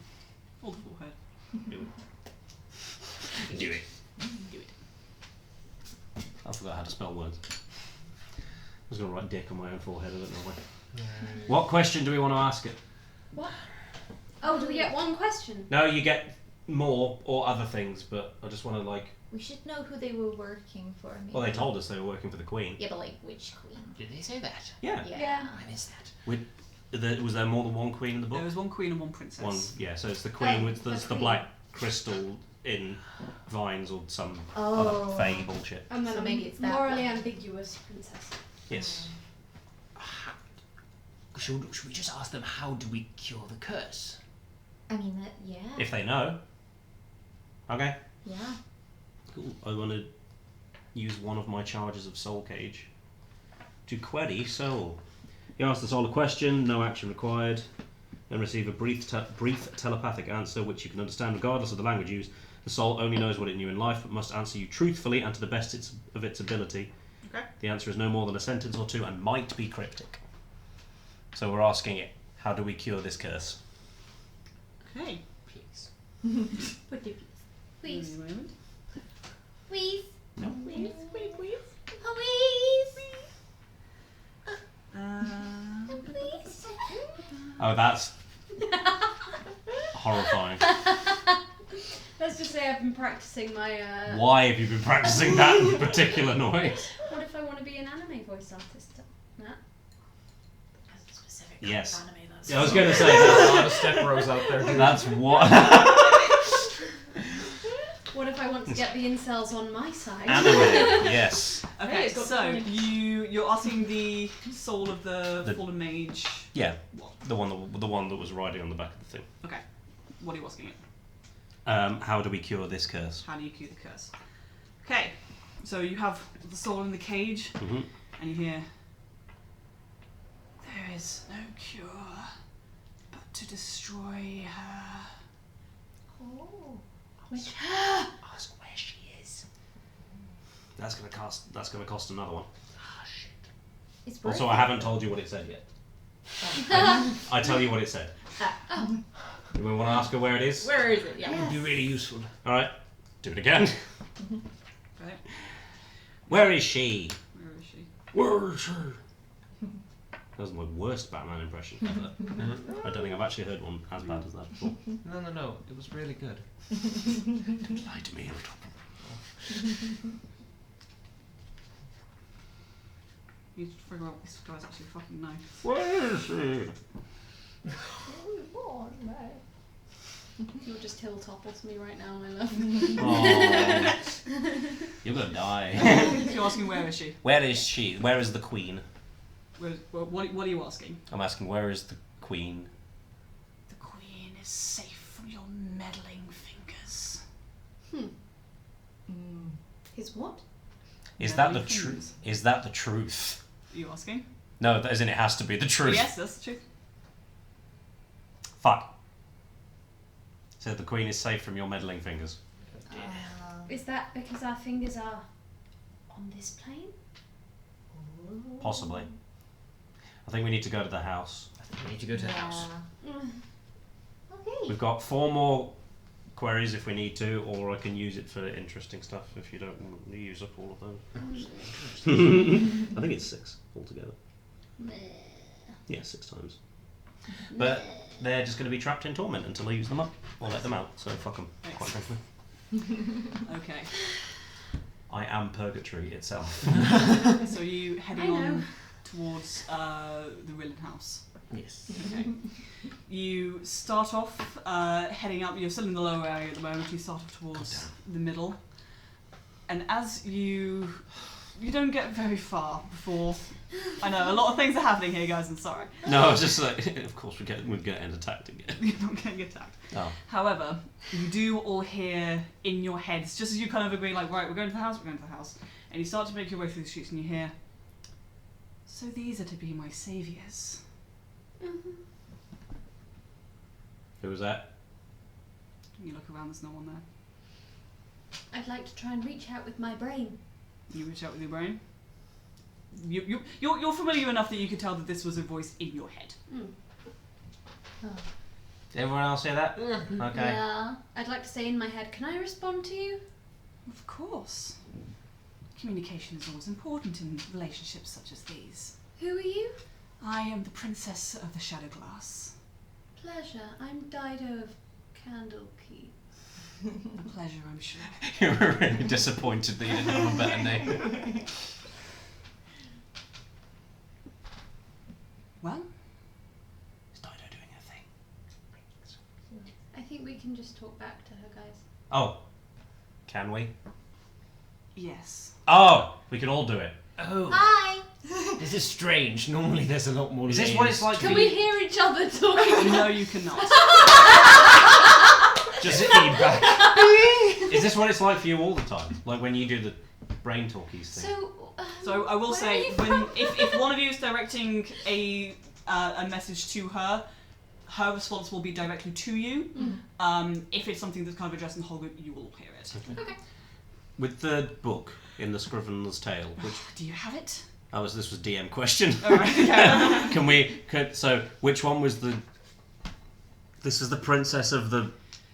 Or the forehead. Do it. I forgot how to spell words. I was going to write dick on my own forehead, I don't know why. What question do we want to ask it? What? Oh, do we get one question? No, you get more or other things, but I just want to We should know who they were working for. Maybe. Well, they told us they were working for the Queen. Yeah, but which queen? Did they say that? Yeah. Yeah. I missed that. Was there more than one queen in the book? There was one queen and one princess. One, yeah. So it's the queen with the the queen. black crystal in vines or some Oh. other fey bullshit. And then So maybe it's that morally one. ambiguous princess. Yes. Should we just ask them, how do we cure the curse? I mean, yeah. If they know. Okay. Yeah. Cool. I want to use one of my charges of Soul Cage to query soul. You ask the soul a question, no action required, and receive a brief telepathic answer which you can understand regardless of the language used. The soul only knows what it knew in life, but must answer you truthfully and to the best of its ability. Okay. The answer is no more than a sentence or two and might be cryptic. So we're asking it, how do we cure this curse? Okay. Please. What do you Please. Wait a moment. Please. No. please? Please. Please. Oh, that's horrifying. Let's just say I've been practicing my. Why have you been practicing that particular noise? What if I want to be an anime voice artist? Matt? Specific Yes. anime, that's Yeah, I was going to say There's a that. lot of step bros out there. That's what. What if I want to get the incels on my side? Anime, yes. Okay, Hey, it's got so funny. you're asking the soul of the fallen mage. Yeah, the one that was riding on the back of the thing. Okay, what are you asking it? How do we cure this curse? How do you cure the curse? Okay, so you have the soul in the cage, Mm-hmm. and you hear, "There is no cure but to destroy her." Oh. Ask where she is. That's gonna cost another one. Ah, shit. It's Also, I haven't told you what it said yet. I tell you what it said. Do we want to ask her where it is? Where is it? Yeah. That would be really useful. All right. Do it again. Right. Where is she? Where is she? Where is she? That was my worst Batman impression ever. I don't think I've actually heard one as bad as that before. No. It was really good. Don't lie to me. You need to figure out what this guy's actually fucking know. Where is she? You'll just hilltopples me right now, my love. Oh, you're gonna die. You're asking where is she? Where is she? Where is the Queen? What are you asking? I'm asking where is the Queen? The Queen is safe from your meddling fingers. His what? Is that the Meddling truth? fingers. Is that the truth? Are you asking? No, as in it has to be the truth. Yes, that's the truth. Fuck. So the Queen is safe from your meddling fingers. Is that because our fingers are on this plane? Possibly. I think we need to go to the house. I think we need to go to the house. Okay. We've got 4 more queries if we need to, or I can use it for interesting stuff if you don't want to use up all of those. I think it's 6 altogether. Yeah, 6 times. But they're just going to be trapped in torment until I use them up or let them out. So fuck them, quite frankly. Okay. I am purgatory itself. So are you heading on towards the Rillen house? Yes. Okay. You start off heading up. You're still in the lower area at the moment. You start off towards the middle, and as you don't get very far before. I know a lot of things are happening here, guys. I'm sorry. No, it's just like, of course we're getting attacked again. You're not getting attacked. Oh. However, you do all hear in your heads, just as you kind of agree, like, right, we're going to the house, and you start to make your way through the streets, and you hear, so these are to be my saviours. Who was that? You look around, there's no one there. I'd like to try and reach out with my brain. You reach out with your brain. You're familiar enough that you could tell that this was a voice in your head. Did everyone else hear that? Okay. Yeah. I'd like to say in my head, can I respond to you? Of course. Communication is always important in relationships such as these. Who are you? I am the Princess of the Shadow Glass. Pleasure. I'm Dido of Candlekeep. A pleasure, I'm sure. You were really disappointed that you didn't have a better name. Well, Is Dido doing her thing? I think we can just talk back to her, guys. Oh. Can we? yes. Oh! We can all do it. Oh, Hi. this is strange. Normally there's a lot more Is this layers. what it's like Can for we you? hear each other talking? No, you cannot. Just feedback. Is this what it's like for you all the time? Like when you do the brain talkies thing? So I will Where say, are you when from? if one of you is directing a message to her, her response will be directly to you. If it's something that's kind of addressed in the whole group, you will hear it. Okay. With the book in the Scrivener's Tale, which Do you have it? this was DM question. Alright, okay. So which one was the? This is the Princess of the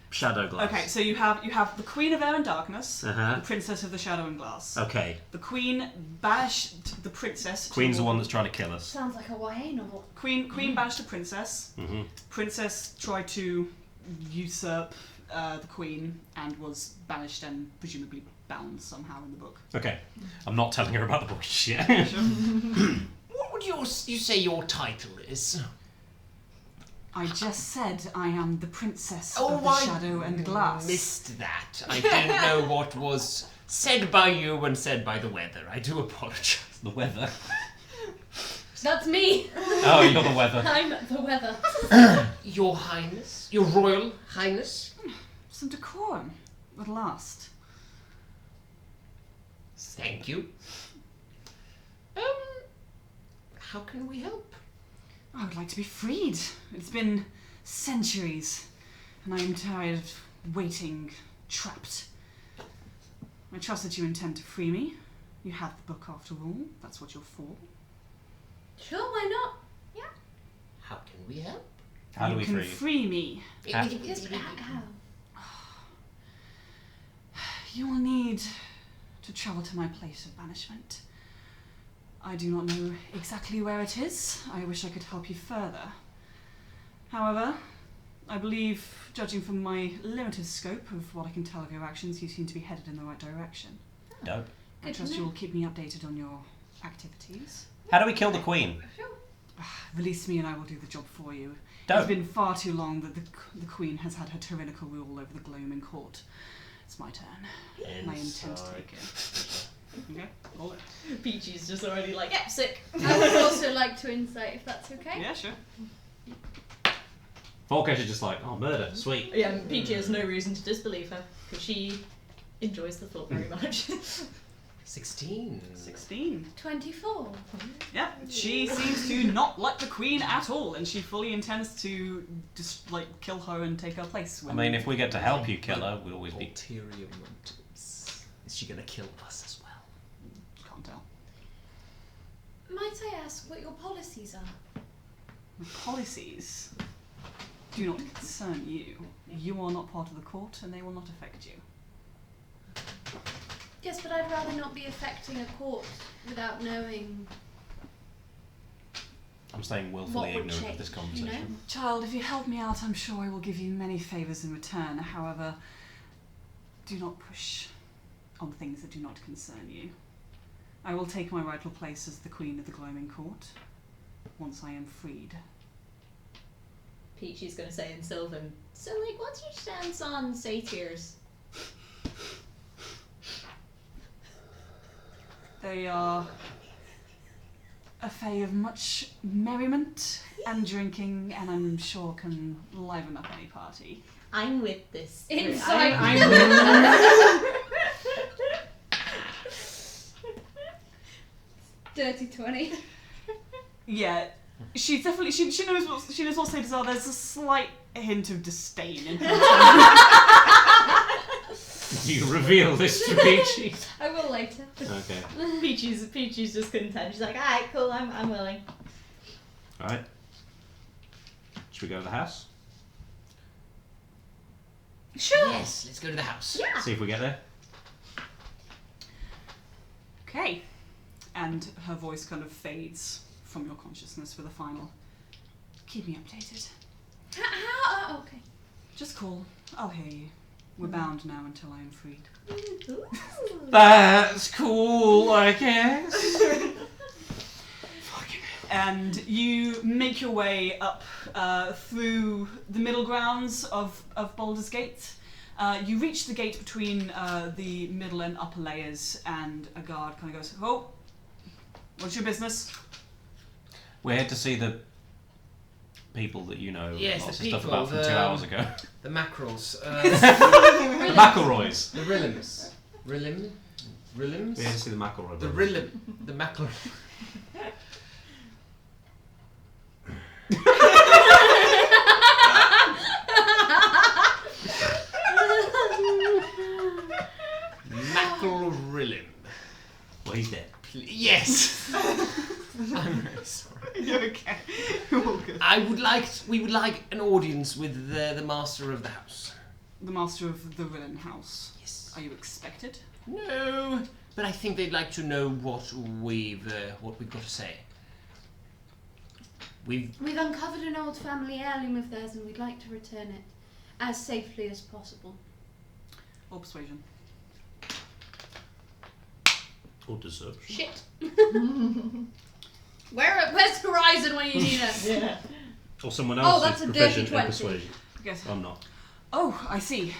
Shadow Glass. Okay, so you have the Queen of Air and Darkness, Uh-huh. the Princess of the Shadow and Glass. Okay. The Queen banished the princess. Queen's the one that's trying to kill us. Sounds like a YA novel. Queen banished the princess. Mm-hmm. Princess tried to usurp the queen and was banished and presumably bound somehow in the book. Okay. I'm not telling her about the book yet. What would you say your title is? I just said I am the Princess Oh, of the I Shadow and Glass. Missed that. I didn't know what was said by you and said by the weather. I do apologize. The weather. That's me. Oh, you're the weather. I'm the weather. Your Highness? Your Royal Highness? Some decorum, at last. Thank you. How can we help? I would like to be freed. It's been centuries, and I am tired of waiting, trapped. I trust that you intend to free me. You have the book after all. That's what you're for. Sure, why not? How can we help? How do You we can free you? free me. Ha- Yes, but how? You will need to travel to my place of banishment. I do not know exactly where it is. I wish I could help you further. However, I believe, judging from my limited scope of what I can tell of your actions, you seem to be headed in the right direction. Dope. I Good to trust know. you will keep me updated on your activities. How do we kill the queen? Release me and I will do the job for you. Dope. It's been far too long that the Queen has had her tyrannical rule over the Gloaming Court. It's my turn. And I intend to take it. Okay, roll it. Peachy's just already like, yep, sick. I would also like to insight, if that's okay. Yeah, sure. Volkesh is just like, oh, murder, sweet. Yeah, and Peachy has no reason to disbelieve her because she enjoys the thought very much. 16. 16. 24. Yeah, she seems to not like the Queen at all, and she fully intends to just kill her and take her place. I mean, if we get to help you kill her, we'll always be. Ulterior motives. Is she gonna kill us as well? Can't tell. Might I ask what your policies are? The policies do not concern you. You are not part of the court, and they will not affect you. Yes, but I'd rather not be affecting a court without knowing I'm staying what willfully would ignorant change, of this you conversation. know? Child, if you help me out, I'm sure I will give you many favours in return. However, do not push on things that do not concern you. I will take my rightful place as the Queen of the Gloaming Court once I am freed. Peachy's gonna say in Sylvan, so what's your stance on satyrs? They are a fey of much merriment and drinking, and I'm sure can liven up any party. I'm with this. Insight. I'm with Dirty 20. Yeah, she's definitely she knows what satyrs are. There's a slight hint of disdain in her. You reveal this to Peachy. I will later. Okay. Peachy's just content. She's like, alright, cool, I'm willing. Alright. Should we go to the house? Sure. Yes, let's go to the house. Yeah. See if we get there. Okay. And her voice kind of fades from your consciousness with a final, keep me updated. How? Okay. Just call. I'll hear you. We're bound now until I am freed. Ooh. That's cool, I guess. And you make your way up through the middle grounds of Baldur's Gate. You reach the gate between the middle and upper layers, and a guard kind of goes, "Oh, what's your business?" We're here to see the people that you know Yes, lots the of stuff people, about from 2 hours ago. The mackerels. The McElroys. The Rillams. Rillims? We're here to see the McElroy The brothers. Rillim. The mackerel. Mackerel Rillim. Well, he's dead. Yes! I'm very sorry. You're okay. We would like an audience with the master of the house. The master of the Rillen House. Yes. Are you expected? No, but I think they'd like to know what we've got to say. We've uncovered an old family heirloom of theirs, and we'd like to return it as safely as possible. Or persuasion. Or deception. Shit. Where's Horizon when you need us? Yeah. Or someone Oh, else that's who's a dirty proficient in 20. persuasion. Yes. I'm not. Oh, I see.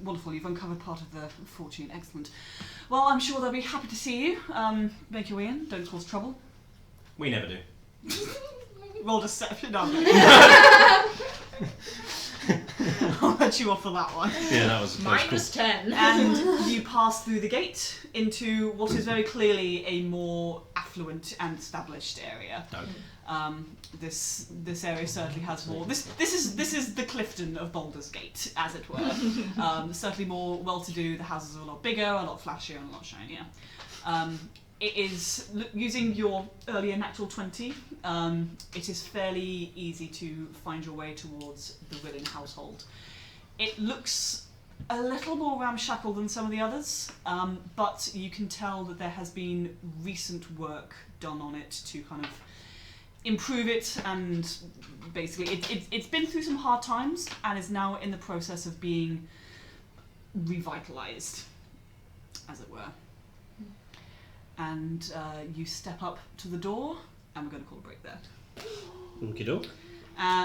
Wonderful. You've uncovered part of the fortune. Excellent. Well, I'm sure they'll be happy to see you. Make your way in. Don't cause trouble. We never do. Roll deception. No. I'll let you off for that one. Yeah, that was close. -10. And you pass through the gate into what is very clearly a more affluent and established area. No. This area certainly has more. This is the Clifton of Baldur's Gate, as it were. Certainly more well-to-do. The houses are a lot bigger, a lot flashier, and a lot shinier. it is, using your earlier natural 20, it is fairly easy to find your way towards the Willing household. It looks a little more ramshackle than some of the others, but you can tell that there has been recent work done on it to kind of improve it, and basically it's been through some hard times and is now in the process of being revitalized, as it were. And you step up to the door, and we're going to call a break there. Okie doke.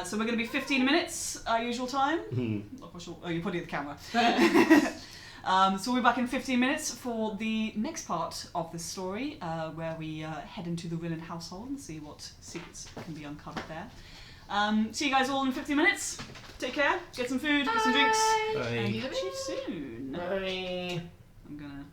So we're going to be 15 minutes, our usual time. Not quite sure. Oh, you're putting it at the camera. So we'll be back in 15 minutes for the next part of this story, where we head into the Willen household and see what secrets can be uncovered there. See you guys all in 15 minutes. Take care, get some food, get some drinks, and catch you soon. Bye. I'm gonna...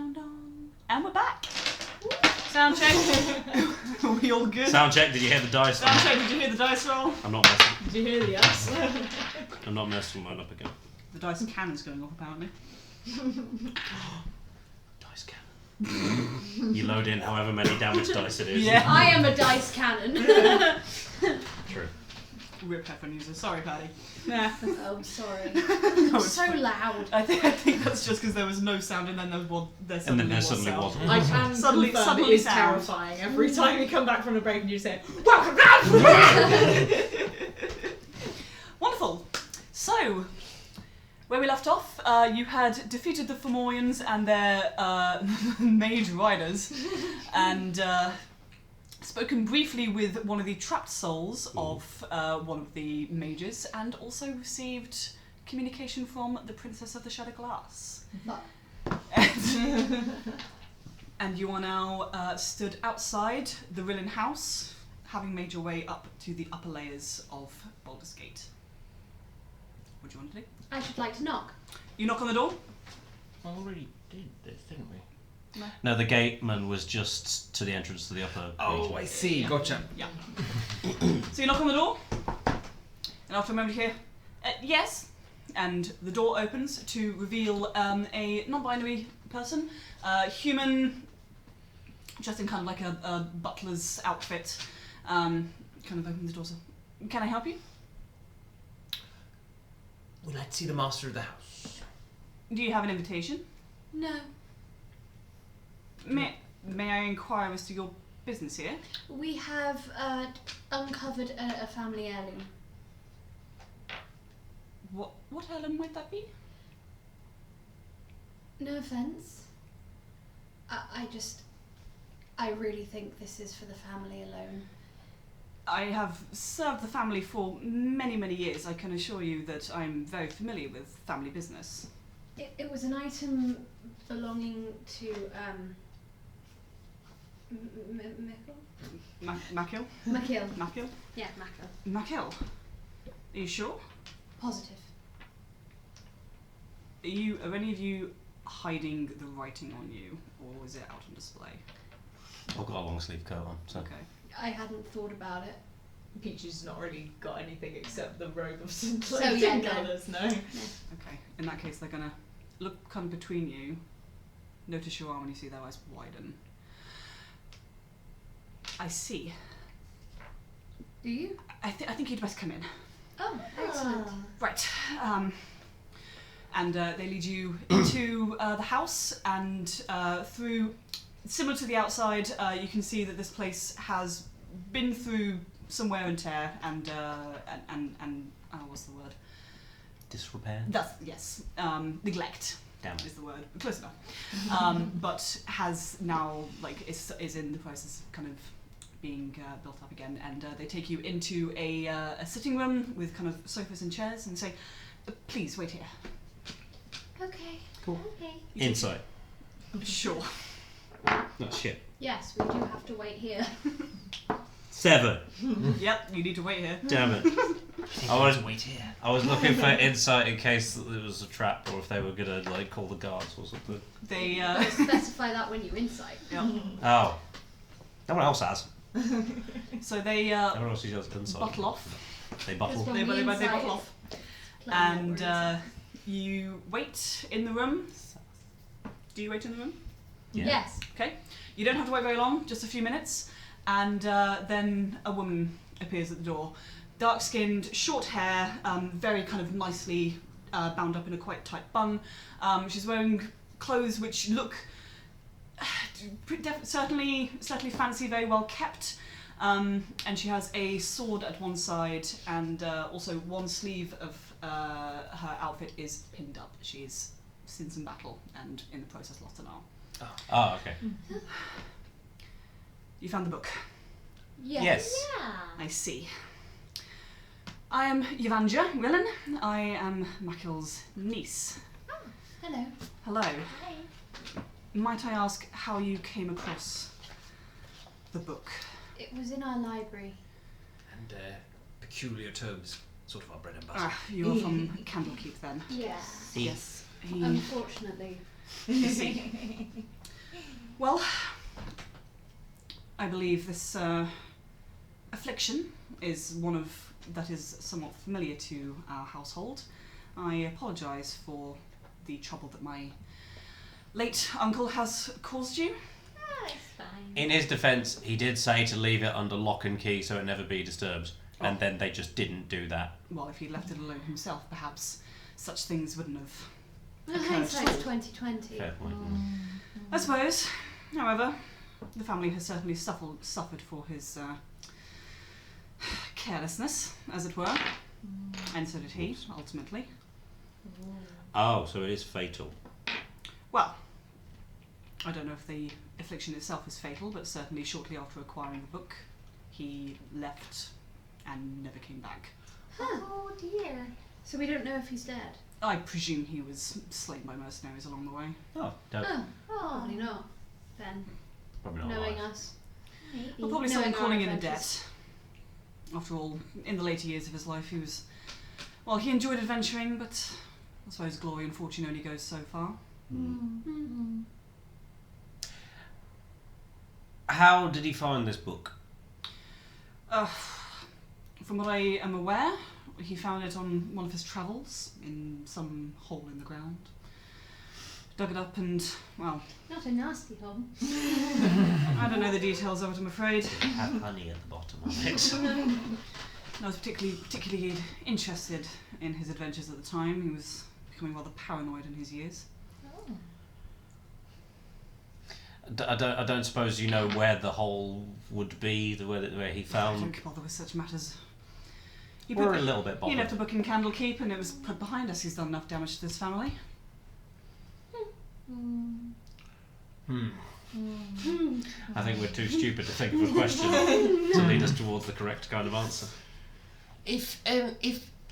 sound on. And we're back. Sound check. Are we all good? Sound check, did you hear the dice? Sound check, did you hear the dice roll? I'm not messing. Did you hear the yes? I'm not messing mine up again. The dice cannon's going off apparently. Dice cannon. You load in however many damage dice it is. Yeah. I am a dice cannon. True. Rip headphone user. Sorry, Paddy. Nah. Oh, sorry. No, it's So fine. loud. I think that's just because there was no sound and then there was one. There And then there was suddenly sound. wasn't. I can Suddenly- confirm suddenly it is sound. terrifying every time you come back from a break and you say, Wonderful. So, where we left off, you had defeated the Fomorians and their mage riders, and spoken briefly with one of the trapped souls of one of the mages, and also received communication from the Princess of the Shadow Glass. And you are now stood outside the Rillin house, having made your way up to the upper layers of Baldur's Gate. What do you want to do? I should like to knock. You knock on the door? I already did this, didn't we? No, the gateman was just to the entrance to the upper Oh, region. I see. Gotcha. Yeah. So you knock on the door, and after a moment you hear, yes, and the door opens to reveal a non-binary person, human, just in kind of like a butler's outfit, kind of opens the door, so, can I help you? We'd like to see the master of the house. Do you have an invitation? No. May I inquire as to your business here? We have uncovered a family heirloom. What heirloom might that be? No offence. I really think this is for the family alone. I have served the family for many, many years. I can assure you that I'm very familiar with family business. It was an item belonging to Michael? Makil? Makil. Makil? Yeah, Makil. Makil? Are you sure? Positive. Are any of you hiding the writing on you, or is it out on display? I've got a long sleeve coat on, so. Okay. I hadn't thought about it. Peachy's not really got anything except the robe of So, scintillating yeah, no. colours, no. Okay. In that case, they're gonna look kind of between you. Notice your arm when you see their eyes widen. I see. Do you? I think you'd best come in. Oh, excellent. Right. And they lead you into the house, and through, similar to the outside, you can see that this place has been through some wear and tear, and what's the word? Disrepair? Yes. Neglect. Damn it. Is the word. Close enough. But has now, is in the process of kind of being built up again, and they take you into a sitting room with kind of sofas and chairs and say, please wait here. Okay. Cool. Okay. Insight. Sure. No, shit. Yes, we do have to wait here. 7. Yep, you need to wait here. Damn it. I want to wait here. I was looking for insight in case that it was a trap, or if they were gonna call the guards or something. They Specify that when you insight. yeah. Oh. No one else has. So they Everyone else uses insight. bottle off. They bottle. That's They when we bottle insight off. Plain And that you wait in the room. Do you wait in the room? we're Yeah. Yes. Okay. You don't have to wait very long, just a few minutes. And then a woman appears at the door. Dark-skinned, short hair, very kind of nicely bound up in a quite tight bun. She's wearing clothes which look certainly fancy, very well kept. And she has a sword at one side, and also one sleeve of her outfit is pinned up. She's seen some battle and in the process lost an arm. Oh, okay. You found the book. Yes. Yeah. I see. I am Yvanja Rillin. I am Makil's niece. Hello. Hello. Hi. Might I ask how you came across the book? It was in our library. And peculiar tomes, sort of our bread and butter. Ah, you're from Candlekeep then. Yes. Yes. He Unfortunately. You see. Well, I believe this affliction is one of that is somewhat familiar to our household. I apologise for the trouble that my late uncle has caused you. Oh, it's fine. In his defence, he did say to leave it under lock and key so it never be disturbed. And then they just didn't do that. Well, if he'd left it alone himself, perhaps such things wouldn't have occurred. Hindsight's 2020. Fair point. I suppose. However, the family has certainly suffered for his carelessness, as it were. And so did he, ultimately. Oh, so it is fatal. Well, I don't know if the affliction itself is fatal, but certainly shortly after acquiring the book, he left and never came back. Oh dear. So we don't know if he's dead. I presume he was slain by mercenaries along the way. Oh, don't. Oh, probably not. Then, Probably not knowing alive. us. Maybe. Well, probably Knowing someone our calling in a adventures. debt. After all, in the later years of his life, he was... Well, he enjoyed adventuring, but I suppose glory and fortune only goes so far. How did he find this book? From what I am aware, he found it on one of his travels in some hole in the ground. Dug it up and, well, Not a nasty hole. I don't know the details of it, I'm afraid. Have honey at the bottom of it. I was particularly interested in his adventures at the time. He was becoming rather paranoid in his years. I don't suppose you know where the hole would be, where he I found. don't bother with such matters. We're a little bit He bothered. left a book in Candlekeep and it was put behind us. He's done enough damage to this family. I think we're too stupid to think of a question to lead us towards the correct kind of answer. If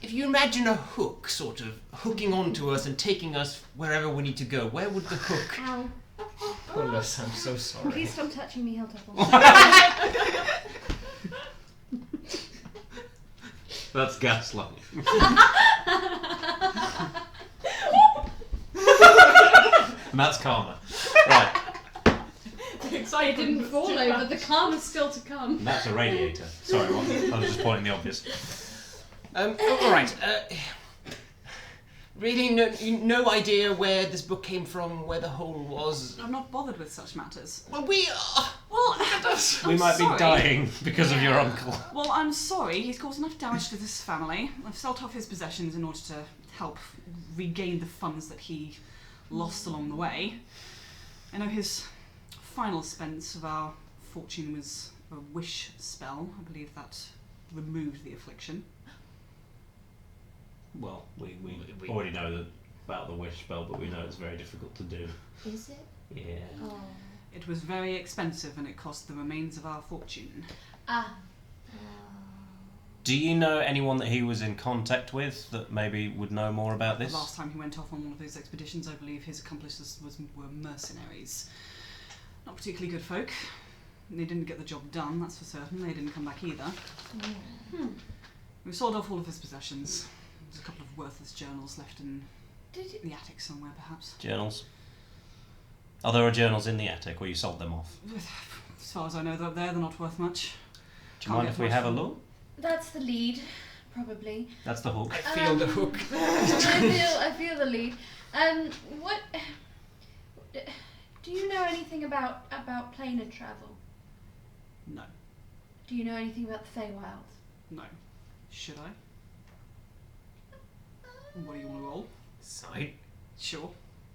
you imagine a hook sort of hooking onto us and taking us wherever we need to go, where would the hook Ow. pull us? I'm so sorry. Please stop touching me, Hildeful. That's gaslighting. And that's karma. Right, It didn't fall over. The karma's still to come. and that's a radiator. Sorry, I was just pointing the obvious. All right. Really, no idea where this book came from, where the hole was. I'm not bothered with such matters. Well, we are. Well, We might be sorry. dying because of your uncle. Well, I'm sorry. He's caused enough damage to this family. I've sold off his possessions in order to help regain the funds that he lost along the way. I know his final spence of our fortune was a wish spell. I believe that removed the affliction. Well, we already know about the wish spell, but we know it's very difficult to do. Is it? Yeah. Oh. It was very expensive and it cost the remains of our fortune. Ah. Do you know anyone that he was in contact with that maybe would know more about The this? last time he went off on one of those expeditions, I believe his accomplices were mercenaries. Not particularly good folk. They didn't get the job done, that's for certain. They didn't come back either. We sold off all of his possessions. There's a couple of worthless journals left in the attic somewhere, perhaps. Journals? Oh, there are journals in the attic where you sold them off. As far as I know, they're not worth much. Do you mind if we have a look? That's the lead, probably. That's the hook. I feel the hook. I feel the lead. What? Do you know anything about planar travel? No. Do you know anything about the Feywild? No. Should I? What do you want to roll? Sight. Sure.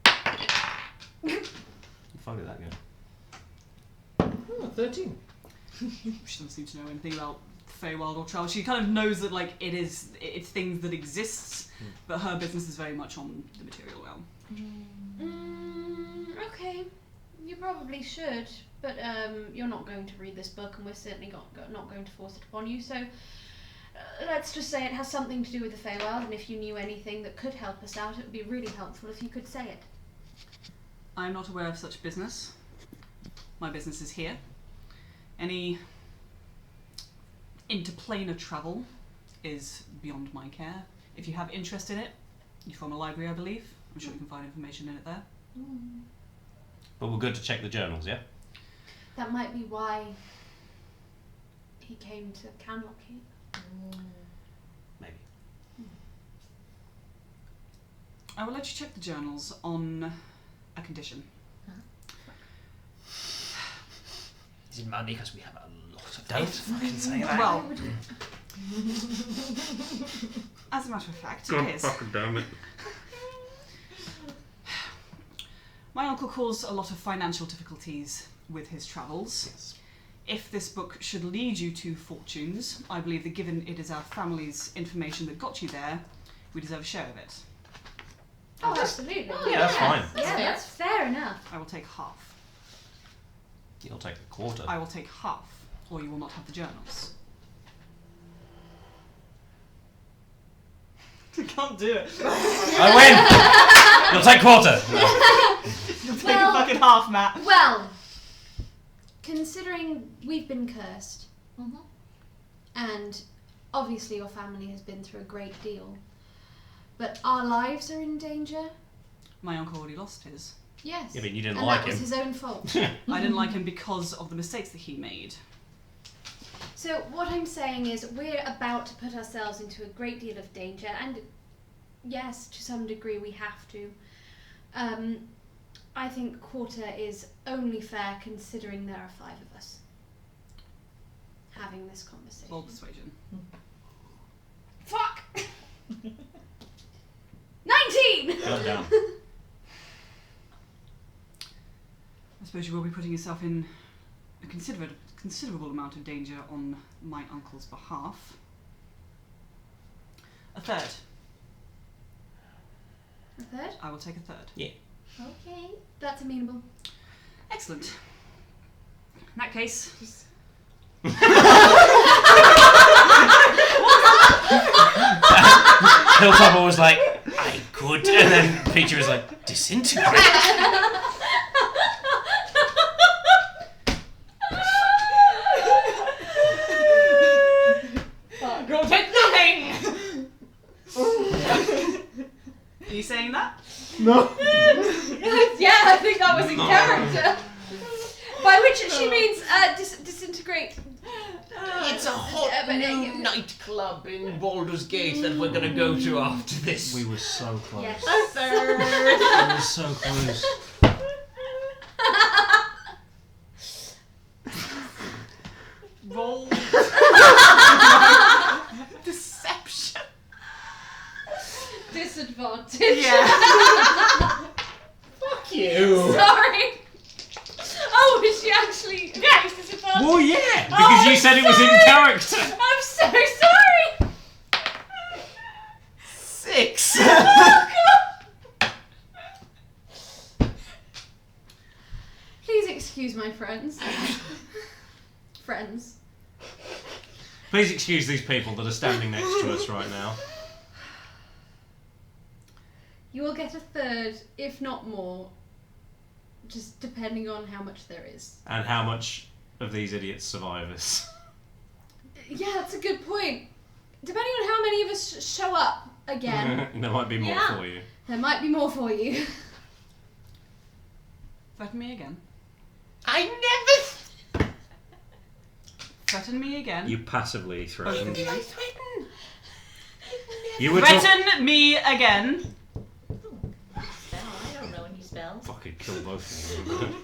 How far did that go? Oh, 13. She doesn't seem to know anything about Feywild or travel. She kind of knows that like it's things that exists, but her business is very much on the material realm. Okay. You probably should, but you're not going to read this book, and we're certainly not going to force it upon you. So let's just say it has something to do with the Feywild, and if you knew anything that could help us out, it would be really helpful if you could say it. I am not aware of such business. My business is here. Any interplanar travel is beyond my care. If you have interest in it, you're from a library, I believe. I'm sure you can find information in it there. But we're good to check the journals, yeah? That might be why he came to Candlekeep. Maybe. I will let you check the journals on a condition. Is it money? Because we have a lot of Don't fucking say that. Well, as a matter of fact, it is. fucking damn it. My uncle caused a lot of financial difficulties with his travels. Yes. If this book should lead you to fortunes, I believe that given it is our family's information that got you there, we deserve a share of it. Oh, absolutely. Yeah, that's fine. Yeah, that's fair enough. I will take half. You'll take a quarter. I will take half, or you will not have the journals. I can't do it. I win! You'll take quarter! No. You'll take a fucking half, Matt. Well, considering we've been cursed, and obviously your family has been through a great deal, but our lives are in danger. My uncle already lost his. Yes. Yeah, but you didn't and like that was him. his own fault. I didn't like him because of the mistakes that he made. So what I'm saying is we're about to put ourselves into a great deal of danger, and yes, to some degree we have to. I think quarter is only fair considering there are 5 of us having this conversation. Roll persuasion. Fuck! 19! Got down. I suppose you will be putting yourself in a considerable amount of danger on my uncle's behalf. A third. A third? I will take a third. Yeah. Okay, that's amenable. Excellent. In that case... Hilltopper was like, I could, and then Peter was like, disintegrate. Go take nothing! Are you saying that? No. Yeah, I think that was in character. By which she means disintegrate. It's a hot new nightclub in Baldur's Gate that we're gonna go to after this. We were so close. Yes. We were so close. Roll. Deception. Disadvantage. Yeah. Fuck you! Sorry. Oh, is she actually? Yeah, it's disadvantage. Well, yeah, because you said it was in character. I'm so sorry. 6! Please excuse my friends. Friends. Please excuse these people that are standing next to us right now. You will get a third, if not more, just depending on how much there is. And how much of these idiots survive us? Yeah, that's a good point. Depending on how many of us show up again, There might be more Yeah. for you. there might be more for you. Threaten me again. I never... Threaten me again. You passively Both threaten. of you. threaten? You were Threaten me again. Spell. I don't know any spells. Fucking kill both of you.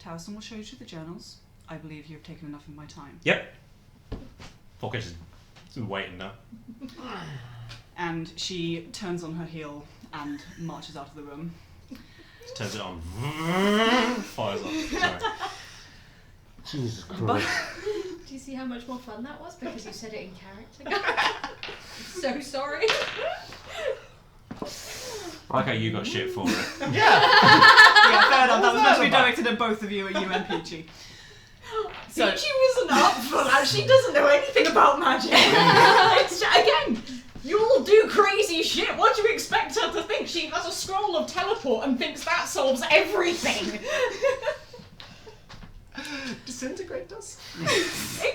Towson will show you to the journals. I believe you have taken enough of my time. Yep. Pocket is waiting now. And she turns on her heel and marches out of the room. Turns it on. Fires up. Sorry. Jesus Christ. Do you see how much more fun that was? Because you said it in character. So sorry. I like how you got shit for it. Yeah, fair enough. That was meant to be about? directed at both of you, at you and Peachy. So she wasn't up for that. She doesn't know anything about magic. It's again, you all do crazy shit. What do you expect her to think? She has a scroll of teleport and thinks that solves everything. disintegrate us? Exactly!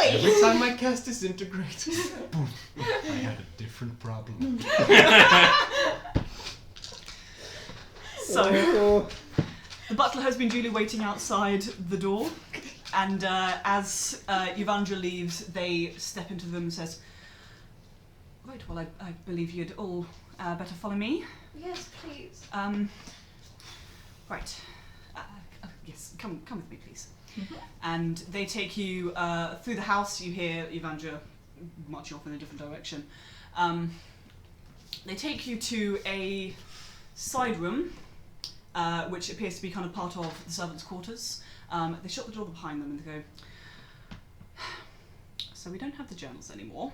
Every time I cast disintegrate, boom, I had a different problem. So, the butler has been duly waiting outside the door, and as Yuvandra leaves, they step into the room and says, "Right, well, I believe you'd all better follow me." Yes, please. Right. Yes, come with me, please. And they take you through the house. You hear Yuvandra marching off in a different direction. They take you to a side room, which appears to be kind of part of the servants' quarters. They shut the door behind them and they go, "So we don't have the journals anymore.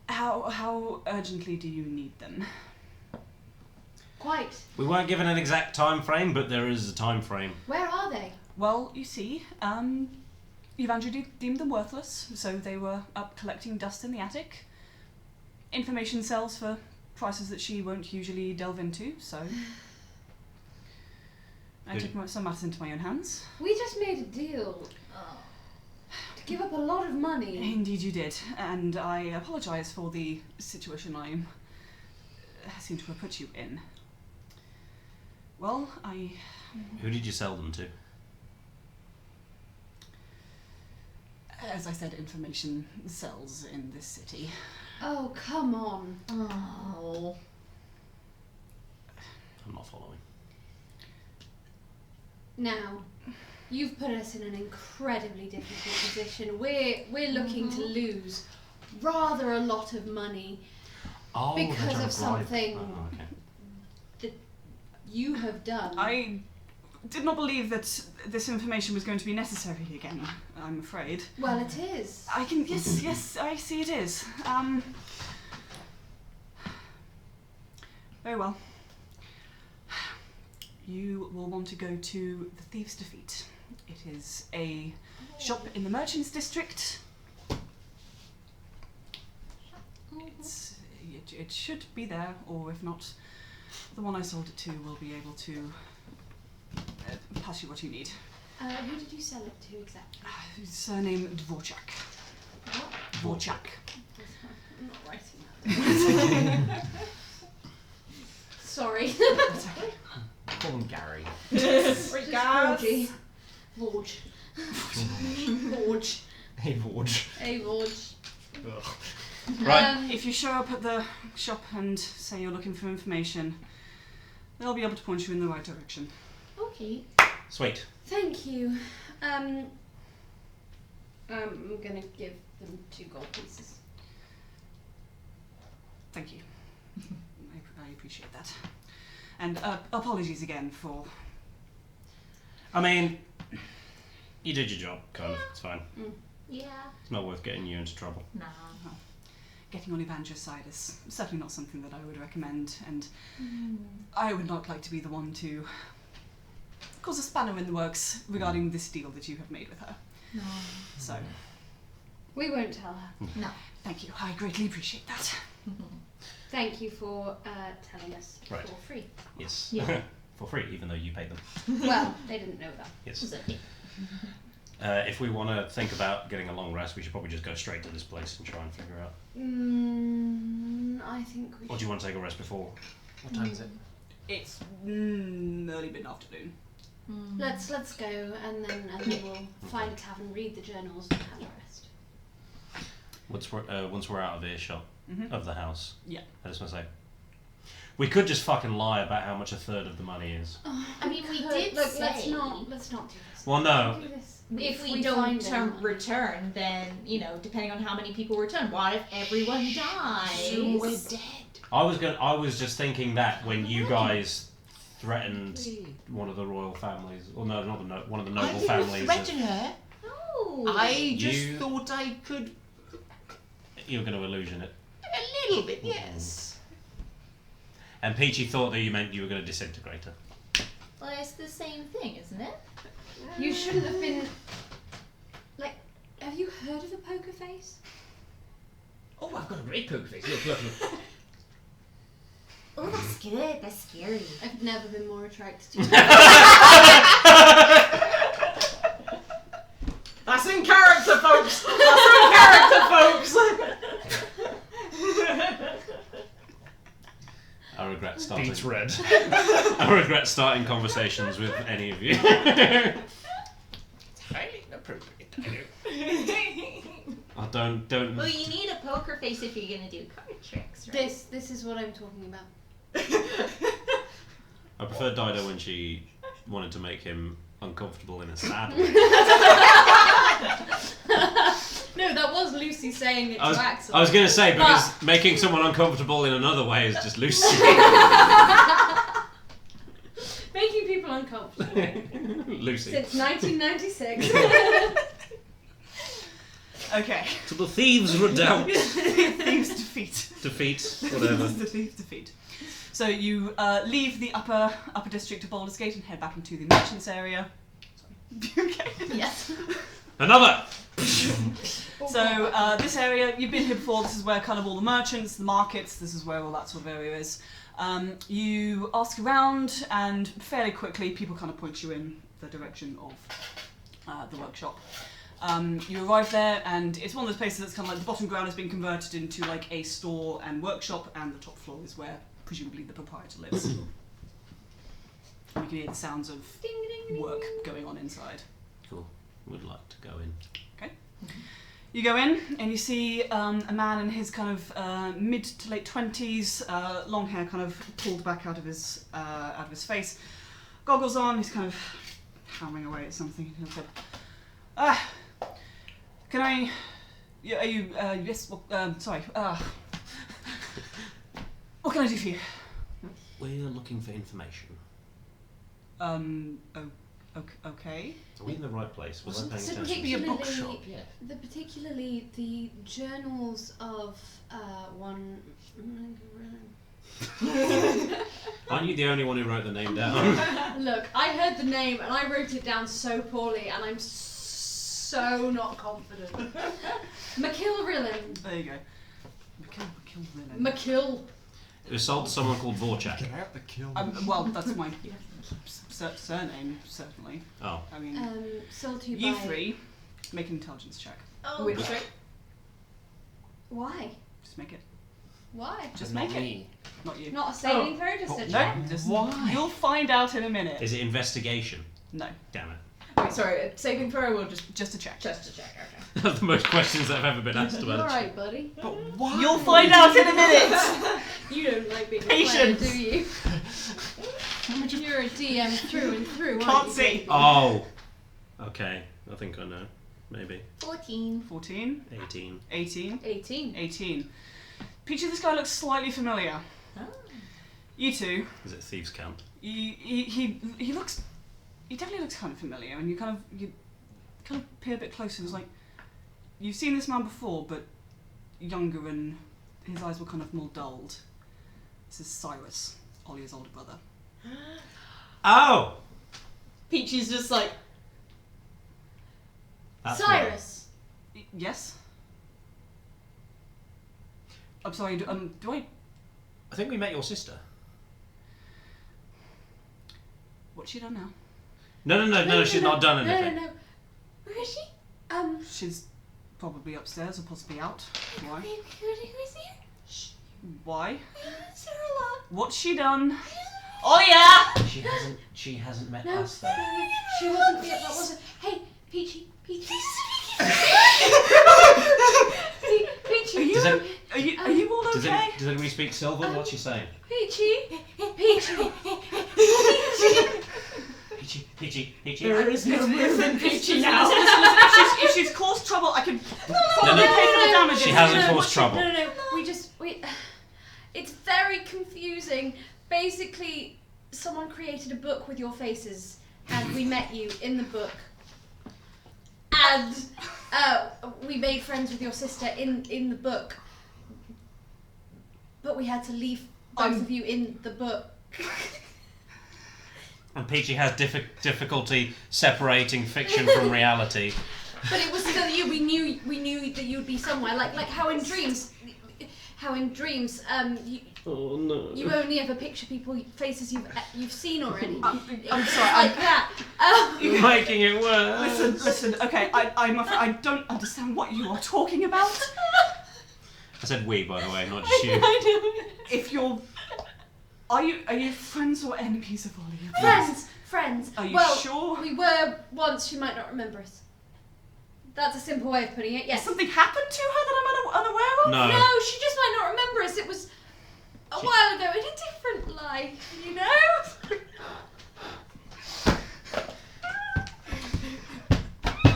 How urgently do you need them?" Quite. We weren't given an exact time frame, but there is a time frame. Where are they? Well, you see, Yuvandra deemed them worthless, so they were up collecting dust in the attic. Information sells for prices that she won't usually delve into, so I took some matters into my own hands. We just made a deal. To give up a lot of money. Indeed you did, and I apologise for the situation I seem to have put you in. Well, Who did you sell them to? as I said, information sells in this city. Oh, come on. Oh. I'm not following. Now, you've put us in an incredibly difficult position. We're looking to lose rather a lot of money Oh, because of something Oh, okay. that you have done. I did not believe that this information was going to be necessary again, I'm afraid. Well, it is. Yes, I see it is. Very well. You will want to go to the Thieves' Defeat. It is a shop in the Merchants District. It should be there, or if not, the one I sold it to will be able to pass you what you need. Who did you sell it to exactly? Surname Dvorchak. What? Dvorchak. I'm not writing that. Sorry. Call him Gary. Regards. Vorge. Vorge. Hey, Vorge. Hey, Vorge. Ugh. Right. If you show up at the shop and say you're looking for information, they'll be able to point you in the right direction. Okay. Sweet. Thank you. I'm gonna give them 2 gold pieces. Thank you. I appreciate that. And apologies again for... I mean, you did your job, kind of. It's fine. Yeah. It's not worth getting you into trouble. No. Getting on Yuvandра's side is certainly not something that I would recommend, and I would not like to be the one to cause a spanner in the works regarding this deal that you have made with her. No. So, We won't tell her. No. thank you. I greatly appreciate that. Thank you for telling us Right. for free. Yes. Yeah. For free, even though you paid them. Well, they didn't know that. Yes. Exactly. If we want to think about getting a long rest, we should probably just go straight to this place and try and figure out. I think we Or do you want to take a rest before? What time is it? It's early mid-afternoon. Let's go and then we'll find a tavern, read the journals, and have a rest. Once we're out of earshot of the house, Yeah. I just want to say, we could just fucking lie about how much a third of the money is. I mean, we Could- did look, say let's not do this. Well, no. Do this. if we find don't them. return, then, you know, depending on how many people return, what if everyone dies? We're dead. I was just thinking that when you guys threatened one of the royal families, or no, not one of the noble I didn't families. threaten her. No. I just You- thought I could You were going to illusion it. a little bit, yes. And Peachy thought that you meant you were going to disintegrate her. Well, it's the same thing, isn't it? You shouldn't have been. Like, have you heard of a poker face? Oh, I've got a great poker face. Look. Oh, that's good. That's scary. I've never been more attracted to you. folks. That's her character, folks. I regret starting. Beats red. I regret starting conversations with any of you. It's highly inappropriate. I don't. Well, you need a poker face if you're gonna do card tricks, right? This is what I'm talking about. I prefer Dido when she wanted to make him uncomfortable in a sad way. No, that was Lucy saying it to Axel. I was going to say, because making someone uncomfortable in another way is just Lucy. Making people uncomfortable. Lucy. Since 1996. Okay. To the thieves redout. Thieves defeat. Defeat, whatever. The thieves defeat. So you leave the upper district of Baldur's Gate and head back into the merchants area. Sorry. Okay. Yes. Another! So this area, you've been here before, this is where kind of all the merchants, the markets, this is where all that sort of area is. You ask around and fairly quickly people kind of point you in the direction of the workshop. You arrive there and it's one of those places that's kind of like the bottom ground has been converted into like a store and workshop, and the top floor is where presumably the proprietor lives. And you can hear the sounds of work going on inside. Cool. Would like to go in. Okay. You go in and you see a man in his kind of mid to late 20s, long hair kind of pulled back out of his face, goggles on. He's kind of hammering away at something. He'll say, "Can I? Are you? Yes. Well, sorry. What can I do for you?" We're looking for information. Okay. Are we in the right place? Was I paying So attention? particularly, Be a bookshop. Yeah. Particularly the journals of one. Aren't you the only one who wrote the name down? Look, I heard the name and I wrote it down so poorly, and I'm so not confident. McIlrillan. There you go. McIlrillan. McIll. It was sold to someone called Vorchak. Get out the kill. Well, that's my surname, certainly. Oh. I mean, Sold to you you by... three, make an intelligence check. Oh, Which way? Why? Just make it. Why? Just Not make it. me. Not you. Not a saving throw, just a No, check. just, Why? you'll find out in a minute. Is it investigation? No, Damn it. Wait, sorry, saving throw or just a check. a check, okay. That's the most questions that have ever been asked You about it. alright, buddy? But why? You'll find out in a minute. You don't like being Patience. a player, do you? You're a DM through and through, aren't Can't you, see. baby? Oh. Okay. I think I know. Maybe. 14. 14, 18. 18, 18. 18. Peachy, this guy looks slightly familiar. Oh. You two, Is it Thieves' Camp? he looks, he definitely looks kind of familiar, and you kind of peer a bit closer, and it's like, you've seen this man before, but younger, and his eyes were kind of more dulled. This is Cyrus, Ollie's older brother. Oh! Peachy's just like, That's Cyrus! Yes? I'm sorry, do I... I think we met your sister. What's she done now? No, she's not done anything. No. Where is she? She's probably upstairs or possibly out. Why? Who is here? Why? Sarah lot. What's she done? Oh yeah! She hasn't met No, us though. no, she wasn't here, that wasn't... Hey, Peachy. Peachy. Are you, Does it- are you all Does okay? anybody speak Sylvan? What's she saying? Peachy. Peachy. there is no moving Peachy now. If she's caused trouble, I can probably pay for the damages. She hasn't No, caused trouble. No. It's very confusing. Basically, someone created a book with your faces, and we met you in the book. And we made friends with your sister in the book. But we had to leave both of you in the book. And Peachy has difficulty separating fiction from reality. But it was still you. We knew that you'd be somewhere. Like how in dreams, how in dreams, Oh no. you only ever picture people faces you've seen already. I'm It's sorry, like that. You're making it worse. Listen. Okay, I'm afraid I don't understand what you are talking about. I said we, by the way, not just you. I know. If you're, are you friends or enemies of Ollie? Friends. Are you well, sure? we were once. She might not remember us. That's a simple way of putting it. Yes. Something happened to her that I'm unaware of? No. No, she just might not remember us. It was a while ago in a different life, you know?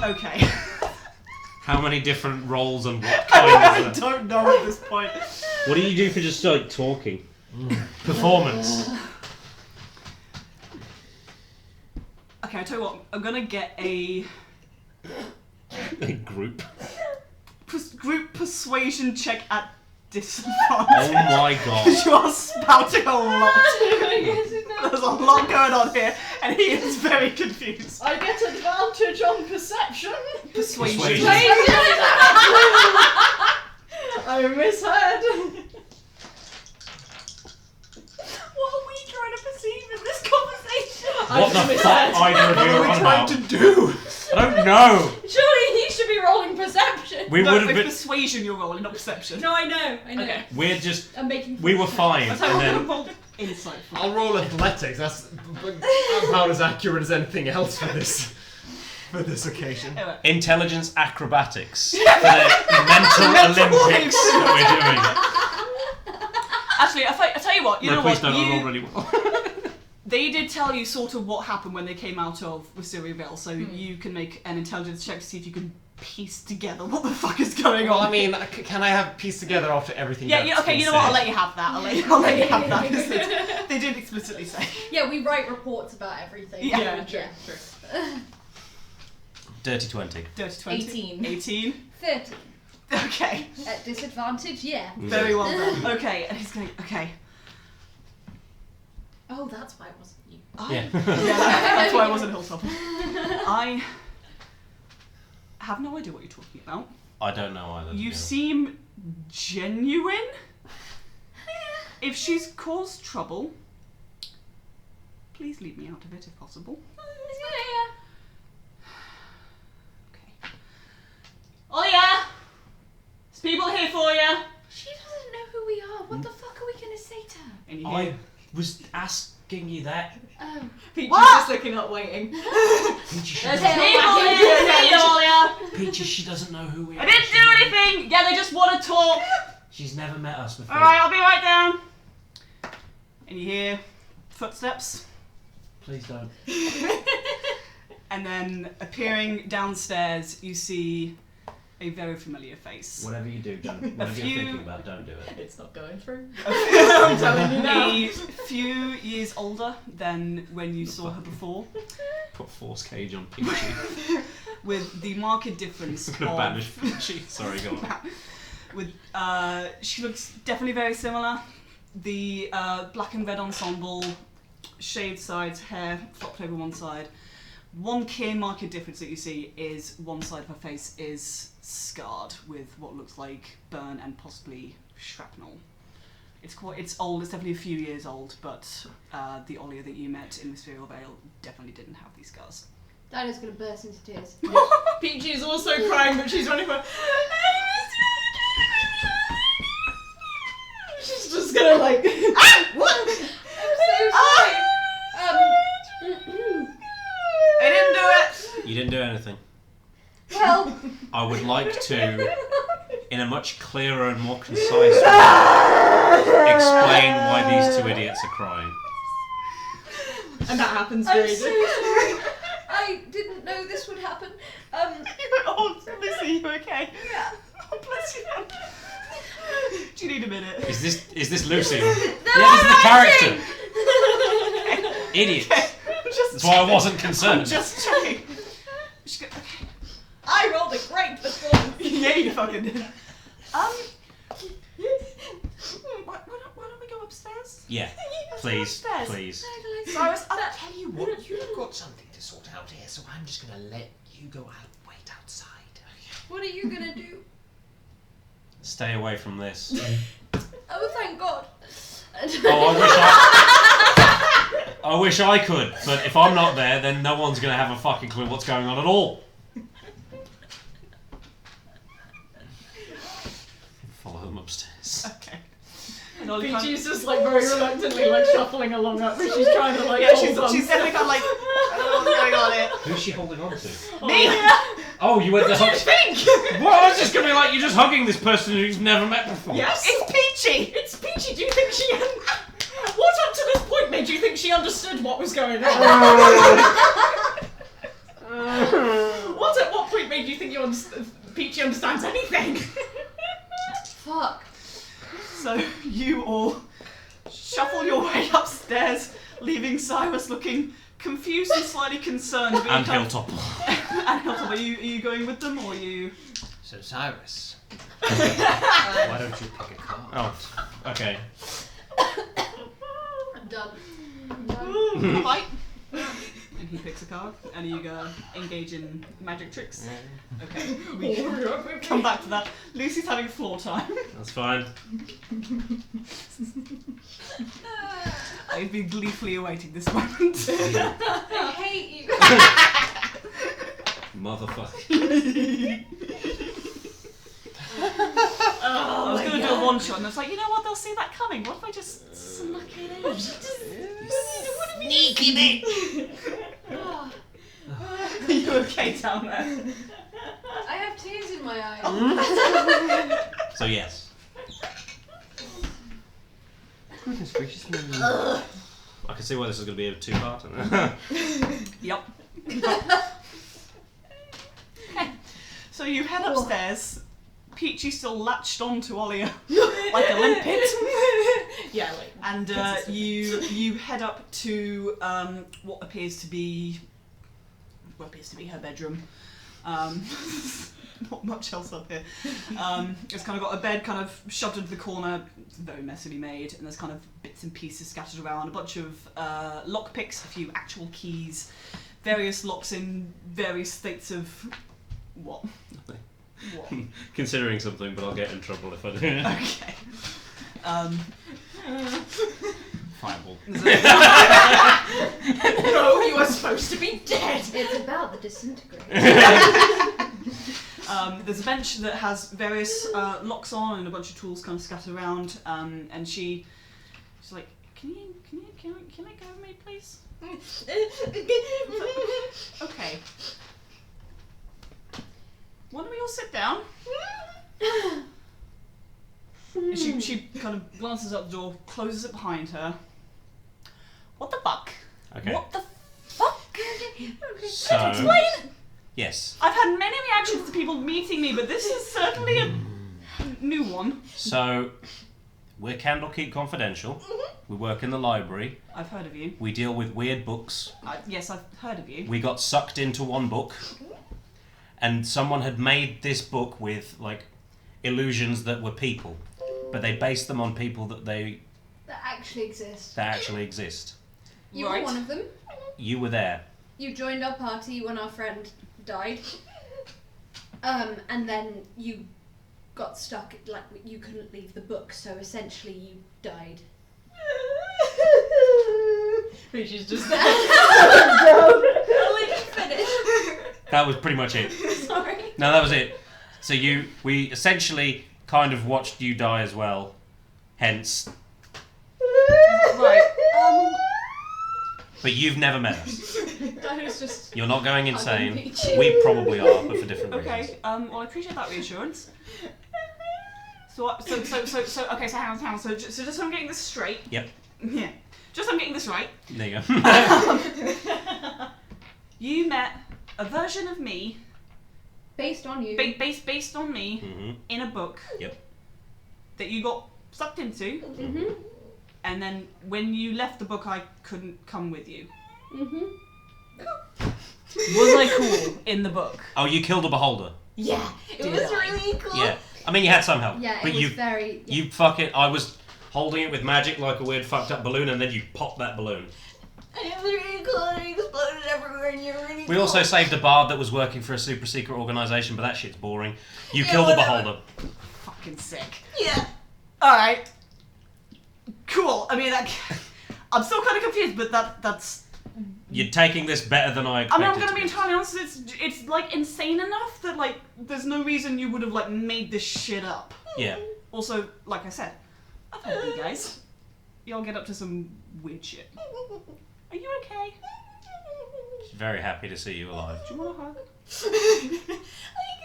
Okay. How many different roles and what kind I is that? don't know at this point. What do you do for just like talking? Performance. Okay, I tell you what. I'm gonna get a A group. group persuasion check at disadvantage. Oh my god. You are spouting a lot. Yes, it does. There's a lot going on here, and he is very confused. I get advantage on perception. Persuasion. I misheard. What are we trying to perceive in this conversation? What the fuck either of you are on about? do? I don't know. Surely he should be rolling perception. We No, would have it's been. persuasion you're rolling, not perception. No, I know. Okay. We're just. I'm making. We were fine, and then. roll insight. I'll roll athletics. That's about as accurate as anything else for this occasion. Anyway. Intelligence acrobatics for the mental Olympics that Actually, I tell you what, you we're know doing. what? No, please don't roll really well. They did tell you sort of what happened when they came out of Wisteria Vale, so you can make an intelligence check to see if you can piece together what the fuck is going Well, on. I mean, can I have pieced together after everything? Yeah, that's okay, been you know what? I'll said? let you have that. I'll let you have that. 'Cause they did explicitly say. Yeah, we write reports about everything. Yeah. True. Dirty 20. Dirty 20. 18. 18. 30. Okay. At disadvantage, yeah. Very well done. Okay, and he's going, okay. Oh, that's why it wasn't you. Yeah. That's why I wasn't Hilltop. I have no idea what you're talking about. I don't know either. You yeah. seem genuine. If she's caused trouble, please leave me out of it if possible. Okay. Oh yeah! There's people here for you! She doesn't know who we are. What the fuck are we going to say to her? And you I hear, was asking you that. Oh. Peach What? is just looking up, waiting. Peaches, there's she, people here for you, Olia! Peaches, she doesn't know who we are. I didn't do anything! Yeah, they just want to talk! She's never met us before. Alright, I'll be right down. And you hear footsteps, Please don't. and then appearing downstairs, you see a very familiar face. Whatever you do, don't. Whatever you're thinking about, don't do it. It's not going through. I'm telling you now. A few years older than when you saw her before, Put force cage on Peachy. with the marked difference I'm gonna of... banish Peachy. Sorry, go on. With, she looks definitely very similar. The black and red ensemble, shaved sides, hair flopped over one side. One clear marked difference that you see is one side of her face is scarred with what looks like burn and possibly shrapnel. It's old, it's definitely a few years old, but the Olia that you met in Mysterial Vale definitely didn't have these scars. That is going to burst into tears. Peachy is also crying, but she's running for. She's just gonna like. I'm so sorry. I didn't do it! You didn't do anything. Well, I would like to, in a much clearer and more concise way, explain why these two idiots are crying. And that happens I'm very so sorry. I didn't know this would happen. Oh, Lucy, you okay? Yeah. Oh, bless you. Do you need a minute? Is this Lucy? No, Yeah, this is the character. Idiots. That's why I wasn't I'm concerned. just checking. Okay. I rolled a great performance. Yeah, you fucking did. Why don't we go upstairs? Yeah, Let's go please, upstairs. please. Cyrus, I'll tell you what. You've got something to sort out here, so I'm just gonna let you go out. Wait outside. What are you gonna do? Stay away from this. god. I wish I could, but if I'm not there, then no one's going to have a fucking clue what's going on at all. Follow them upstairs. Okay. Peachy's just like very reluctantly like shuffling along up, but she's trying to like. Yeah, hold she's definitely kind of like, I don't know what's going on here. Who's she holding on to? Me! Oh, you went to hug. think? What? I was just going to be like, you're just hugging this person who you've never met before. Yes. It's Peachy! It's Peachy. Do you think she? What up to this point made you think she understood what was going on? What point made you think Peachy understands anything? Fuck. So you all shuffle your way upstairs, leaving Cyrus looking confused and slightly concerned. But And you can't- Hilltop. And Hilltop, are you going with them or are you? So Cyrus, why don't you pick a card? Oh, okay. I'm done. I'm done. Fight. And he picks a card. And you go engage in magic tricks. Okay. We can come back to that. Lucy's having floor time. That's fine. I've been gleefully awaiting this moment. I hate you. Motherfucker. I was going to do a one shot and I was like, you know what, they'll see that coming. What if I just snuck it in? Sneaky bit. Oh, Are you okay down there? I have tears in my eyes. So yes. Goodness gracious me. I can see why this is going to be a two-parter. Yep. Okay. So you head upstairs. Peachy still latched onto Olia like a limpet. Yeah, like. And you head up to what appears to be her bedroom. Not much else up here. It's kind of got a bed kind of shoved into the corner. It's very messily made, and there's kind of bits and pieces scattered around. A bunch of lockpicks, a few actual keys, various locks in various states of what? What? Considering something, but I'll get in trouble if I do. Okay. Fireball. No, you are supposed to be dead. It's about the disintegrate. There's a bench that has various locks on and a bunch of tools kind of scattered around. And she's like, can I go with me, please? Okay. Why don't we all sit down? And she kind of glances out the door, closes it behind her. What the fuck? Okay. What the fuck? So, Explain! yes. I've had many reactions to people meeting me, but this is certainly a new one. So, we're Candlekeep Confidential. We work in the library. I've heard of you. We deal with weird books. Yes, I've heard of you. We got sucked into one book, and someone had made this book with, like, illusions that were people, but they based them on people that actually exist. exist. You Right. were one of them. You were there. You joined our party when our friend died. And then you got stuck, like, you couldn't leave the book, so essentially you died. She's just. I'll let you finish. That was pretty much it. Sorry. No, that was it. So we essentially kind of watched you die as well. Hence, Right. but you've never met us. That was just. You're not going insane. Peachy. We probably are, but for different reasons. Okay. Well, I appreciate that reassurance. So okay. So hang on. So just so I'm getting this straight. Yep. Yeah. Just so I'm getting this right. There you go. You met a version of me, Based on you. based on me, Mhm. in a book. Yep. That you got sucked into, Mm-hmm. and then when you left the book, I couldn't come with you. Mm-hmm. Was I cool in the book? Oh, you killed a beholder. Yeah, it Did was I? really cool. Yeah. I mean, you had some help. Yeah, but it was you very. Yeah. you fucking. I was holding it with magic like a weird fucked up balloon, and then you popped that balloon. And it was really cool and it exploded everywhere and you were really We cool. also saved a bard that was working for a super secret organisation, but that shit's boring. You Yeah, killed a whatever. beholder. Fucking sick. Yeah. All right. Cool. I mean, I'm still kind of confused, but that's. You're taking this better than I expected. I mean, I'm gonna be to entirely honest. It's like insane enough that like there's no reason you would have like made this shit up. Yeah. Also, like I said, I've heard you guys. Y'all get up to some weird shit. Are you okay? She's very happy to see you alive. Do you want a hug? I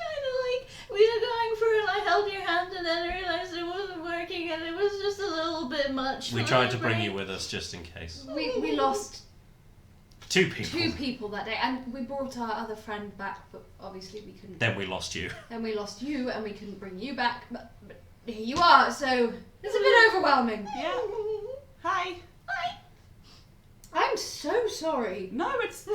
kind of like, we were going for it, I held your hand and then I realised it wasn't working and it was just a little bit much. We for tried my to bring brain. you with us just in case. We lost 2 people. 2 people that day, and we brought our other friend back, but obviously we couldn't. Then we lost you. Then we lost you, and we couldn't bring you back, but here you are, so it's a bit overwhelming. Yeah. Hi. I'm so sorry. No, it's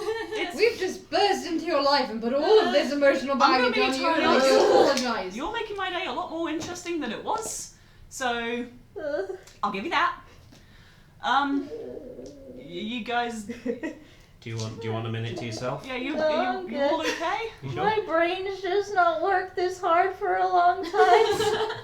We've just burst into your life and put all of this emotional I'm baggage gonna on be you, and entirely I honest. apologise. You're making my day a lot more interesting than it was. So I'll give you that. You guys. Do you want a minute to yourself? Yeah, you Oh, you all okay? You sure? My brain's just not worked this hard for a long time.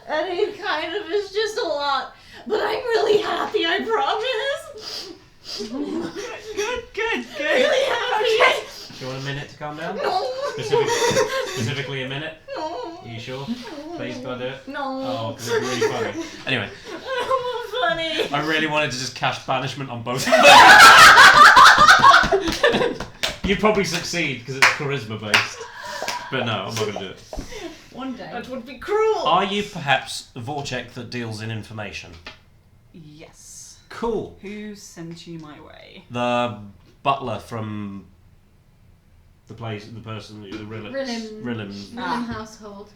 And it kind of is just a lot. But I'm really happy, I promise. Good. Really happy. Do you want a minute to calm down? No. Specifically a minute? No. Are you sure? Please, gotta do it. No. Oh, because it's really funny. Anyway, Funny. I really wanted to just cast banishment on both of them. You'd probably succeed because it's charisma based. But no, I'm not gonna do it. One day. That would be cruel. Are you perhaps Vorchek that deals in information? Yes. Cool. Who sent you my way? The butler from the place, the person, the Rillim. Rillim. Household.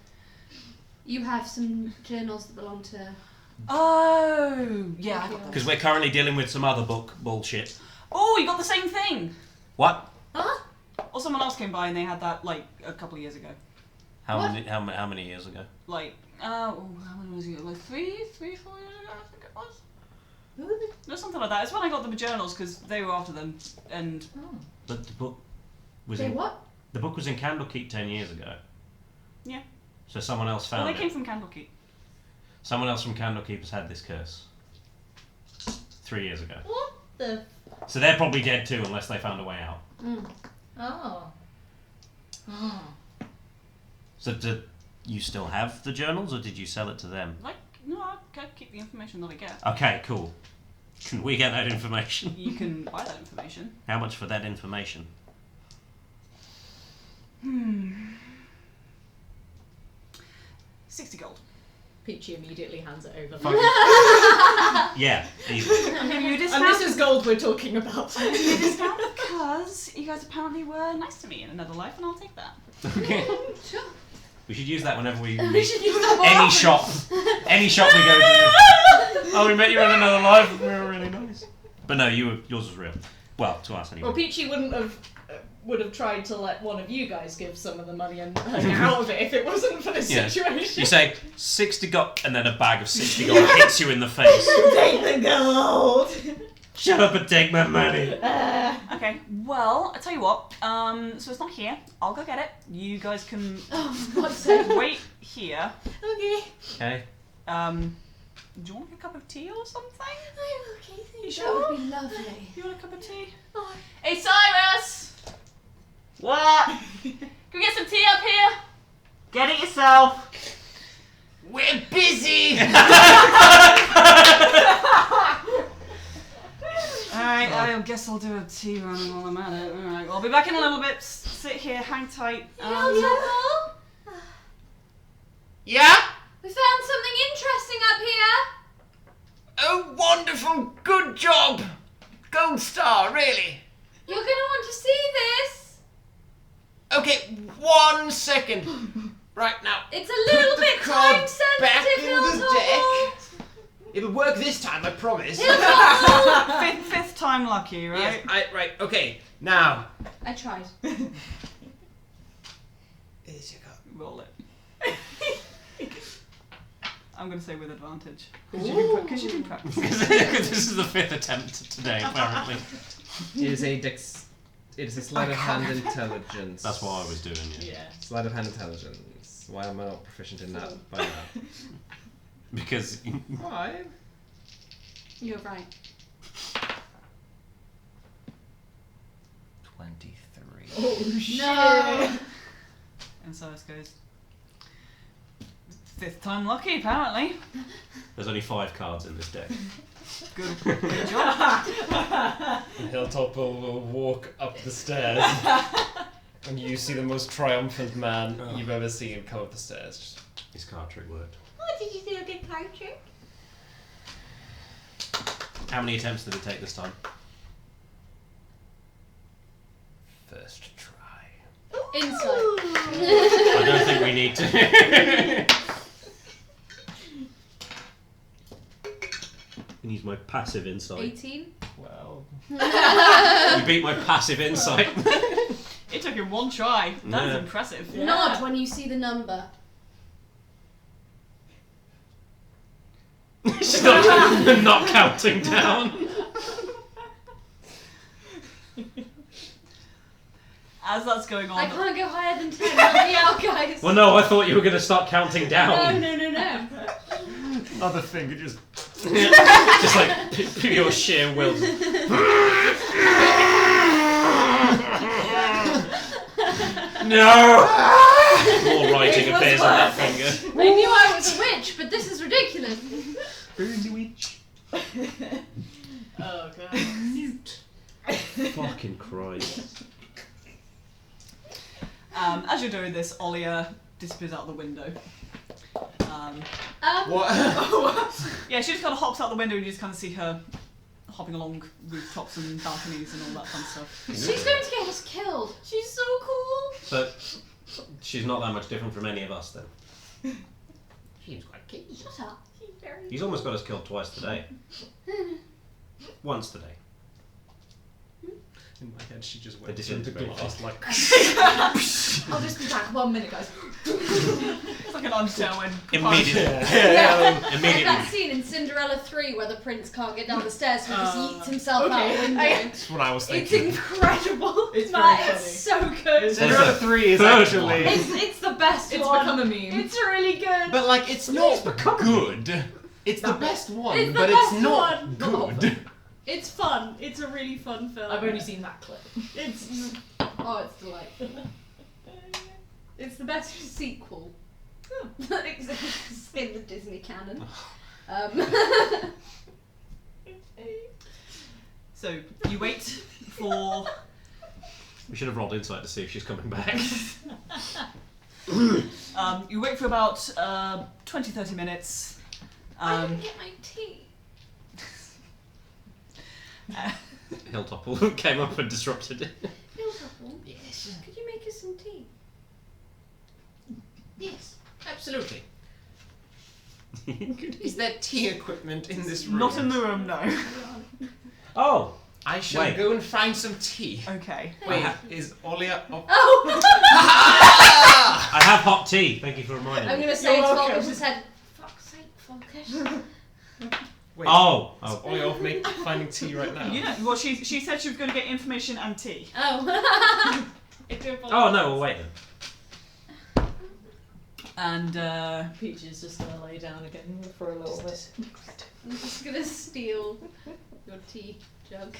You have some journals that belong to. Oh, yeah. I got Because we're currently dealing with some other book bullshit. Oh, you got the same thing. What? Huh? Or someone else came by and they had that like a couple of years ago. How What? many? How many years ago? Like, how many was it? Like 4 years ago, I think it was. No, something like that. It's when I got the journals because they were after them, and But the book was Say in. what? The book was in Candlekeep 10 years ago. Yeah. So someone else well, found they it. came from Candlekeep. Someone else from Candlekeep has had this curse. 3 years ago. What the? So they're probably dead too, unless they found a way out. Oh. Oh. So did you still have the journals, or did you sell it to them? Like, no, I can keep the information that I get. Okay, cool. Can we get that information? You can buy that information. How much for that information? 60 gold. Peachy immediately hands it over. Yeah, easy. I'm giving you a And discount. this is gold we're talking about. I'm giving you a discount because you guys apparently were nice to me in another life, and I'll take that. Okay. Sure. We should use that whenever we We meet should use that any more shop. Any shop we go to. Oh, we met you in another life and we were really nice. But no, yours was real. Well, to us anyway. Well, Peachy would have tried to let one of you guys give some of the money and get out of it if it wasn't for this Yeah. situation. You say 60 gold, and then a bag of 60 gold hits you in the face. Take the gold. Shut up and take my money. Okay, well, I tell you what. So it's not here. I'll go get it. You guys can God's sake. wait here. Okay. Okay. Do you want like a cup of tea or something? I'm okay. Thank You That sure? would be lovely. You want a cup of tea? Oh. Hey, Cyrus! What? Can we get some tea up here? Get it yourself. We're busy! Alright, I guess I'll do a tea run while I'm at it. Alright, I'll be back in a little bit. Sit here, hang tight. Yeah? We found something interesting up here. Oh, wonderful! Good job! Gold star, really? You're gonna want to see this. Okay, 1 second. Right now. It's a little Put the bit card time back sensitive, in the Hilltop. It'll work this time, I promise. Fifth time lucky, right? Yes, right, okay. Now. I tried. Here's your card. Roll it. I'm going to say with advantage. Because you've been practicing. Because this is the 5th attempt today, apparently. It is a sleight of hand intelligence. That's what I was doing, yeah. Yeah. Sleight of hand intelligence. Why am I not proficient in that by now? Because 5. You're right. 23. Oh shit! No. And Silas goes, 5th time lucky, apparently. There's only 5 cards in this deck. Good job. Hilltop will walk up the stairs, and you see the most triumphant man you've ever seen come up the stairs. His card trick worked. What did you do a good card trick? How many attempts did it take this time? First try. Insight. I don't think we need to. I can use my passive insight. 18. Well, You beat my passive insight. It took him 1 try. That is Yeah. impressive. Nod when you see the number. She's not counting down. As that's going I on, can't go higher than 10. Help me out, guys. Well, no, I thought you were going to start counting No, down. no. other finger just. Just like pure sheer will. No! More writing appears on that finger. I knew I was a witch, but this is ridiculous. Oh god. Fucking Christ. as you're doing this, Olia disappears out the window. What? Yeah, she just kind of hops out the window and you just kind of see her hopping along rooftops and balconies and all that fun stuff. She's going to get us killed. She's so cool. So, she's not that much different from any of us then. Seems quite keen. Shut up. She's very. He's almost got us killed twice today. Once today. In my head, she just They went into disintegrate. glass like. I'll just be back 1 minute, guys. It's like an Undertale when Immediately. Like Immediately. that scene in Cinderella 3 where the prince can't get down the stairs so he just yeets himself out okay. the window. That's what I was It's thinking. incredible. It's Man, very it's so good. It's Cinderella 3 is third actually. one. It's the best It's one. become a meme. It's really good. But like, it's not good. It's the Not best one, It's the but best it's not one. good. It's fun. It's a really fun film. I've only seen that clip. It's it's delightful. It's the best sequel that exists in the Disney canon. So you wait for We should have rolled insight to see if she's coming back. you wait for about 20-30 minutes. I didn't get my tea. Hilltop came up and disrupted it. Yes. Could you make us some tea? Yes, absolutely. Is there tea equipment in this room? Not in the room, no. Oh! I shall Wait. go and find some tea. Okay. Wait, is Olia up? Oh! I have hot tea. Thank you for reminding I'm me. gonna say You're to welcome. Volkish head. Fuck's sake, Volkish. Wait, Oh! is Oh. Olia off finding tea right now? You know, well, she said she was going to get information and tea. Oh. Oh no, we'll wait then. And Peach is just gonna lay down again for a little bit. I'm just gonna steal your tea jug.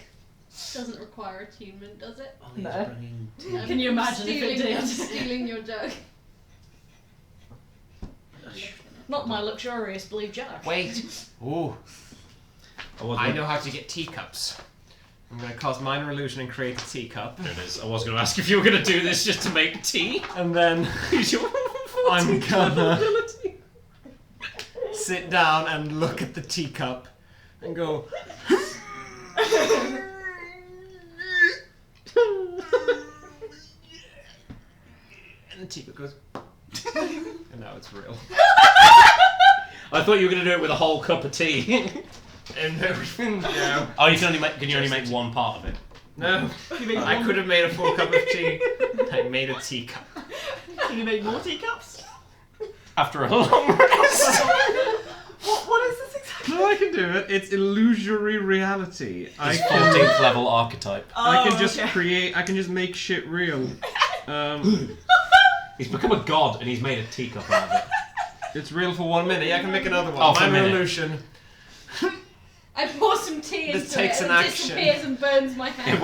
Doesn't require attunement, does it? No. I'm Can you imagine if it did? I'm stealing your jug. Not my luxurious blue jug. Wait. Ooh, I know how to get teacups. I'm gonna cast minor illusion and create a teacup, There it is. I was going to ask if you were going to do this just to make tea. and then I'm gonna sit down and look at the teacup and go. And the teacup goes. And now it's real. I thought you were going to do it with a whole cup of tea. And everything. Yeah. Oh, you can only make one part of it. No. I could have made a full cup of tea. I made a teacup. can you make more teacups? After a long rest. What is this exactly? No, I can do it. It's illusory reality. I His can. 14th level archetype. I can just okay. create. I can just make shit real. He's become a god and he's made a teacup out of it. It's real for 1 minute. Yeah, I can make another one. Oh, for a Minor minute. illusion. I pour some tea This into takes it an and it action. disappears and burns my hand.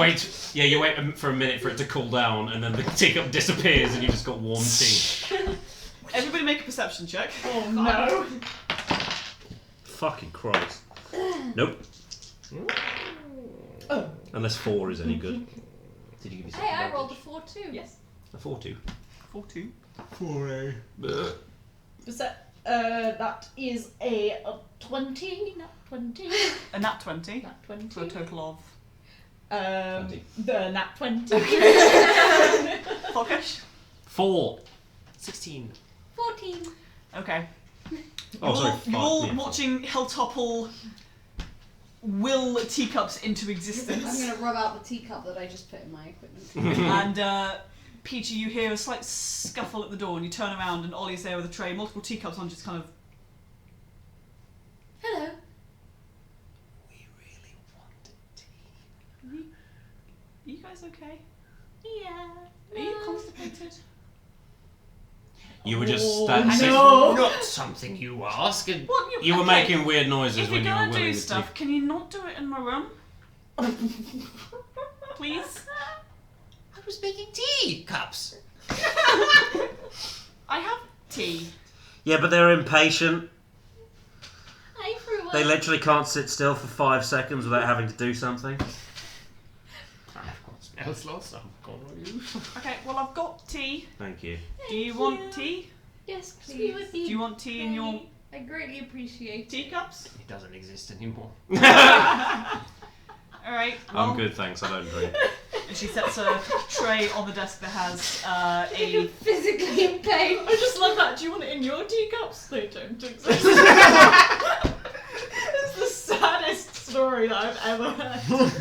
You wait for a minute for it to cool down, and then the teacup disappears, and you just got warm tea. Everybody make a perception check. Oh no. Fucking Christ. Nope. Unless 4 is any good. Did you give yourself Hey, I advantage? rolled a 4 too. Yes. A 4-2. 4-2. 4-A. That is a 20, not 20. A nat 20. Nat 20. For a total of... 20. The nat 20. Folkish? 4. 16. 14. Okay. Oh, sorry. You're all yeah, watching Hilltopple will teacups into I'm existence. going to rub out the teacup that I just put in my equipment. And Peachy, you hear a slight scuffle at the door, and you turn around, and Ollie's there with a tray, multiple teacups on, just kind of. Hello. We really wanted tea. Are you guys okay? Yeah. Are you constipated? You were just Not something you ask. And What You were okay, making weird noises If you're when you were gonna willing do to stuff, can you not do it in my room? Please? I was making tea cups. I have tea. Yeah, but they're impatient. Hi, everyone. They literally can't sit still for 5 seconds without having to do something. Smells lost. I'm gonna use. Okay, well I've got tea. Thank you. Do you want tea? Yes, Tea please. with Do you want tea in your I greatly appreciate it. teacups? It doesn't exist anymore. Alright, well, I'm good, thanks. I don't drink. and she sets a tray on the desk that has You're a... physically in pain. I just love that. Do you want it in your teacups? They don't exist. It's the saddest story that I've ever heard.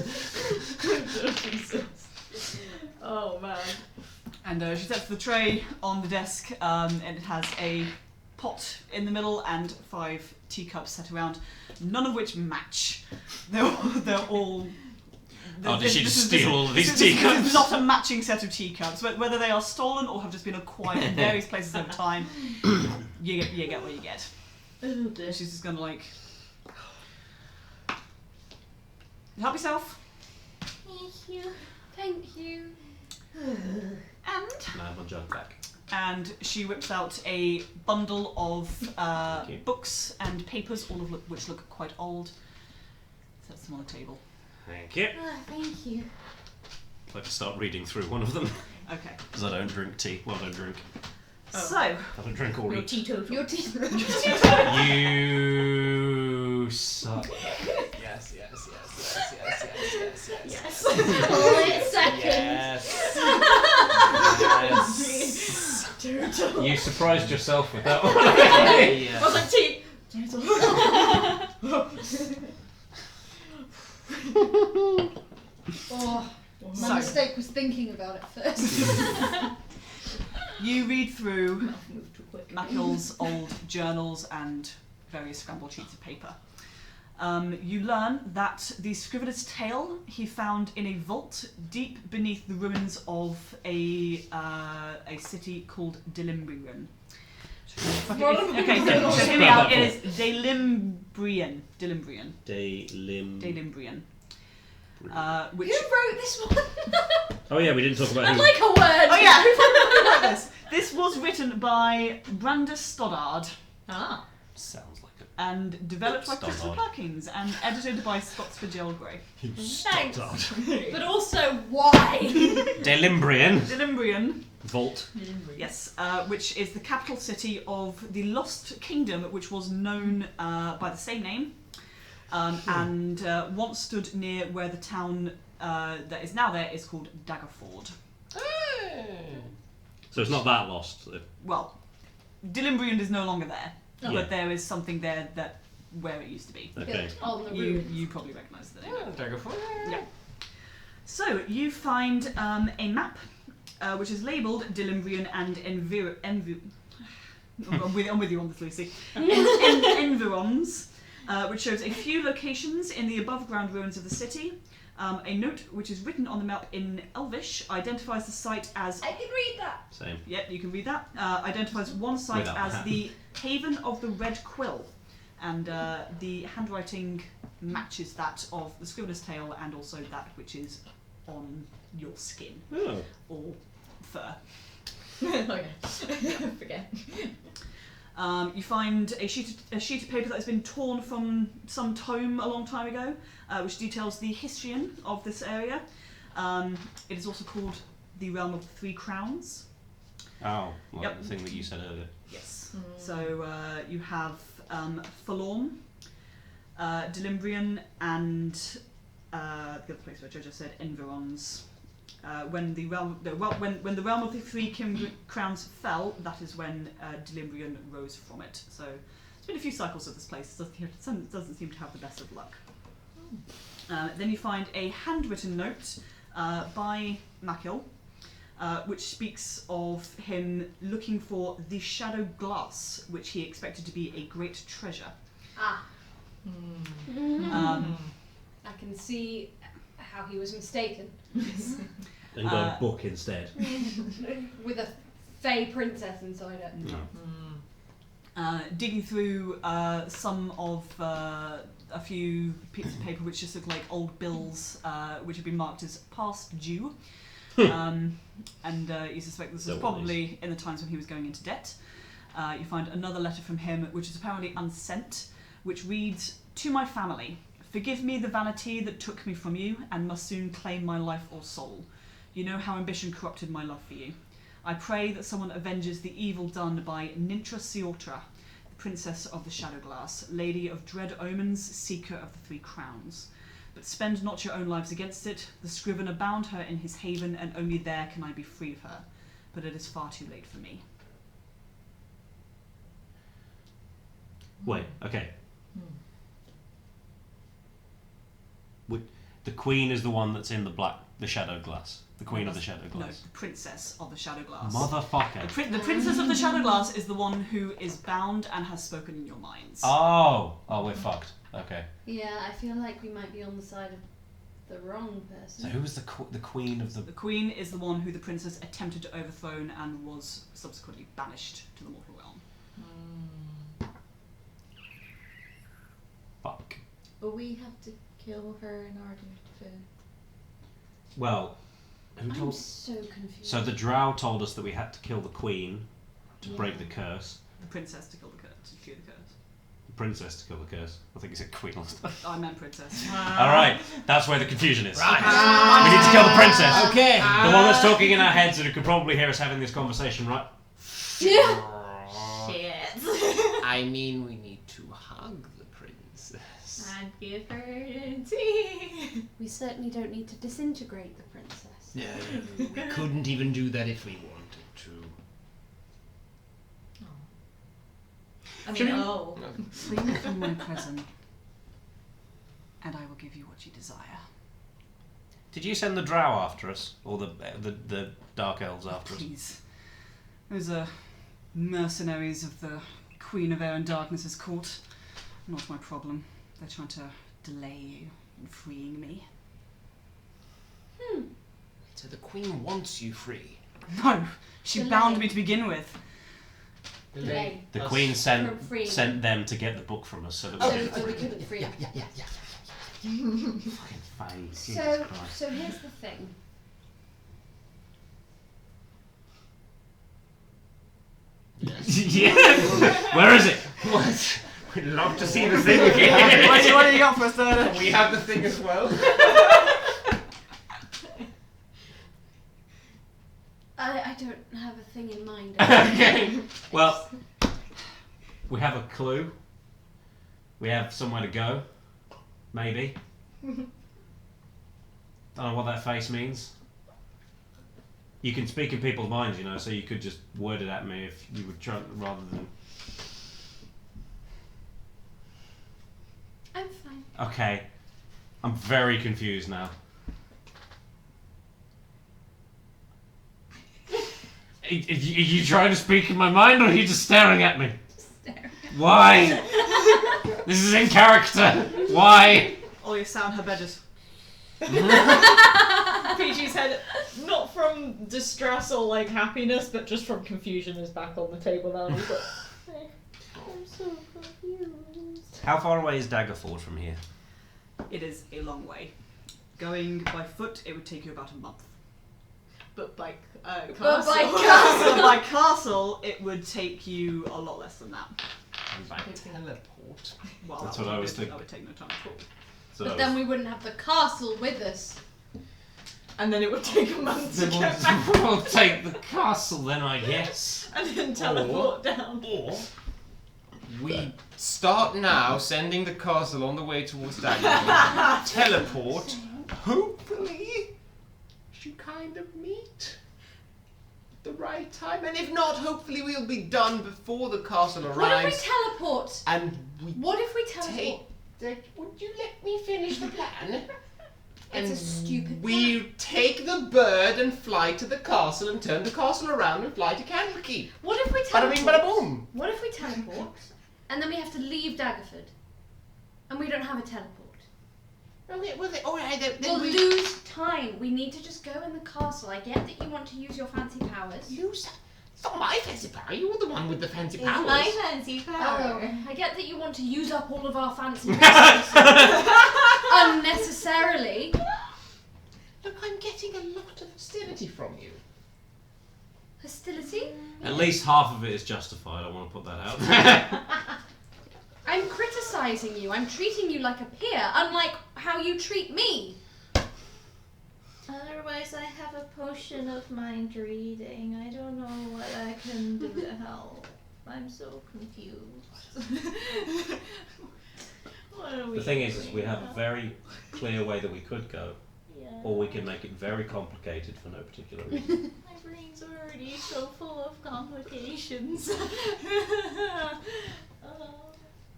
They don't exist. Oh man. And she sets the tray on the desk, and it has a pot in the middle and 5 teacups set around, none of which match. They're all. Oh, did she this just is- steal all of this these is- This teacups? is not a matching set of teacups, but whether they are stolen or have just been acquired in various places over time, you get what you get. Oh dear. She's just gonna like help yourself, Thank you. Thank you. and No, my jug back. and she whips out a bundle of Thank you. books and papers, all of which look quite old. Sets them on the table. Thank you. Oh, thank you. I'd like to start reading through one of them. Okay. Because I don't drink tea. Well, I don't drink. Oh. So, I don't drink or Your eat. teetotal. Your teeth. You suck. Yes, yes, yes, yes, yes, yes, yes, yes. Hold it second. Yes. Yes. You surprised yourself with that one. I was like, tea. Oh, my So- mistake was thinking about it first. you read through Move too quick. Mackill's old journals and various scrambled sheets of paper. You learn that the Scrivener's tale he found in a vault deep beneath the ruins of a city called Delimbrian. Okay, so hear me out. It is Delimbrian. Delimbrian. Which... Who wrote this one? Oh yeah, we didn't talk about I'd who. like a word. Oh yeah, who wrote this? This was written by Brandis Stoddard Ah. Sounds like a... and developed by Crystal Stoddard. Perkins and edited by Scott's Fitzgerald Gray. Thanks. But also, why? Delimbrian. Delimbrian, Vault. yes, which is the capital city of the Lost Kingdom, which was known by the same name, and once stood near where the town that is now there is called Daggerford. So it's not that lost. Well, Delimbrian is no longer there, Yeah. but there is something there that where it used to be. Okay. On the You roof. probably recognise the name. Yeah. So you find a map which is labelled Delimbrian and I'm with you on this, Lucy. Environs, which shows a few locations in the above-ground ruins of the city. A note which is written on the map in Elvish identifies the site as... I can read that. Same. Yep, you can read that. Identifies one site Without as that. the Haven of the Red Quill. And the handwriting matches that of the Scrivener's Tale and also that which is on your skin Oh. or fur. Okay. Forget. You find a sheet of paper that has been torn from some tome a long time ago, which details the history of this area. It is also called the Realm of the Three Crowns. Oh, like Yep. the thing that you said earlier. Yes. So you have Forlorn, Delimbrian, and the other place which I just said, Environs. When the realm of the Three Crowns fell, that is when Delimbrian rose from it. So it's been a few cycles of this place. It doesn't seem to have the best of luck. Then you find a handwritten note by Makil, which speaks of him looking for the shadow glass, which he expected to be a great treasure. Ah. I can see how he was mistaken. And got a book instead. With a Fey princess inside it. No. Digging through some of a few pieces of paper which just look like old bills which have been marked as past due. And you suspect this is probably in the times when he was going into debt. You find another letter from him which is apparently unsent, which reads, "To my family, forgive me the vanity that took me from you and must soon claim my life or soul. You know how ambition corrupted my love for you. I pray that someone avenges the evil done by Nintra Siotra, the princess of the Shadowglass, lady of dread omens, seeker of the Three Crowns. But spend not your own lives against it. The Scrivener bound her in his haven, and only there can I be free of her. But it is far too late for me." Wait, okay. The Queen is the one that's in the shadow glass. The Queen of the Shadow No, Glass. the princess of the Shadowglass. Motherfucker. The princess of the Shadowglass is the one who is bound and has spoken in your minds. Oh, we're fucked. Okay. Yeah, I feel like we might be on the side of the wrong person. So who was the Queen of the... The Queen is the one who the princess attempted to overthrow and was subsequently banished to the mortal realm. Fuck. But we have to kill her in order to... Well, who I'm told... so confused. So the Drow told us that we had to kill the Queen to break the curse. The princess to kill the curse, to cure the curse. The princess to kill the curse. I think you said Queen last time. I meant princess. Alright, that's where the confusion is. Right. We need to kill the princess. Okay. The one that's talking in our heads and who could probably hear us having this conversation, right? Yeah. Shit. I mean, we need to hug the princess. And give her tea. We certainly don't need to disintegrate the princess. No, we couldn't even do that if we wanted to. I mean, Free me from my prison, and I will give you what you desire. Did you send the Drow after us? Or the Dark Elves after us? Please. Those are mercenaries of the Queen of Air and Darkness's court. Not my problem. They're trying to delay you in freeing me. So the Queen wants you free. No, she Delay. bound me to begin with. Delay. The Queen sent Free. them to get the book from us so that we So we couldn't free her. Fucking face. Jesus So, Christ. so here's the thing. Yeah. Where is it? What? We'd love to see the thing again. What do you got for us, Dana? We have the thing as well. I don't have a thing in mind. Okay. Well, we have a clue. We have somewhere to go. Maybe. Don't know what that face means. You can speak in people's minds, you know, so you could just word it at me if you would try, rather than... I'm fine. Okay. I'm very confused now. Are you trying to speak in my mind, or are you just staring at me? Staring. Why? This is in character. Why? All you sound her bedges. PG's head, not from distress or like happiness, but just from confusion, is back on the table now. He's like, I'm so confused. How far away is Daggerford from here? It is a long way. Going by foot, it would take you about a month. But by But castle. by castle. But by castle, it would take you a lot less than that. And by teleport. Well, That's that what I would was be- thinking. That would take no time at all. So But then we wouldn't have the castle with us. And then it would take a month to get back. we'll take the castle then, I guess. And then teleport down. Or we start now, sending the castle on the way towards Daggerwood. Teleport. Hopefully, she kind of meet the right time, and if not, hopefully we'll be done before the castle arrives. What if we teleport? And we What if we teleport? would you let me finish the plan? It's a stupid We take the bird and fly to the castle and turn the castle around and fly to Candlekeep. What if we Bada teleport? bing, bada boom. What if we teleport and then we have to leave Daggerford and we don't have a teleport? Okay, well, alright, then We'll we lose time. We need to just go in the castle. I get that you want to use your fancy powers. lose. It's not my fancy power. You're the one with the fancy It's powers. my fancy power. Oh, I get that you want to use up all of our fancy powers unnecessarily. Look, I'm getting a lot of hostility from you. Hostility? At least half of it is justified. I want to put that out there. I'm criticising you. I'm treating you like a peer, unlike how you treat me. Otherwise, I have a potion of mind reading. I don't know what I can do to help. I'm so confused. What are we The thing is doing we have now? a very clear way that we could go, Yeah. or we can make it very complicated for no particular reason. My brain's already so full of complications.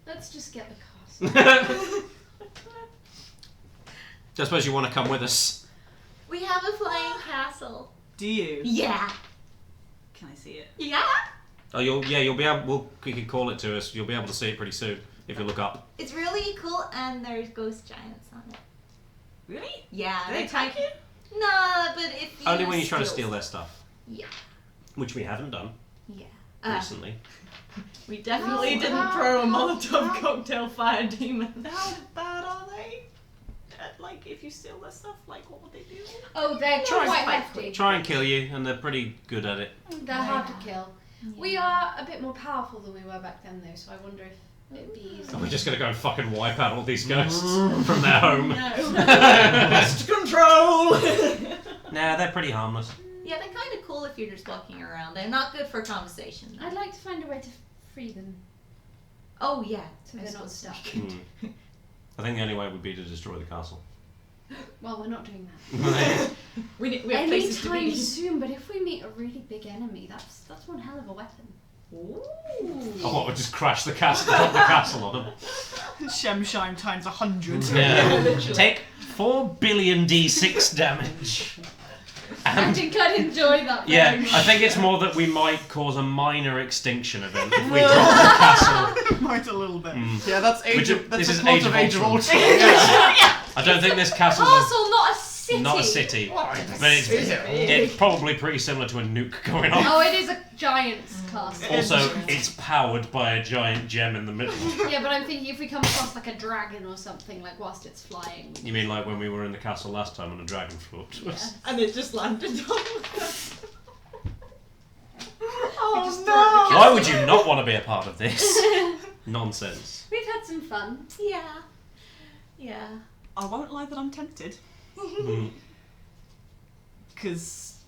Let's just get the castle. I suppose you want to come with us. We have a flying castle. Do you? Yeah. Can I see it? Yeah. Oh, you'll be able. We can call it to us. You'll be able to see it pretty soon if you look up. It's really cool, and there's ghost giants on it. Really? Yeah. Do they attack you? Nah, but if you Only when you try to steal steal their stuff, Yeah. which we haven't done Yeah. recently. We definitely No, didn't no, throw a no, Molotov no. cocktail fire demon. How bad are they? Like, if you steal their stuff, like, what would they do? Oh, they're Try quite and fight hefty. Try and kill you, and they're pretty good at it. They're hard to kill. We are a bit more powerful than we were back then, though, so I wonder if it'd be easy. So we're just gonna go and fucking wipe out all these ghosts from their home. Pest control! Nah, they're pretty harmless. Yeah, they're kind of cool if you're just walking around. They're not good for conversation. I'd like to find a way to free them Oh yeah. so I they're not suppose. stuck. I think the only way would be to destroy the castle. Well, we're not doing that. We have places to Anytime be. soon, but if we meet a really big enemy, that's one hell of a weapon. Ooh. Oh, what, would just crash the castle, drop the castle on them? Shemshine times 100. Yeah. Take 4 billion d6 damage. I And think I'd enjoy that yeah, very much. I think it's more that we might cause a minor extinction event if we drop the castle. Might a little bit. Yeah, that's Which Age is- of, that's this the is plot Age of of Age of Ultron. Ultron. I don't think this castle's Castle, not a city. not a city, Alright, but it's it's probably pretty similar to a nuke going on. Oh, it is a giant's castle. Also, it's powered by a giant gem in the middle. Yeah, but I'm thinking if we come across like a dragon or something, like whilst it's flying. You mean like when we were in the castle last time and a dragon flew up to us? And it just landed on us. Oh no! Why would you not want to be a part of this? Nonsense. We've had some fun. Yeah. Yeah. I won't lie that I'm tempted. Mm. Because,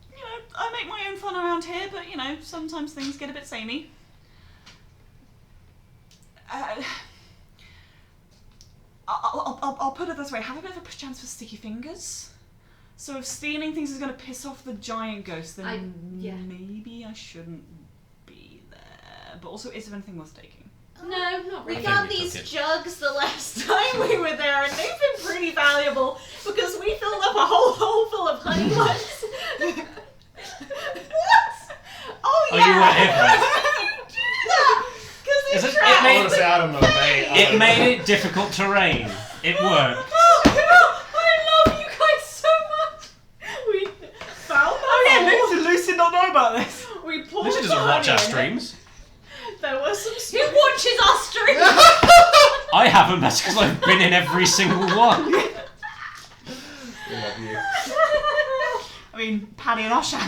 you know, I make my own fun around here, but, you know, sometimes things get a bit samey. I'll put it this way. I have a bit of a chance for sticky fingers. So if stealing things is going to piss off the giant ghost, then yeah. maybe I shouldn't be there. But also, is there anything worth taking? No, not We really. got we took these it. jugs the last time we were there, and they've been pretty valuable because we filled up a whole hole full of honey buns. What? Oh Oh, yeah. you were here Because Is it it- trapped. Honestly, I don't know, mate. It made it difficult terrain. It worked. I love you guys so much. We found that hole. Lucy not know about this. We poured Lucy the doesn't watch honey our in it. streams. There was some Who watches our stream? I I haven't. That's because I've been in every single one. We love you. I mean, Paddy and Oshan.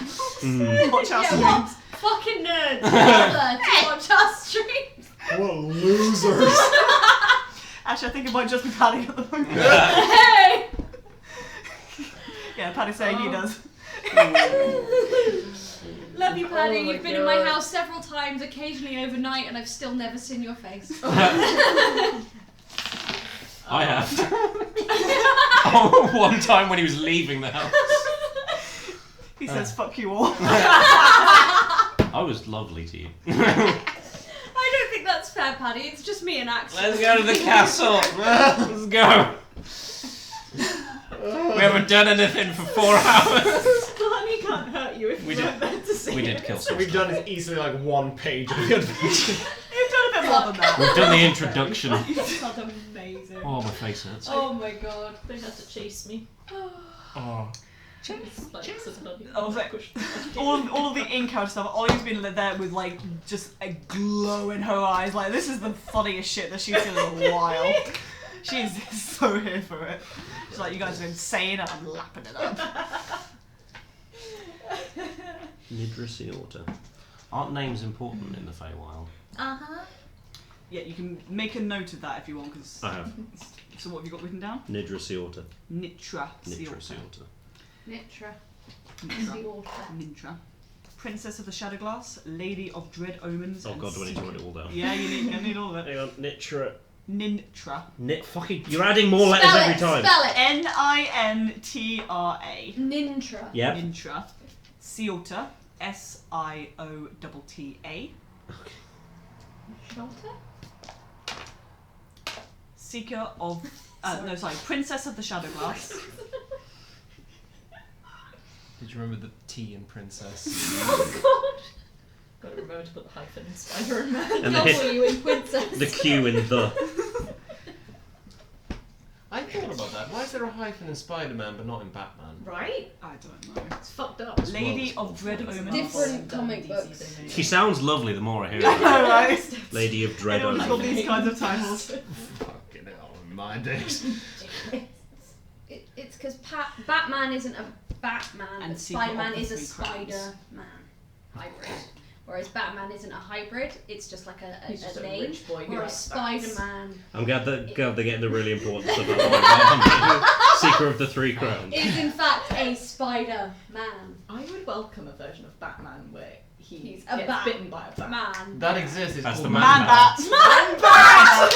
Mm. Watch our Yeah, streams. Fucking nerds bother to watch our streams. What losers! Actually, I think it might just be Paddy at the moment. Hey! Yeah, Paddy's saying he does. Love you, Paddy. Oh my You've been in my God. house several times, occasionally overnight, and I've still never seen your face. I have. Oh, one time when he was leaving the house. He says, fuck you all. I was lovely to you. I don't think that's fair, Paddy. It's just me and Axel. Let's go to the castle. Let's go. We haven't done anything for 4 hours. Honey can't hurt you if We you weren't did- there to see We it. did kill So some we've stuff. done easily like 1 page of the adventure. You've done a bit more than that. We've done the introduction. That's amazing. Oh, my face hurts. Oh my god. They had to chase me. Oh. Spikes and honey. I was like, Pushed all of the ink out stuff. Ollie's been there with like just a glow in her eyes. Like, this is the funniest shit that she's seen in a while. She's so here for it. She's like, you guys are insane, and I'm lapping it up. Nidra Sealta. Aren't names important in the Feywild? Uh-huh. Yeah, you can make a note of that if you want. Cause I have. so what have you got written down? Nidra Sealta. Nitra Nidra Sealta. Sealta. Nitra. Nitra. Nintra. Princess of the Shadowglass, Lady of Dread Omens. Oh and god, do I need to Seeker- write it all down? Yeah, you need all of it. Hang on, Nitra. Nintra. Fucking, you're adding more letters Spell every it, time. spell it. Nintra. Nintra. Yep. Nintra. Sealta. Siotta. Shelter? Seeker of. Princess of the Shadowglass. Did you remember the T in Princess? Oh god. Gotta remember to put the hyphen in Spider and Man. And the hit- W in Princess. The Q in the. I thought about that. Why is there a hyphen in Spider-Man but not in Batman? Right? I don't know. It's fucked up. Lady of Dread Omens. Different comic books. She sounds lovely the more I hear I her. know, right? Lady of Dread Everyone's got Omens. these kinds of titles. Fucking hell, in my days. It's because Batman isn't a Batman, And but Seeker Spider-Man of the is a Three Crowns. Spider-Man hybrid. Whereas Batman isn't a hybrid, it's just like He's just a a name. rich boy who Whereas has bats. Spider-Man I'm glad they're getting the really important stuff out of the way. Seeker of the Three Crowns. is in fact a Spider-Man. I would welcome a version of Batman where he He's a gets bat. bitten by a bat. Man. That exists. It's That's called the Man Man Bat. Man Bat!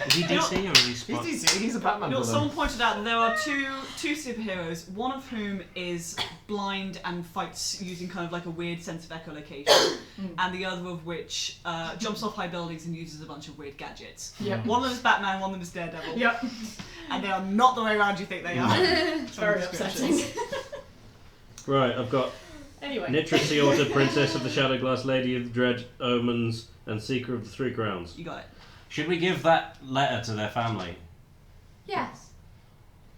Is he DC or is he He's Spot? DC. He's a Batman You know, villain. someone pointed out that there are two superheroes, one of whom is blind and fights using kind of like a weird sense of echolocation, and the other of which jumps off high buildings and uses a bunch of weird gadgets. Yep. One of them is Batman, one of them is Daredevil. Yep. And they are not the way around you think they are. It's very upsetting. Right, I've got Anyway. Nitra Sealta, Princess of the Shadowglass, Lady of Dread Omens, and Seeker of the Three Crowns. You got it. Should we give that letter to their family? Yes.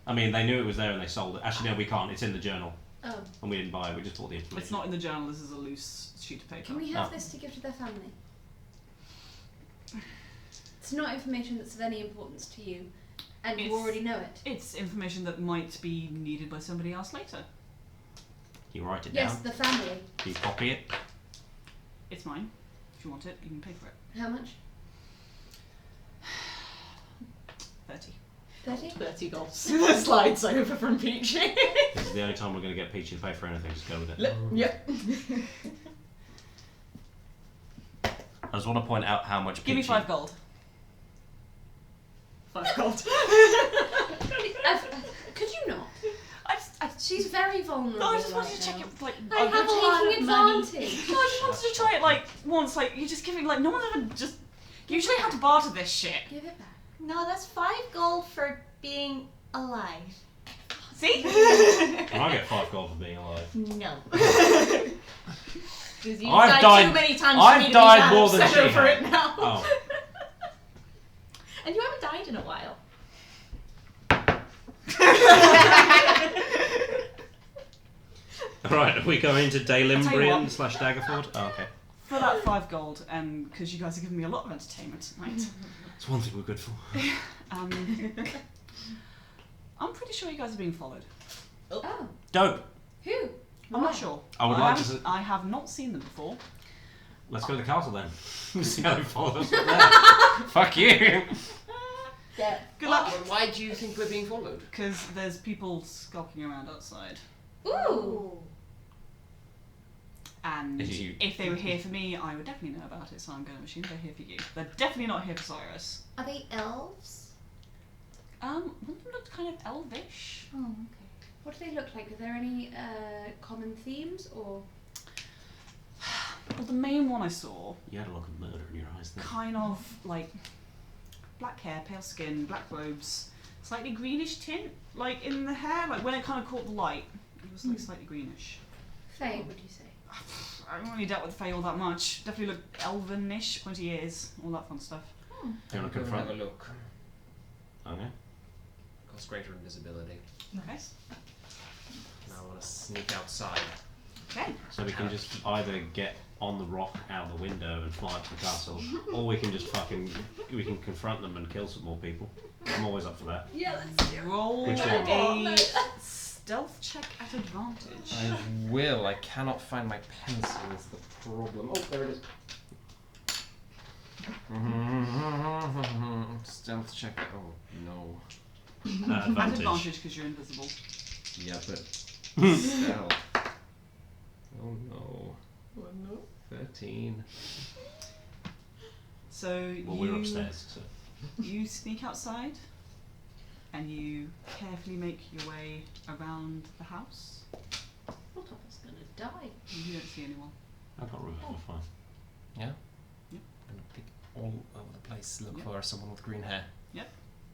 I mean, they knew it was there and they sold it. Actually, no, we can't. It's in the journal. Oh. And we didn't buy it, we just bought the information. It's not in the journal, this is a loose sheet of paper. Can we have Oh. this to give to their family? It's not information that's of any importance to you, and you It's- already know it. It's information that might be needed by somebody else later. You write it Yes, down. the family. You copy it. It's mine. If you want it, you can pay for it. How much? 30. 30? 30 gold. Slides over from Peachy. This is the only time we're going to get Peachy to pay for anything. Just go with it. Yep. I just want to point out how much Give me Peachy... 5 gold. 5 gold. Could you not? I She's very vulnerable. No, I just wanted right to check now. it. Like, I have a lot taking of money. advantage. No, I just wanted to try it like once. Like, you're just giving. Like, no one's ever just. You usually have to barter this shit. Give it back. No, that's 5 gold for being alive. See? And I get 5 gold for being alive. No. You've I've died died- too many times I've for me to died be that more than upset she over has. it now. Oh. And you haven't died in a while. Right, are we going to I'll tell you Dalimbrian what. / Daggerford? Oh, okay. for that 5 gold, and because you guys have given me a lot of entertainment tonight, It's one thing we're good for. I'm pretty sure you guys are being followed. Oh, Dope. who? I'm not sure. I would like to. I have not seen them before. Let's go to the castle then. See how they follow us up there. Fuck you. Yeah. Good luck. But why do you think we're being followed? Because there's people skulking around outside. Ooh. And You- if they were here for me, I would definitely know about it, so I'm going to assume they're here for you. They're definitely not here for Cyrus. Are they elves? One of them looked kind of elvish. Oh, okay. What do they look like? Are there any common themes or? Well, the main one I saw, You had a look of murder in your eyes then. kind of like black hair, pale skin, black robes, slightly greenish tint, like in the hair, like when it kind of caught the light, it was like slightly greenish. Faye, would you say? I haven't really dealt with Fae all that much. Definitely looked elvenish, pointy ears, all that fun stuff. Do you want to Have confront a look. Okay. Cause greater invisibility. Okay. Now I want to sneak outside. Okay. So we can just either get on the rock out the window and fly up to the castle, or we can just we can confront them and kill some more people. I'm always up for that. Yeah, let's do it. Roll Which one? a stealth check at advantage. I will. I cannot find my pencil. Is the problem? Oh, there it is. Stealth check. Oh no. At Advantage. advantage because you're invisible. Yeah, but stealth. Oh no. 13. So Well, we're upstairs. So. you sneak outside and you carefully make your way around the house. What of us gonna die? You don't see anyone. I can't remember. We're fine. Yeah. Yep. I'm gonna pick all over the place. Look Yep. for someone with green hair.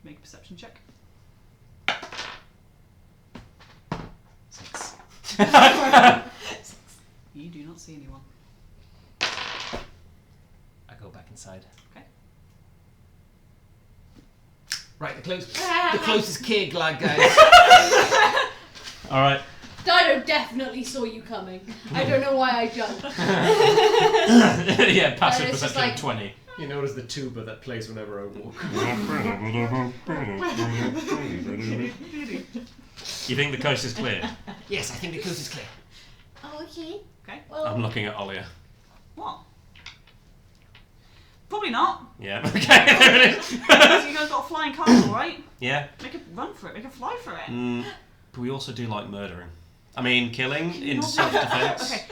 Make a perception check. 6. You do not see anyone. I go back inside. Right, the closest kid, like guys. All right. Dido definitely saw you coming. I don't know why I jumped. Yeah, passive it's just perception like- of 20. You notice the tuba that plays whenever I walk. You think the coast is clear? Yes, I think the coast is clear. Oh, okay. Okay. Well, I'm looking at Olia. What? Probably not. Yeah. Okay. There it is. You guys got a flying castle, right? Yeah. Make a run for it. Make a fly for it. But we also do like murdering. I mean, killing Can you in not do- self-defense. Okay.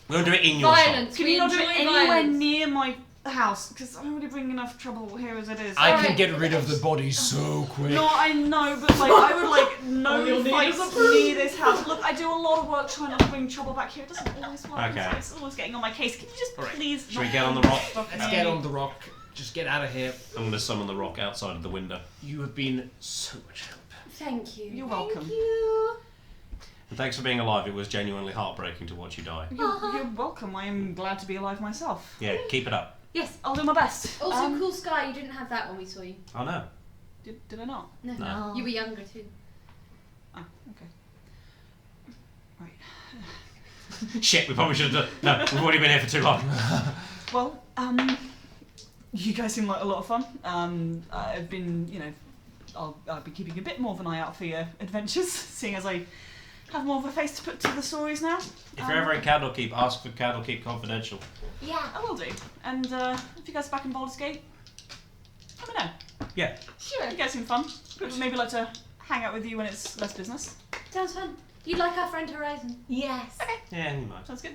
We don't do it in your shop. Violence. Can we you not do enjoy it anywhere violence. near my house? Because I'm already bringing enough trouble here as it is. I Alright. can get rid of the bodies so quick. No, I know, but like I would like All you'll no need fights is a broom. near this house. Look, I do a lot of work trying not to bring trouble back here. It doesn't always work. Okay. It's always getting on my case. Can you just Alright. please? Should we not get on the do rock? stuff Let's to get me? on the rock. Just get out of here. I'm going to summon the rock outside of the window. You have been so much help. Thank you. You're welcome. Thank you. And thanks for being alive. It was genuinely heartbreaking to watch you die. You're welcome. I am glad to be alive myself. Yeah, keep it up. Yes, I'll do my best. Also, cool sky. You didn't have that when we saw you. Oh no. Did I not? No. No. You were younger too. Ah, okay. Right. Shit, we probably should have done. No, we've already been here for too long. Well, you guys seem like a lot of fun. I've been, I'll be keeping a bit more of an eye out for your adventures, seeing as I have more of a face to put to the stories now. If you're ever in Candlekeep, ask for Candlekeep Confidential. Yeah. I will do. And if you guys are back in Baldur's Gate, let me know. Yeah. Sure. You guys seem fun. Would maybe like to hang out with you when it's less business. Sounds fun. You like our friend Horizon? Yes. Yeah, you might. Sounds good.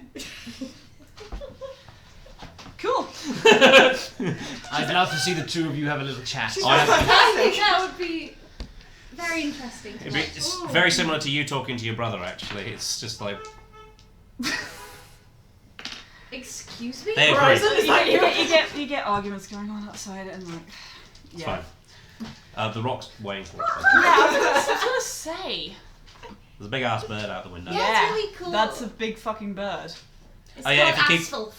Cool. I'd love to see the two of you have a little chat. I think that would be very interesting. To watch. It's very similar to you talking to your brother, actually. It's just like. Excuse me? They agree. Horizon, is that you? You get arguments going on outside and like. It's Yeah. fine. The rock's waiting for us. Yeah, I was gonna say. There's a big ass bird out the window. Yeah, it's really cool. That's a big fucking bird. It's Oh, yeah, called if you keep- Asphalt.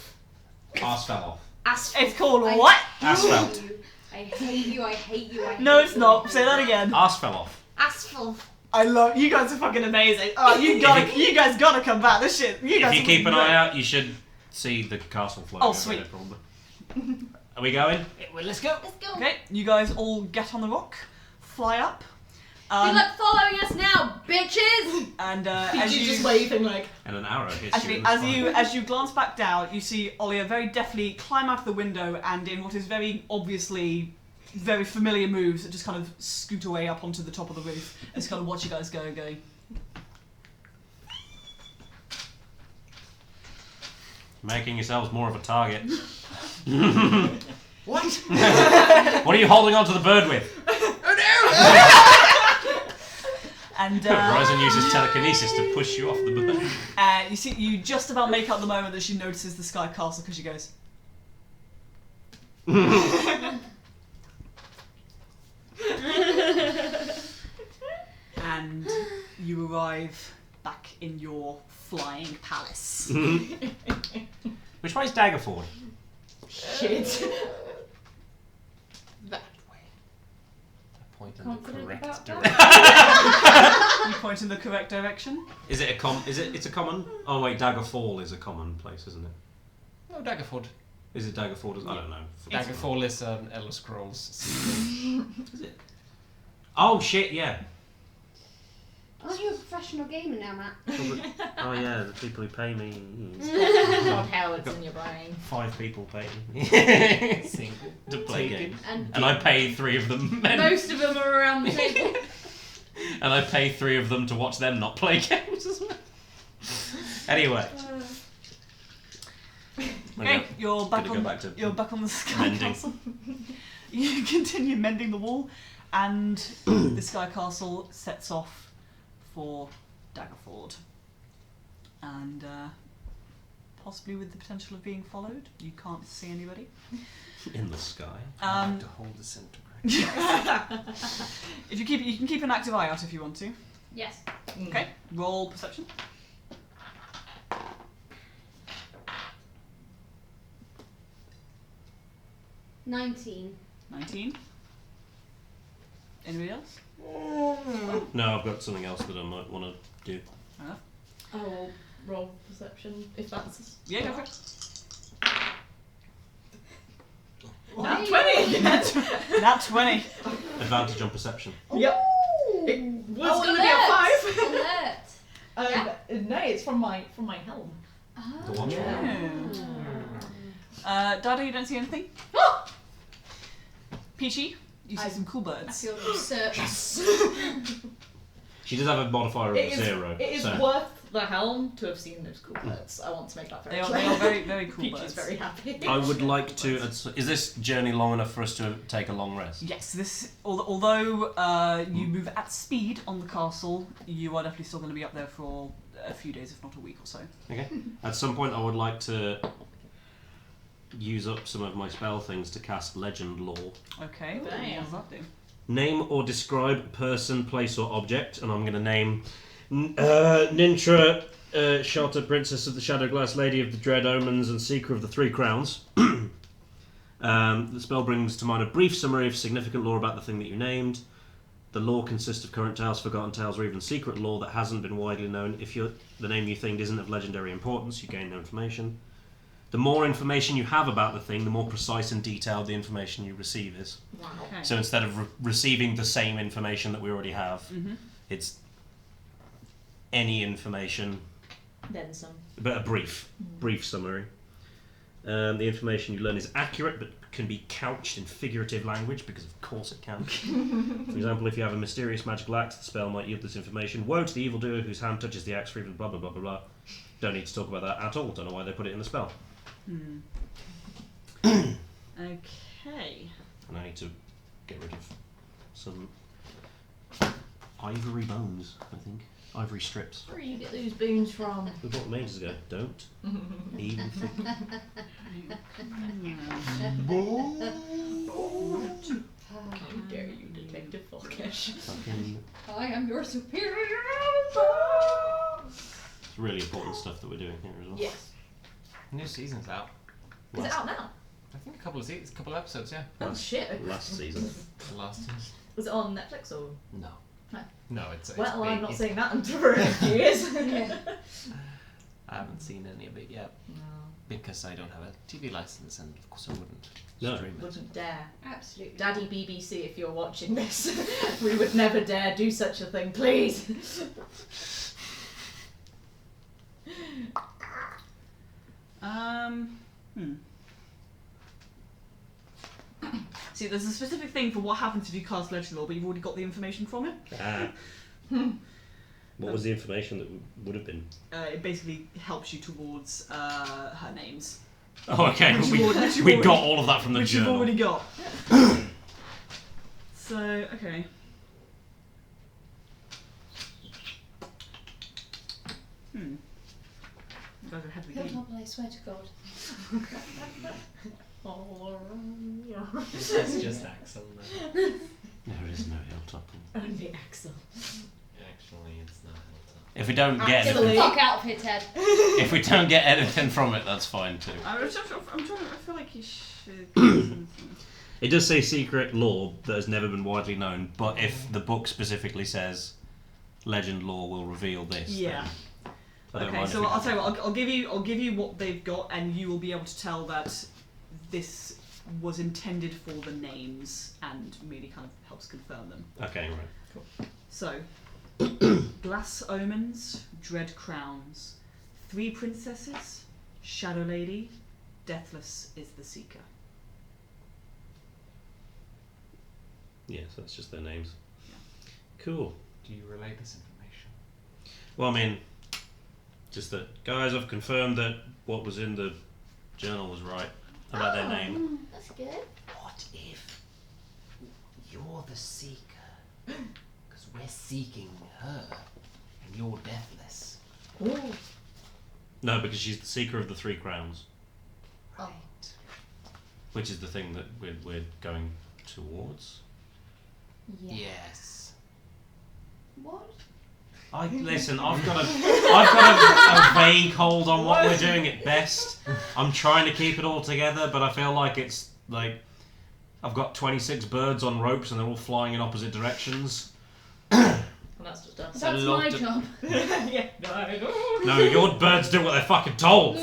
Arse fell off. Asphalt. It's called I what? Asphalt. hate you. I hate you. I hate you. I hate No, it's you. not. Say that again. Arse fell off. Asphalt. I love you guys are fucking amazing. Oh, you guys gotta come back. This shit. You guys. If you are keep an great. eye out, you should see the castle floating. Oh, sweet. There, probably. Are we going? Well, let's go. Let's go. Okay, you guys all get on the rock, fly up. Good luck following us now, bitches! And as She's you just waving like. And an arrow hits Actually, you. as you glance back down, you see Olia very deftly climb out of the window and in what is very obviously very familiar moves, just kind of scoot away up onto the top of the roof. And just kind of watch you guys going. Making yourselves more of a target. What? What are you holding onto the bird with? And Horizon uses telekinesis to push you off the bird. you just about make out the moment that she notices the sky castle because she goes. And you arrive back in your flying palace. Which way is Daggerford? Shit. That way. I point in Confident the correct about direction. You point in the correct direction. Is it a it's a common? Oh wait, Daggerfall is a common place, isn't it? No, Daggerford. Is it Daggerford? I don't know. Daggerfall is an Elder Scrolls sequel. Is it? Oh shit, yeah. Aren't you a professional gamer now, Matt? Oh yeah, the people who pay me. God, how it's in your brain. 5 people pay me Single. to play Taken. games. And I pay 3 of them. most of them are around the table. And I pay 3 of them to watch them not play games as well. Anyway. Okay, you're back Gonna on. go back to You're back on the sky mending. castle. You continue mending the wall, and the sky castle sets off for Daggerford, and possibly with the potential of being followed. You can't see anybody. In the sky. I like to hold the center. If you can keep an active eye out if you want to. Yes. Okay, roll perception. $19. 19. Anybody else? No, I've got something else that I might want to do. I will roll perception if that's. Yeah, go for it. Nat 20 again. Nat 20. Advantage on perception. Yep. It was going to be a 5. Alert. No, it's from my helm. The one. Dada, you don't see anything? Peachy, you see some cool I birds. feel research. She does have a modifier of 0. It is so. worth the helm to have seen those cool birds. I want to make that very They clear. are very, very cool Peach birds. is very happy. I would like to. Is this journey long enough for us to take a long rest? Yes, although you move at speed on the castle, you are definitely still going to be up there for a few days, if not a week or so. Okay. At some point, I would like to use up some of my spell things to cast Legend Lore. Okay, what Damn. does that do? Name or describe person, place, or object, and I'm going to name Nintra, Shelter, Princess of the Shadowglass, Lady of the Dread Omens, and Seeker of the Three Crowns. The spell brings to mind a brief summary of significant lore about the thing that you named. The lore consists of current tales, forgotten tales, or even secret lore that hasn't been widely known. If the name you think isn't of legendary importance, you gain no information. The more information you have about the thing, the more precise and detailed the information you receive is. Wow. Okay. So instead of receiving the same information that we already have, it's any information, Then some. but a brief summary. The information you learn is accurate, but can be couched in figurative language, because of course it can. For example, if you have a mysterious magical axe, the spell might yield this information. Woe to the evildoer whose hand touches the axe for even blah blah blah blah blah. Don't need to talk about that at all. Don't know why they put it in the spell. Okay. And I need to get rid of some ivory bones, I think. Ivory strips. Where do you get those boons from? We bought them ages ago. Don't even think. How dare you, Detective Falkish? Fucking. I am your superior. It's really important stuff that we're doing here as well. Yes. New season's out. Is it out now? I think a couple of episodes, yeah. Oh shit. Last season. The last season. Was it on Netflix or? No. No. No, it's Well, I'm big. not saying that until for a few years. I haven't seen any of it yet. No. Because I don't have a TV license, and of course I wouldn't stream it. Wouldn't dare. Absolutely. Daddy BBC, if you're watching this, we would never dare do such a thing, please. See, there's a specific thing for what happens if you cast Legend Lore, but you've already got the information from it. What was the information that would have been? It basically helps you towards her names. Oh, okay. Which We you've got all of that from the which journal. you've already got. So, okay. You guys are ahead of the game. Hilltopple, I swear to God. It's just Axel now. There is no Hilltopple. Only Axel. Actually, it's not Hilltop. If we don't get Actually- anything, Fuck out of here, Ted. if we don't get anything from it, that's fine too. I'm trying to, I feel like you should. It does say secret lore that has never been widely known, but if the book specifically says legend lore will reveal this, Yeah. then I don't Okay, mind so if we I'll don't. tell you what, I'll give you what they've got, and you will be able to tell that this was intended for the names and really kind of helps confirm them. Okay, right. So, glass omens, dread crowns, 3 princesses, shadow lady, deathless is the seeker. Yes, that's just their names. Yeah. Cool. Do you relay this information? Well, I mean, just that, guys, I've confirmed that what was in the journal was right about their name. That's good. What if you're the seeker? Because we're seeking her, and you're deathless. Ooh. No, because she's the seeker of the 3 crowns, Right. which is the thing that we're going towards. Yeah. Yes. What? Listen, I've got a vague hold on what we're doing at best. I'm trying to keep it all together, but I feel like it's like I've got 26 birds on ropes and they're all flying in opposite directions. And that's just us. That's my job. Yeah, no, I don't. No, your birds do what they're fucking told.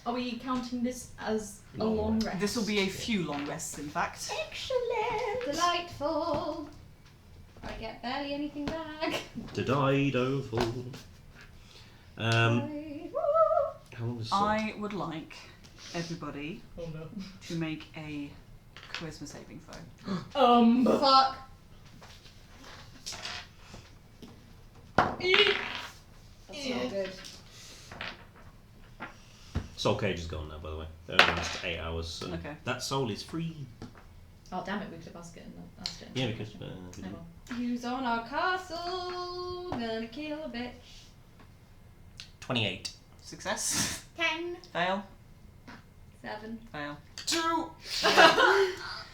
Are we counting this as a Long long rest? This will be a few long rests, in fact. Excellent. Delightful. I get barely anything back. How long is I would like everybody Oh no. to make a charisma saving throw. Fuck. That's not good. Soul Cage is gone now, by the way. They only last 8 hours, so Okay. that soul is free. Oh damn it, we could have asked it and asked it. Yeah, because Oh, well. Who's on our castle? Gonna kill a bitch. 28. Success. 10. Fail. 7. Fail. 2.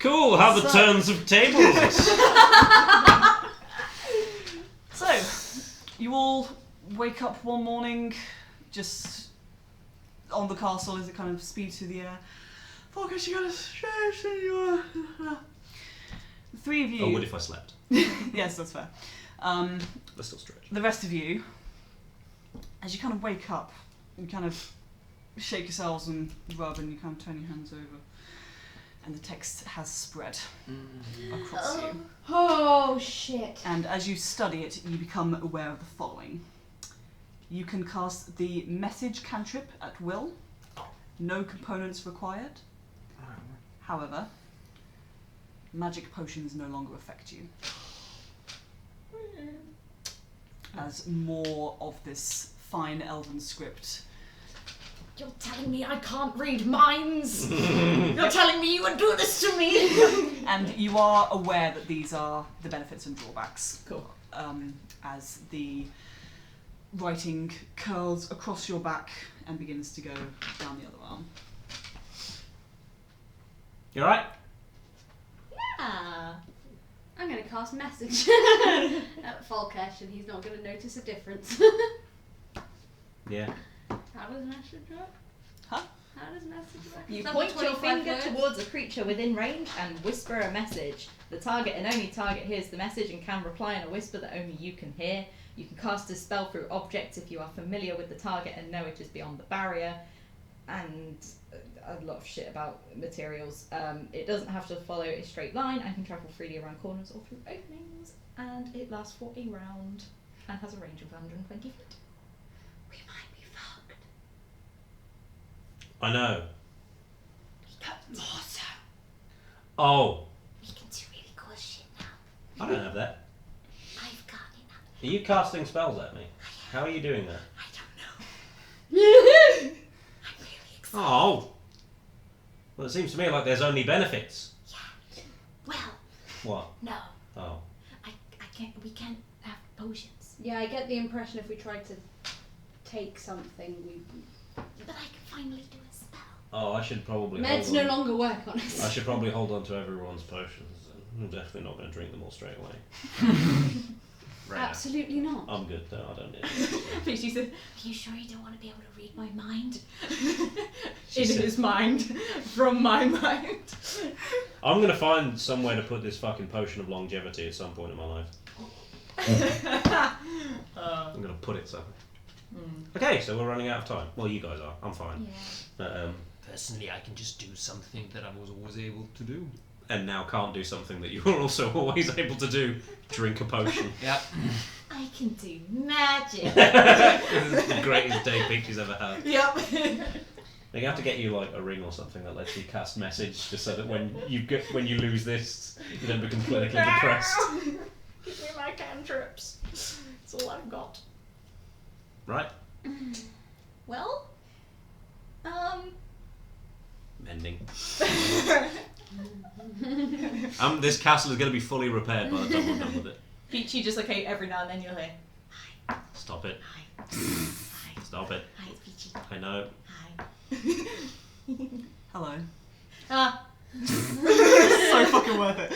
Cool. How the So- turns of tables. So, you all wake up one morning, just on the castle as it kind of speeds through the air. Focus, you gotta stretch your... The 3 of you... I would if I slept. Yes, that's fair. Let's still stretch. The rest of you, as you kind of wake up, you kind of shake yourselves and rub and you kind of turn your hands over. And the text has spread across you. Oh, shit. And as you study it, you become aware of the following. You can cast the message cantrip at will. No components required. However, magic potions no longer affect you. As more of this fine elven script. You're telling me I can't read minds? You're telling me you would do this to me? And you are aware that these are the benefits and drawbacks. Cool. As the writing curls across your back and begins to go down the other arm. You alright? Ah. I'm gonna cast message at Falkesh and he's not gonna notice a difference. Yeah. How does message work? Huh? How does message work? You Is that point the your 25 finger words? towards a creature within range and whisper a message. The target and only target hears the message and can reply in a whisper that only you can hear. You can cast a spell through objects if you are familiar with the target and know it is beyond the barrier. And a lot of shit about materials. It doesn't have to follow a straight line and can travel freely around corners or through openings. And it lasts for a round and has a range of 120 feet. We might be fucked. I know. But more so. Oh, We can do really cool shit now. I don't have that. I've got it. Are you casting spells at me? How are you doing that? I don't know. I'm really excited. Oh. Well, it seems to me like there's only benefits. Yeah. Well, What? no. Oh. I can't. We can't have potions. Yeah, I get the impression if we tried to take something, we But I can finally do a spell. Oh, I should probably meds hold no on. longer work on us. I should probably hold on to everyone's potions. I'm definitely not going to drink them all straight away. Right. Absolutely not. I'm good though, I don't need it. Peachy said, Are you sure you don't want to be able to read my mind? in his mind, from my mind. I'm going to find somewhere to put this fucking potion of longevity at some point in my life. I'm going to put it somewhere. Okay, so we're running out of time. Well, you guys are. I'm fine. Yeah. Personally, I can just do something that I was always able to do. And now can't do something that you were also always able to do. Drink a potion. Yep. I can do magic. This is the greatest day Peachy's ever had. Yep. They have to get you like a ring or something that lets you cast message, just so that when you lose this, you don't become clinically depressed. Give me my cantrips. That's all I've got. Right? Well, Mending. This castle is going to be fully repaired by the time we're done with it. Peachy just like, hey, every now and then you'll hear, Stop it. Hi. Hi. Stop it. Hi, it's Peachy. I know. Hi. Hello. ah, So fucking worth it.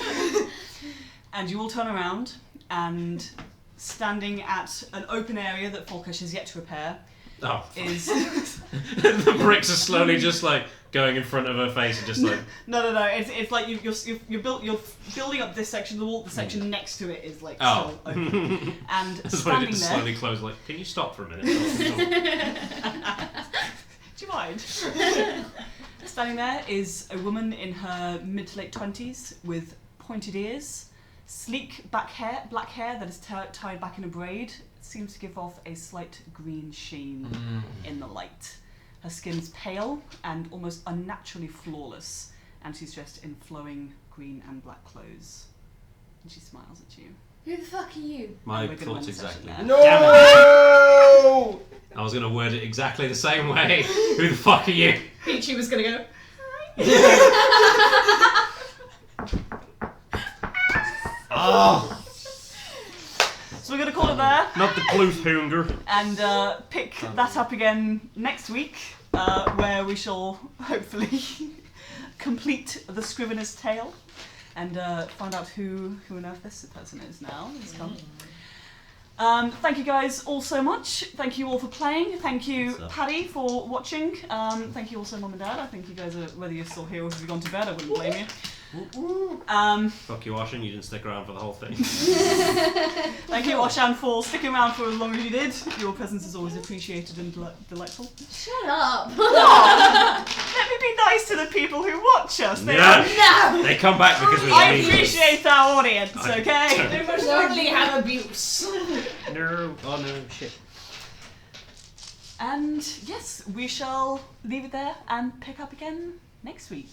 And you all turn around, and standing at an open area that Falkish has yet to repair Oh. is... The bricks are slowly just like going in front of her face and just like... No. It's like you're building up this section of the wall. The section next to it is like Oh. still open. And That's why standing it there... slowly close like, can you stop for a minute? Do you mind? Standing there is a woman in her mid to late 20s with pointed ears, sleek black hair that is tied back in a braid. Seems to give off a slight green sheen in the light. Her skin's pale and almost unnaturally flawless, and she's dressed in flowing green and black clothes. And she smiles at you. Who the fuck are you? My And we're gonna thoughts end the session exactly. there. Damn it. I was going to word it exactly the same way. Who the fuck are you? Peachy was gonna go, Oh, So we're going to call it there. not the Kloofhunger. And pick that up again next week, where we shall hopefully complete the Scrivener's tale and find out who on earth this person is now. He's come. Thank you guys all so much. Thank you all for playing. Thank you, Paddy, for watching. Thank you also, Mum and Dad. I think you guys are, whether you're still here or if you've gone to bed, I wouldn't blame you. Fuck you, Ashen. You didn't stick around for the whole thing. Thank you, Oshan, for sticking around for as long as you did. Your presence is always appreciated and delightful. Shut up! Let me be nice to the people who watch us. They, No. They come back because we I leave. appreciate our audience, I okay? don't. they must certainly have abuse. No. Oh no, shit. And yes, we shall leave it there and pick up again next week.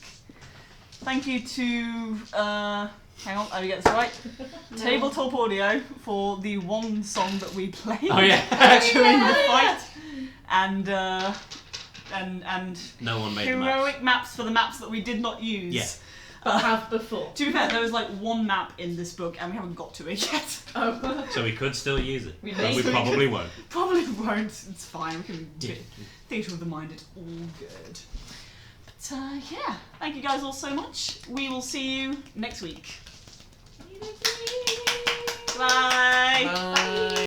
Thank you to, hang on, let me get this right. Tabletop Audio for the one song that we played Oh yeah. during the fight. And No one made the maps. heroic maps for the maps that we did not use. Yeah. But have before. To be fair, there was like one map in this book and we haven't got to it yet. Oh. So we could still use it. We But may. we probably won't. Probably won't, it's fine, we can theatre of the mind, it's all good. But yeah, thank you guys all so much. We will see you next week. Bye. Bye.